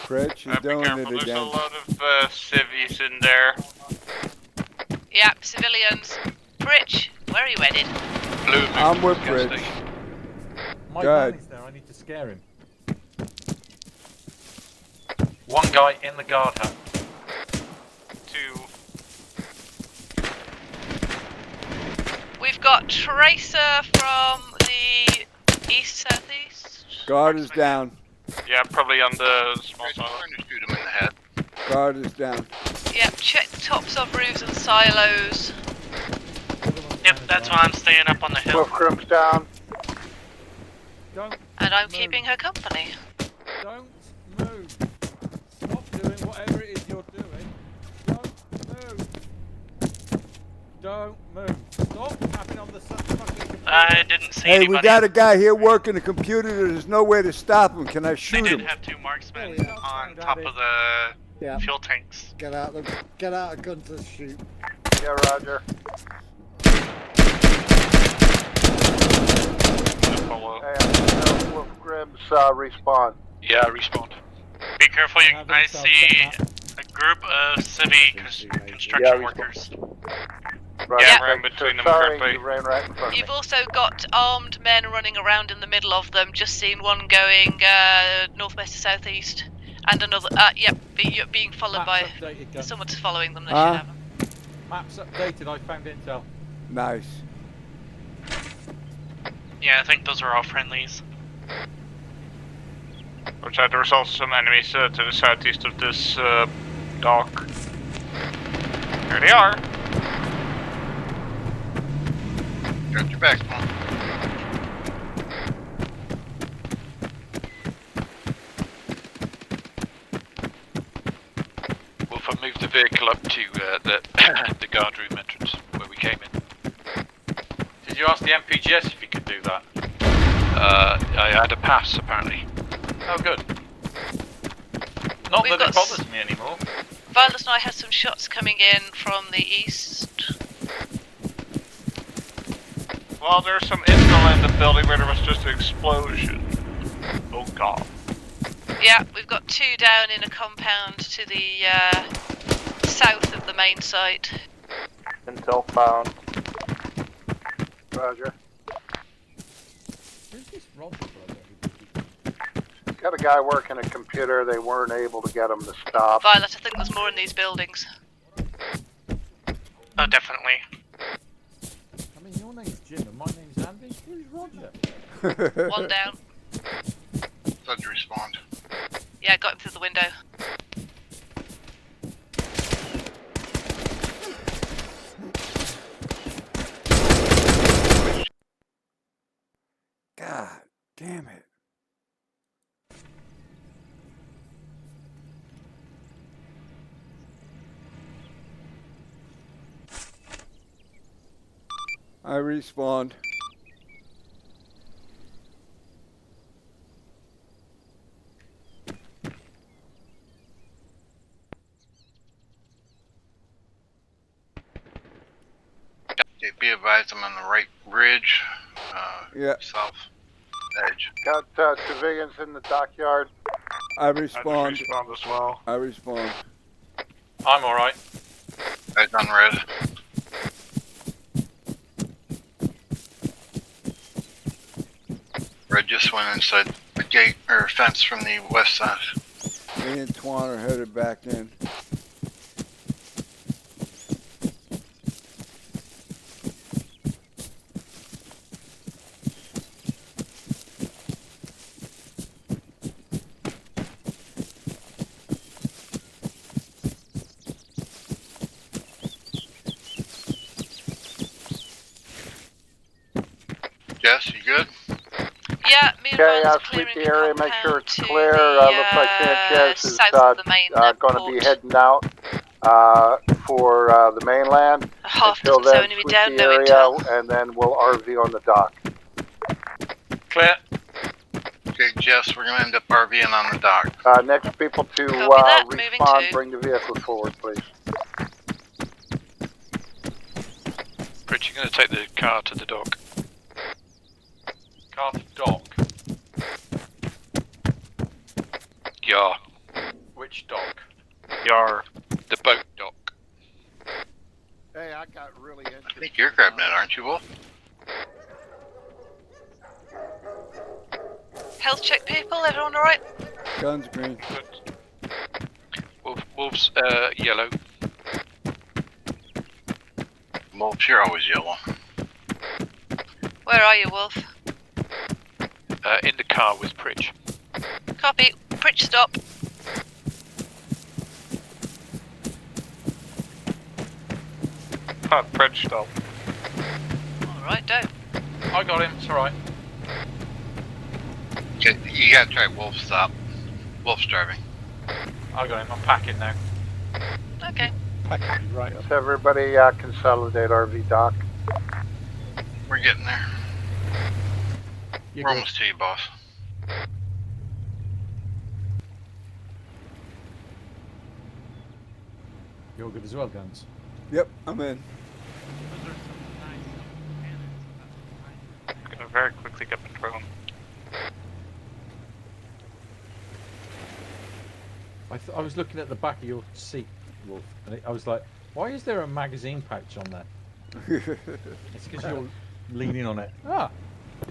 Fred, she's Be doing careful, it there's a again. lot of civvies in there. Yep, civilians. Pritch, where are you headed? Blue I'm with gas Fred. station. My Go ahead. man is there, I need to scare him. One guy in the guard hut. 2. We've got Tracer from the east-southeast. Guard is down. Yeah, probably on the small silo. Shoot him in the head. Guard is down. Yep, check the tops of roofs and silos. Yep, that's why I'm staying up on the hill. Wolf Groom's down. Don't And I'm move. keeping her company. Don't move. Stop Don't move. Stop tapping on the fucking computer. I didn't see Hey, anybody. we got a guy here working the computer. There's no way to stop him. Can I shoot They him? did have 2 marksmen on top of the fuel tanks. Get out a gun to shoot. Yeah, Roger. Hey, Wolf Grimm's respawn. Yeah, I respawned. Be careful, I see a group of civvy construction workers. Right, Yeah. Ran between them sorry, correctly. you ran right in front of me. You've also got armed men running around in the middle of them. Just seen one going northwest to southeast, and another. Being followed by someone's following them. They should have them. Maps updated. I found intel. Nice. Yeah, I think those are all friendlies. Which there's also some enemies to the southeast of this dock. Here they are. Got your back, Mom. Wolf, I moved the vehicle up to the guard room entrance where we came in. Did you ask the MPGS if you could do that? I had a pass apparently. Oh, good. Not We've that it got bothers me anymore. Violet and I have some shots coming in from the east. Well, there's some intel in the building where there was just an explosion. Oh god. Yeah, we've got 2 down in a compound to the south of the main site. Intel found. Roger. Who's this Roger brother? Got a guy working a computer. They weren't able to get him to stop. Violet, I think there's more in these buildings. Oh, definitely. I mean, your name's Jim and my name's Andy. Who's Roger? 1 down. Thought you respawned. Yeah, got him through the window. God damn it. I respawned. Okay, be advised, I'm on the right bridge. Yeah. South edge. Got civilians in the dockyard. I respawned. I just respawned as well. I respawned. I'm alright. Right on red. Red just went inside the gate or fence from the west side. Me and Twan are headed back in. Jess, you good? Yeah, me and Okay, Violet are sweep clearing the the area, make sure compound it's to clear. the, Looks like Sanchez is south of the main going to be port. heading out for the mainland. Half Until dozen so then, enemy sweep down, the no area, intel. and then we'll RV on the dock. Clear. Okay, Jess, we're gonna end up RVing on the dock. Next people to Copy that, moving respawn, to. bring the vehicles forward, please. Rich, you're going to take the car to the dock. Car to dock. Yeah. Which dock? Yar. The boat dock. Hey, I got really interested. I think you're grabbing it, aren't you, Wolf? Health check people, everyone alright? Guns green. Wolf's yellow. Wolf, you're always yellow. Where are you, Wolf? In the car with Pritch. Copy. Pritch, stop. Bridge stop. Alright, don't. I got him, it's alright. Okay, you gotta try Wolf stop. Wolf's driving. I got him, I'm packing now. Okay. package right up. So everybody consolidate RV dock. We're getting there. You're We're good. almost to you, boss. You're good as well, Guns. Yep, I'm in. I'm gonna very quickly get the drone. I was looking at the back of your seat, Wolf, and I was like, why is there a magazine pouch on there? It's because you're leaning on it. Ah,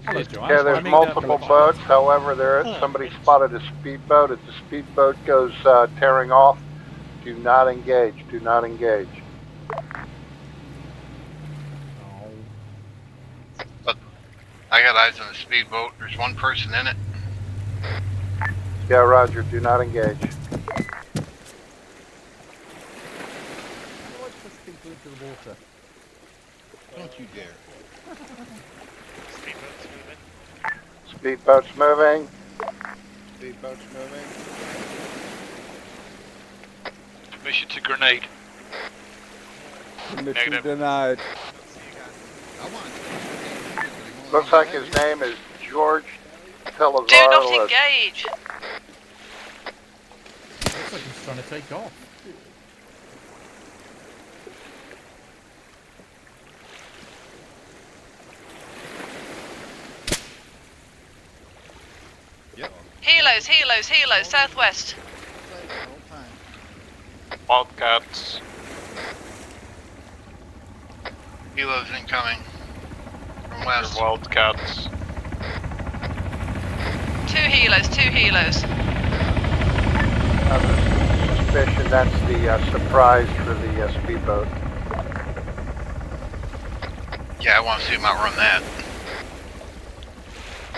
hello, Joanne. Yeah, there's multiple boats. However, somebody spotted a speedboat. If the speedboat goes tearing off, do not engage. Do not engage. But I got eyes on the speedboat. There's one person in it. Yeah, Roger. Do not engage. People into the water. Don't you dare. Speedboat's moving. Speedboat's moving. Permission to grenade. Permission Negative. denied. Looks like his name is George Telazar. Do not engage. Looks like he's trying to take off. Yep. Helos, southwest. Wildcats. Helos incoming. From There's west. Wildcats. Two helos. I have a suspicion that's the surprise for the speedboat. Yeah, I want to see him outrun that.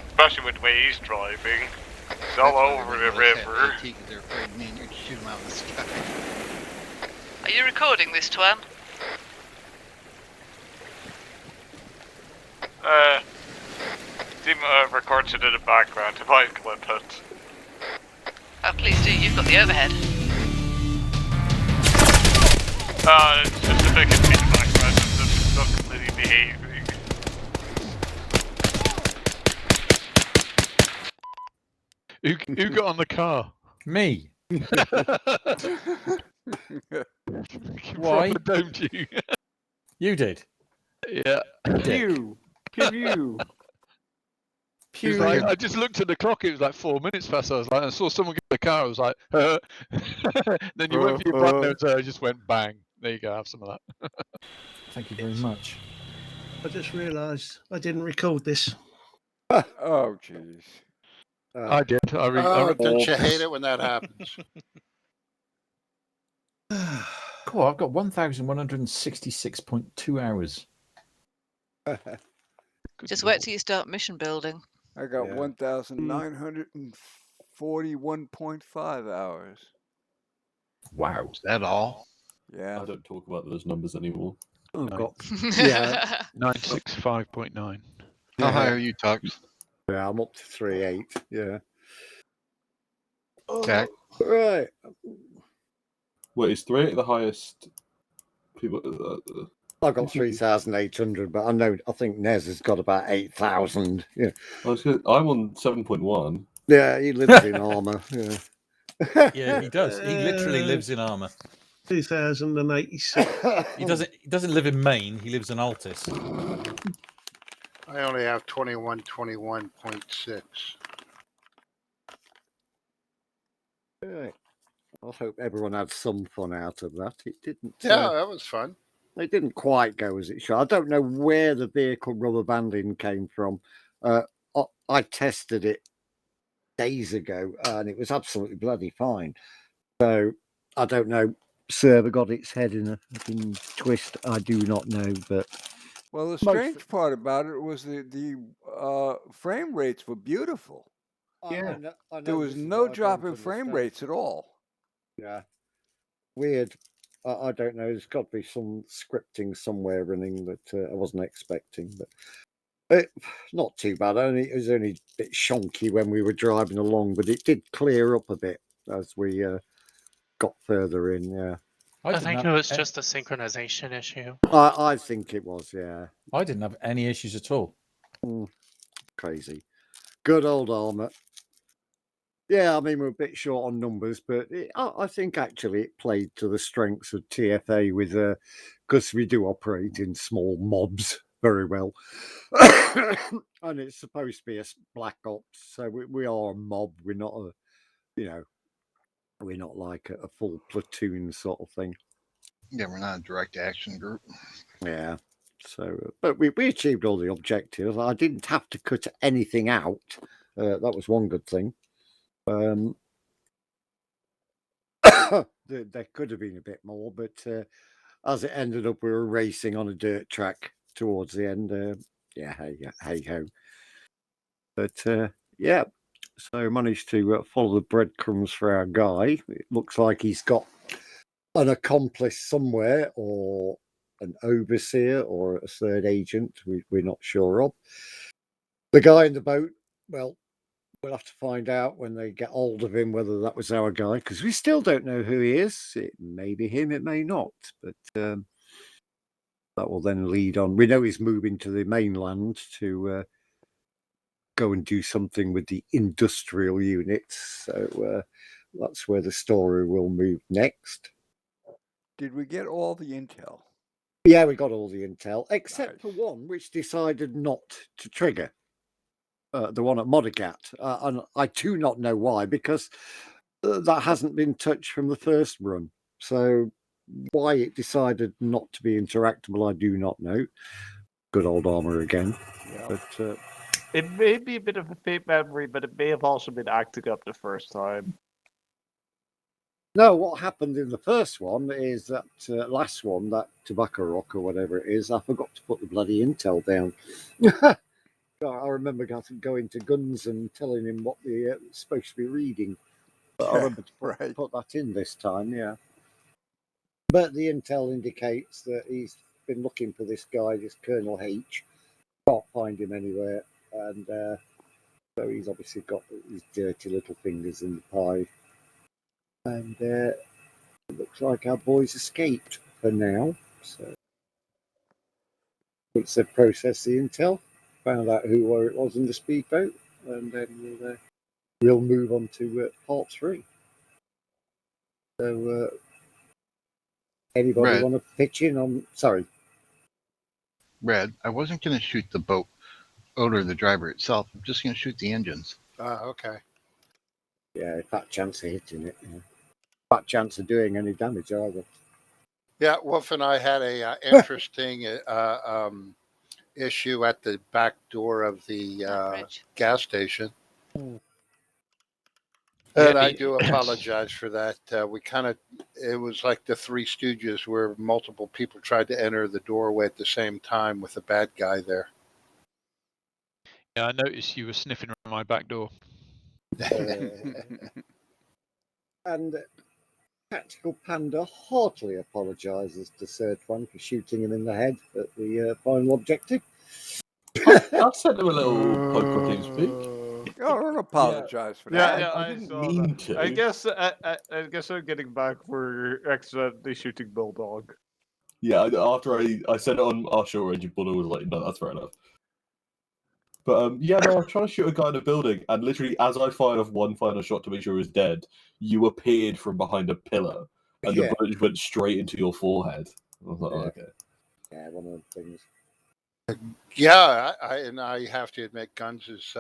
Especially with the way he's driving. It's all over the river. They're afraid of me and you're just shoot them out of the sky. Are you recording this, Twan? Team records it in the background. If I clip it. Oh, please do. You've got the overhead. It's just a big in the background. It's not completely behaving. Who got on the car? Me. Why? Don't you? You did. Yeah. Pew. Pew. Pew. I just looked at the clock. It was like 4 minutes past. I was like, I saw someone get in the car. I was like, then you went for your brand new, so I just went bang. There you go. Have some of that. Thank you very much. I just realised I didn't record this. Oh, jeez. I did. Don't you hate it when that happens? Cool. I've got 1,166.2 hours. Just wait till you start mission building. I got 1,941.5 hours. Wow. Is that all? Yeah. I don't talk about those numbers anymore. I've got 965.9. How high are you, Tux? Yeah, I'm up to 3.8. Yeah. Okay. Right. Wait, is 3.8 the highest? People. I've got 3,800, but I think Nez has got about 8,000. Yeah. I'm on 7.1. Yeah, he lives in armour. Yeah. Yeah, he does. He literally lives in armour. 2086. He doesn't live in Maine. He lives in Altus. I only have 2121.6. Right. I hope everyone had some fun out of that. It didn't. Yeah, that was fun. It didn't quite go as it should. I don't know where the vehicle rubber banding came from. I tested it days ago, and it was absolutely bloody fine. So I don't know. Server got its head in a fucking twist. I do not know, but well, the strange part about it was the frame rates were beautiful. Yeah, there was no drop in frame rates at all. Yeah, weird. I don't know. There's got to be some scripting somewhere running that I wasn't expecting, but not too bad. It was only a bit shonky when we were driving along, but it did clear up a bit as we got further in. Yeah. I think it was just a synchronization issue. I think it was, yeah. I didn't have any issues at all. Crazy. Good old Armour. Yeah, I mean, we're a bit short on numbers, but I think actually it played to the strengths of TFA with because we do operate in small mobs very well. And it's supposed to be a black ops, so we are a mob. We're not a, we're not like a full platoon sort of thing. Yeah, we're not a direct action group. Yeah. So, but we achieved all the objectives. I didn't have to cut anything out. That was one good thing. There could have been a bit more, but as it ended up, we were racing on a dirt track towards the end. Yeah, hey ho. But yeah, so managed to follow the breadcrumbs for our guy. It looks like he's got an accomplice somewhere, or an overseer, or a third agent. We're not sure of. The guy in the boat, well, we'll have to find out when they get hold of him whether that was our guy, because we still don't know who he is. It may be him, it may not, but that will then lead on. We know he's moving to the mainland to go and do something with the industrial units, so that's where the story will move next. Did we get all the intel? Yeah, we got all the intel, except for one which decided not to trigger. The one at Modigat, and I do not know why, because that hasn't been touched from the first run. So why it decided not to be interactable, I do not know. Good old Armour again. Yeah. But it may be a bit of a faint memory, but it may have also been acting up the first time. No, what happened in the first one is that last one, that Tobacco Rock or whatever it is, I forgot to put the bloody intel down. I remember going to Guns and telling him what they're supposed to be reading. But I remember to put that in this time, yeah. But the intel indicates that he's been looking for this guy, this Colonel H. Can't find him anywhere. And so he's obviously got his dirty little fingers in the pie. And it looks like our boys escaped for now. So once they process the intel, found out where it was in the speedboat, and then we'll move on to part 3. So anybody want to pitch in on? Sorry, Red. I wasn't going to shoot the boat or the driver itself. I'm just going to shoot the engines. Okay. Yeah, fat chance of hitting it. Yeah. Fat chance of doing any damage either. Yeah, Wolf and I had a interesting issue at the back door of the gas station. And I do apologize for that. It was like the Three Stooges, where multiple people tried to enter the doorway at the same time with a bad guy there. Yeah, I noticed you were sniffing around my back door. And Tactical Panda heartily apologises to Third One for shooting him in the head at the final objective. I sent him a little poke on TeamSpeak. Oh, I don't apologize for that. Yeah, I didn't mean to. I guess I'm getting back for accidentally shooting Bulldog. Yeah, after I said it on our short range, Bulldog was like, no, that's fair enough. But yeah, no, I was trying to shoot a guy in a building, and literally as I fired off one final shot to make sure he was dead, you appeared from behind a pillar, and the bullet just went straight into your forehead. I was like, oh, okay. Yeah, one of the things. Yeah, I have to admit, Guns'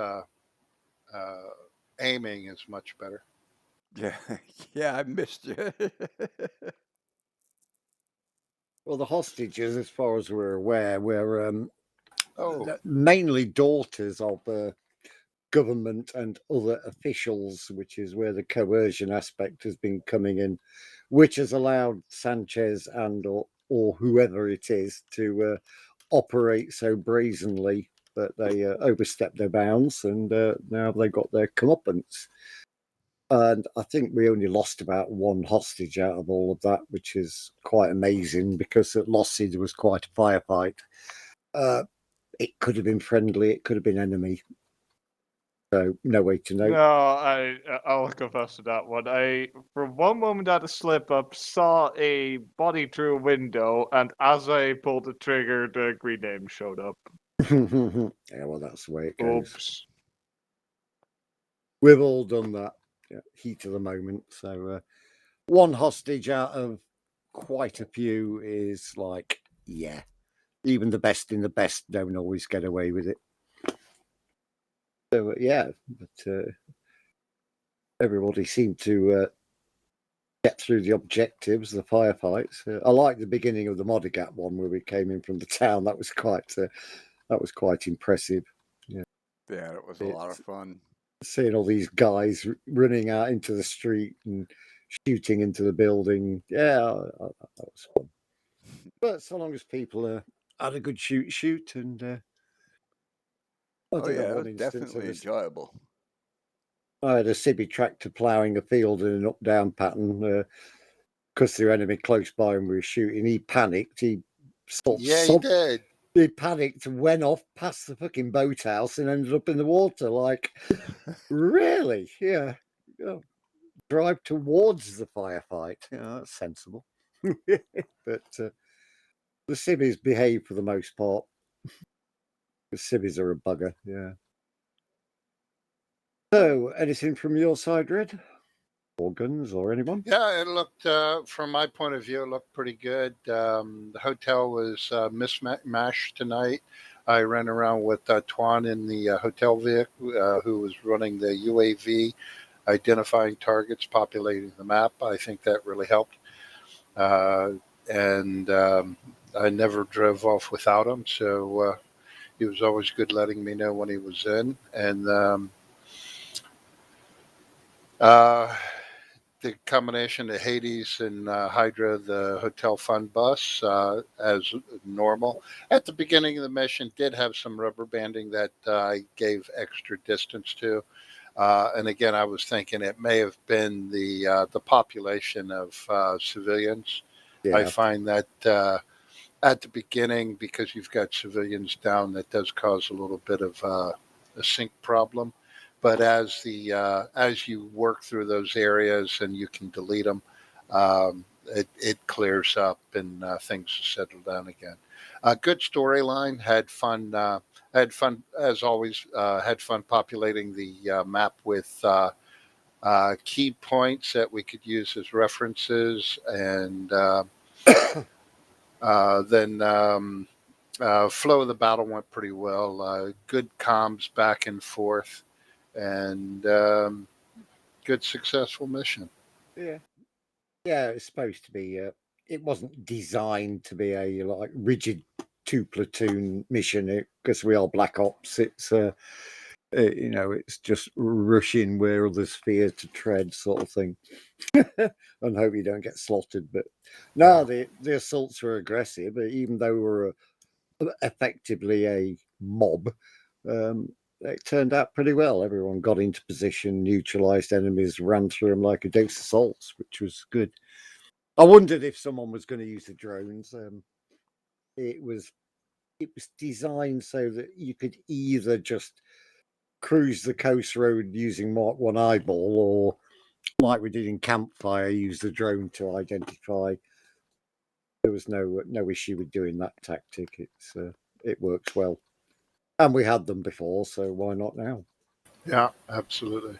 aiming is much better. Yeah, I missed you. Well, the hostages, as far as we're aware, were mainly daughters of government and other officials, which is where the coercion aspect has been coming in, which has allowed Sanchez and or whoever it is to operate so brazenly that they overstepped their bounds, and now they've got their comeuppance. And I think we only lost about one hostage out of all of that, which is quite amazing, because at Lossy there was quite a firefight. It could have been friendly, it could have been enemy. So no way to know. No, I'll confess to that one. I, for one moment at a slip up, saw a body through a window, and as I pulled the trigger, the green name showed up. Yeah, well, that's the way it goes. Oops. We've all done that. Yeah, heat of the moment. So one hostage out of quite a few is like, yeah, even the best in the best don't always get away with it. So yeah, but everybody seemed to get through the objectives, the firefights. I like the beginning of the Modigat one where we came in from the town. That was quite impressive. Yeah, it was a lot of fun. Seeing all these guys running out into the street and shooting into the building. Yeah, that was fun. But so long as people had a good shoot, and I did have one instance definitely enjoyable. I had a Sibby tractor ploughing a field in an up-down pattern because there were enemy close by and we were shooting. He panicked. He he did. He panicked and went off past the fucking boathouse and ended up in the water. Like, really? Yeah. Drive towards the firefight. Yeah, that's sensible. But the civvies behave for the most part. The civvies are a bugger. Yeah. So, anything from your side, Red? Or guns, or anyone? Yeah, it looked, from my point of view, it looked pretty good. The hotel was mismatched tonight. I ran around with Tuan in the hotel vehicle, who was running the UAV, identifying targets, populating the map. I think that really helped. And I never drove off without him, so he was always good letting me know when he was in. And the combination of Hades and Hydra, the hotel fund bus, as normal. At the beginning of the mission, did have some rubber banding that I gave extra distance to. And again, I was thinking it may have been the population of civilians. Yeah. I find that at the beginning, because you've got civilians down, that does cause a little bit of a sync problem. But as you work through those areas and you can delete them, it clears up and things settle down again. Good storyline. Had fun. Had fun as always. Had fun populating the map with key points that we could use as references, and then flow of the battle went pretty well. Good comms back and forth, and good successful mission. Yeah, it's supposed to be. It wasn't designed to be a like rigid 2-platoon mission because we are Black Ops. It's it's just rushing where others fear to tread, sort of thing, and hope you don't get slaughtered. But no, the assaults were aggressive, even though we were effectively a mob. It turned out pretty well. Everyone got into position, neutralized enemies, ran through them like a dose of salts, which was good. I wondered if someone was going to use the drones. It was designed so that you could either just cruise the coast road using Mark 1 eyeball, or like we did in Campfire, use the drone to identify. There was no issue with doing that tactic. It works well. And we had them before, so why not now? Yeah, absolutely.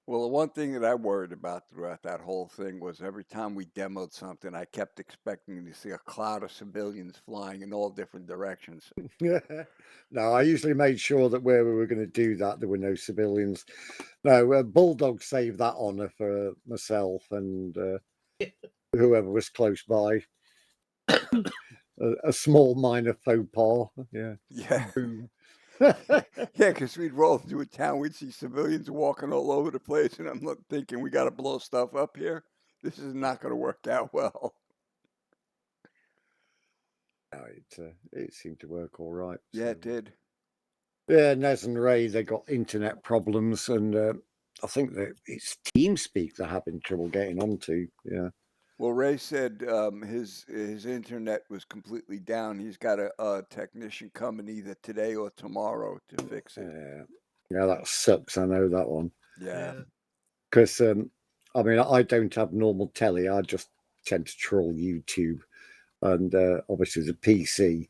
Well, the one thing that I worried about throughout that whole thing was every time we demoed something, I kept expecting to see a cloud of civilians flying in all different directions. No, I usually made sure that where we were going to do that, there were no civilians. No, Bulldog saved that honor for myself and whoever was close by. A small minor faux pas. Yeah. Yeah, because we'd roll through a town, we'd see civilians walking all over the place, and I'm thinking, we got to blow stuff up here. This is not going to work out well. No, it seemed to work all right. Yeah, it did. Yeah, Nez and Ray, they got internet problems, and I think that it's TeamSpeak they're having trouble getting onto. Yeah. Well, Ray said his internet was completely down. He's got a technician coming either today or tomorrow to fix it. Yeah, that sucks. I know that one. Yeah. Because I mean, I don't have normal telly. I just tend to troll YouTube, and obviously the PC,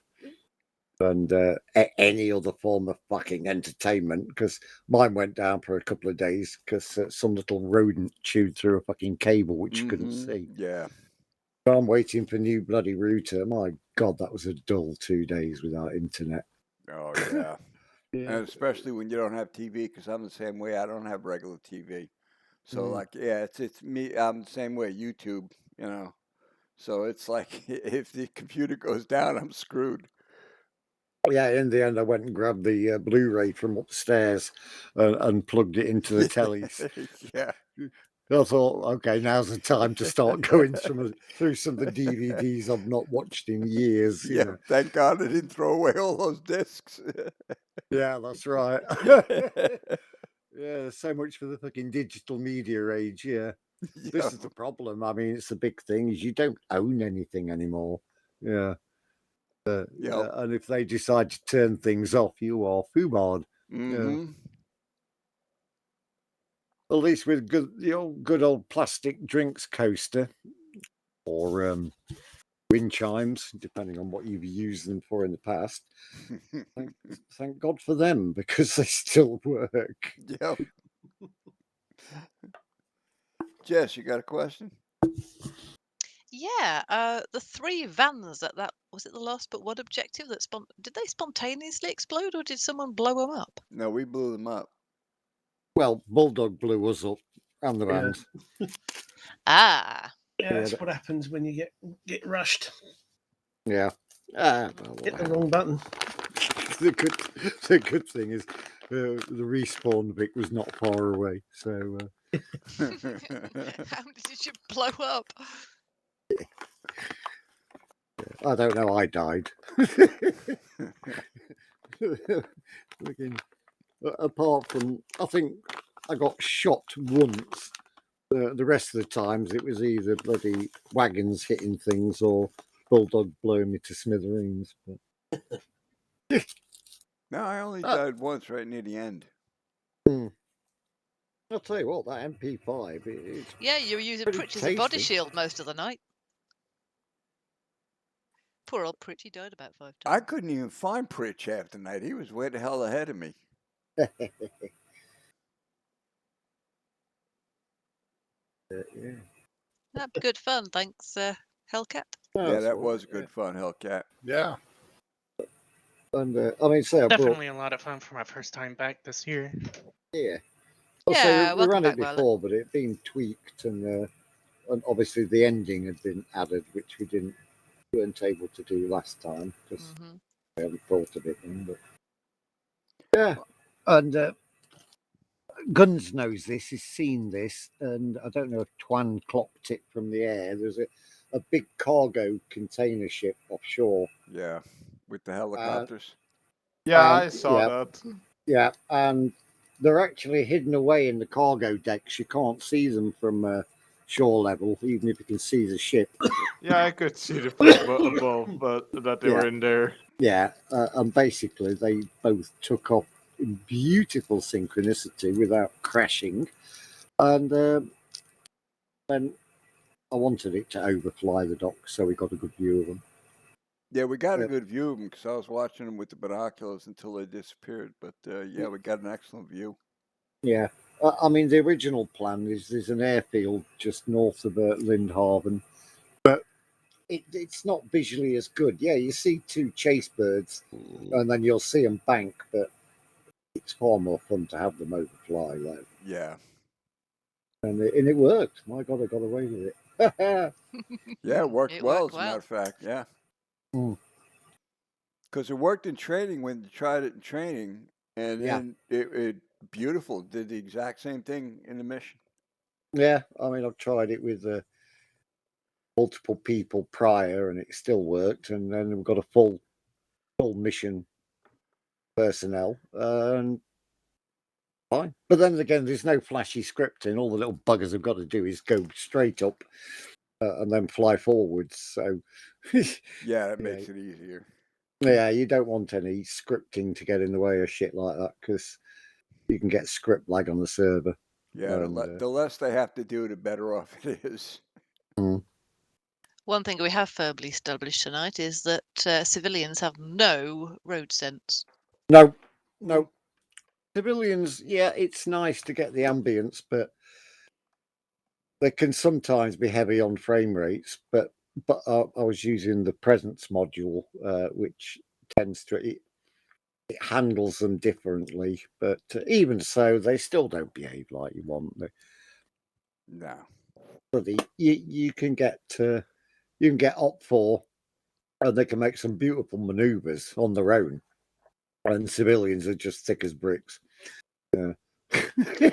and any other form of fucking entertainment. Because mine went down for a couple of days because some little rodent chewed through a fucking cable which you couldn't see. Yeah. So I'm waiting for new bloody router. My God, that was a dull 2 days without internet. Oh yeah. Yeah. And especially when you don't have TV, because I'm the same way. I don't have regular TV, so like, yeah, it's me. I'm the same way. YouTube, you know. So it's like if the computer goes down, I'm screwed. Yeah, in the end, I went and grabbed the Blu-ray from upstairs and plugged it into the tellies. Yeah. I thought, okay, now's the time to start going through some of the DVDs I've not watched in years. You Yeah. know. Thank God I didn't throw away all those discs. Yeah, that's right. Yeah, so much for the fucking digital media age. Yeah. This is the problem. I mean, it's the big thing is you don't own anything anymore. Yeah. And if they decide to turn things off, you are foobarred. Yeah. At least with good old plastic drinks coaster or wind chimes, depending on what you've used them for in the past. Thank God for them because they still work. Yep. Jess, you got a question? Yeah, the 3 vans at that was it the last but one objective that did they spontaneously explode or did someone blow them up? No, we blew them up. Well, Bulldog blew us up and the vans. Ah. Yeah, that's what happens when you get rushed. Yeah. Hit the wrong button. The good thing is the respawn bit was not far away, so. How did you blow up? I don't know. I died. Apart from, I think I got shot once. The rest of the times it was either bloody wagons hitting things or Bulldog blowing me to smithereens. But... No, I only died once right near the end. I'll tell you what, that MP5. It's yeah, you were using Pritch as a body shield most of the night. Poor old Pritch, he died about 5 times. I couldn't even find Pritch half the night. He was way the hell ahead of me. Yeah. That'd be good fun, thanks, Hellcat. Yeah, that was good fun, Hellcat. Yeah. And I mean, say I definitely a lot of fun for my first time back this year. Yeah. Yeah, we ran it before, but it had been tweaked, and obviously the ending had been added, which we weren't able to do last time because I haven't thought of it then. But yeah, and Guns knows this, he's seen this, and I don't know if Twan clocked it from the air. There's a big cargo container ship offshore. Yeah, with the helicopters. I saw that. Yeah, and they're actually hidden away in the cargo decks. You can't see them from shore level, even if you can see the ship. Yeah, I could see the people above, but that they were in there. Yeah, and basically they both took off in beautiful synchronicity without crashing. And then I wanted it to overfly the dock, so we got a good view of them. Yeah, we got a good view of them because I was watching them with the binoculars until they disappeared. But yeah, we got an excellent view. Yeah, I mean the original plan is there's an airfield just north of Lindhaven, but it's not visually as good. Yeah, you see 2 chase birds, and then you'll see them bank, but it's far more fun to have them overfly. Like. Yeah. And it worked. My God, I got away with it. Yeah, it worked well, as a matter of fact. Yeah. Because it worked in training when you tried it in training, and then it beautiful. Did the exact same thing in the mission. Yeah, I mean, I've tried it with multiple people prior, and it still worked. And then we've got a full mission personnel, and fine. But then again, there's no flashy scripting. All the little buggers have got to do is go straight up and then fly forwards. So yeah, that makes it easier. Yeah, you don't want any scripting to get in the way of shit like that because you can get script lag on the server. Yeah, the less they have to do, the better off it is. One thing we have firmly established tonight is that civilians have no road sense. No. Civilians, yeah, it's nice to get the ambience, but they can sometimes be heavy on frame rates. But I was using the presence module, which tends to it handles them differently. But even so, they still don't behave like you want. No. You can get op 4, and they can make some beautiful manoeuvres on their own, and civilians are just thick as bricks.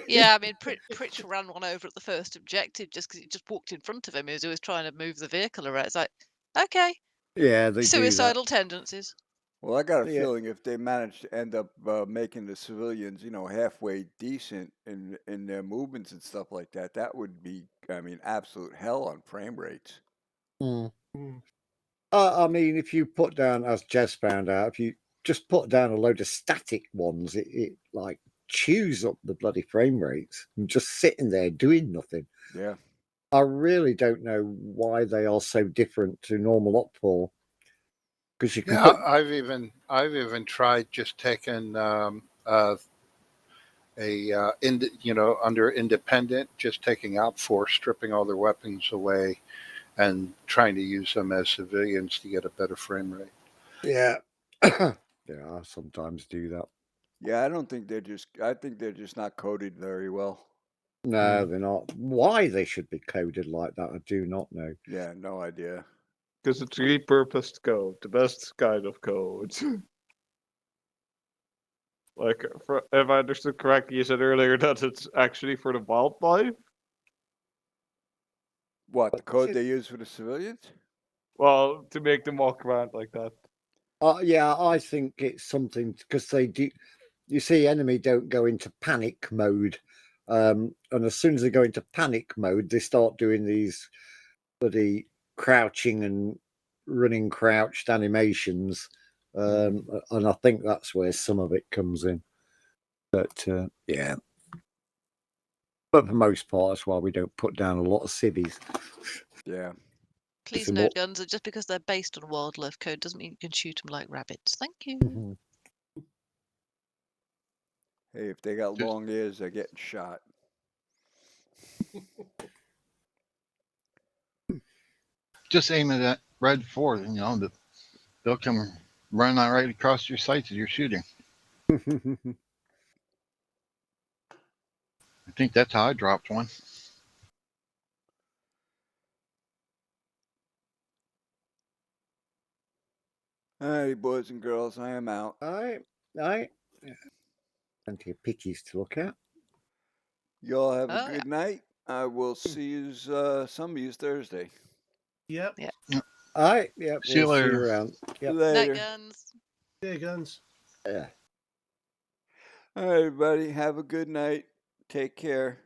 Yeah, I mean, Pritch ran one over at the first objective just because he just walked in front of him. He was always trying to move the vehicle around. It's like, okay. Yeah, they suicidal do that. tendencies. Well, I got a feeling if they manage to end up making the civilians, halfway decent in their movements and stuff like that, that would be, I mean, absolute hell on frame rates. I mean, if you put down, as Jez found out, if you just put down a load of static ones, it like chews up the bloody frame rates and just sitting there doing nothing. Yeah. I really don't know why they are so different to normal op 4. Because you can I've even tried just taking under independent, just taking op 4, stripping all their weapons away, and trying to use them as civilians to get a better frame rate. Yeah. Yeah, I sometimes do that. Yeah, I think they're just not coded very well. No, they're not. Why they should be coded like that, I do not know. Yeah, no idea. Because it's repurposed code, the best kind of code. Like, if I understood correctly, you said earlier that it's actually for the wildlife? What, the code they use for the civilians? Well, to make them walk around like that. Yeah, I think it's something because they do. You see, enemy don't go into panic mode, and as soon as they go into panic mode, they start doing these bloody crouching and running crouched animations, and I think that's where some of it comes in. But yeah, but for the most part, that's why we don't put down a lot of civvies. Yeah. Please note, guns are just because they're based on wildlife code doesn't mean you can shoot them like rabbits. Thank you. Hey, if they got long ears, they're getting shot. Just aim it at red 4, they'll come run right across your sights as you're shooting. I think that's how I dropped one. All right, boys and girls, I am out. All right. Plenty of pickies to look at. Y'all have a good night. I will see you, some of you Thursday. Yep. Yeah. All right. Yep. See you later. See you around. Yep. Later. Night, guns. Yeah, guns. Yeah. All right, everybody. Have a good night. Take care.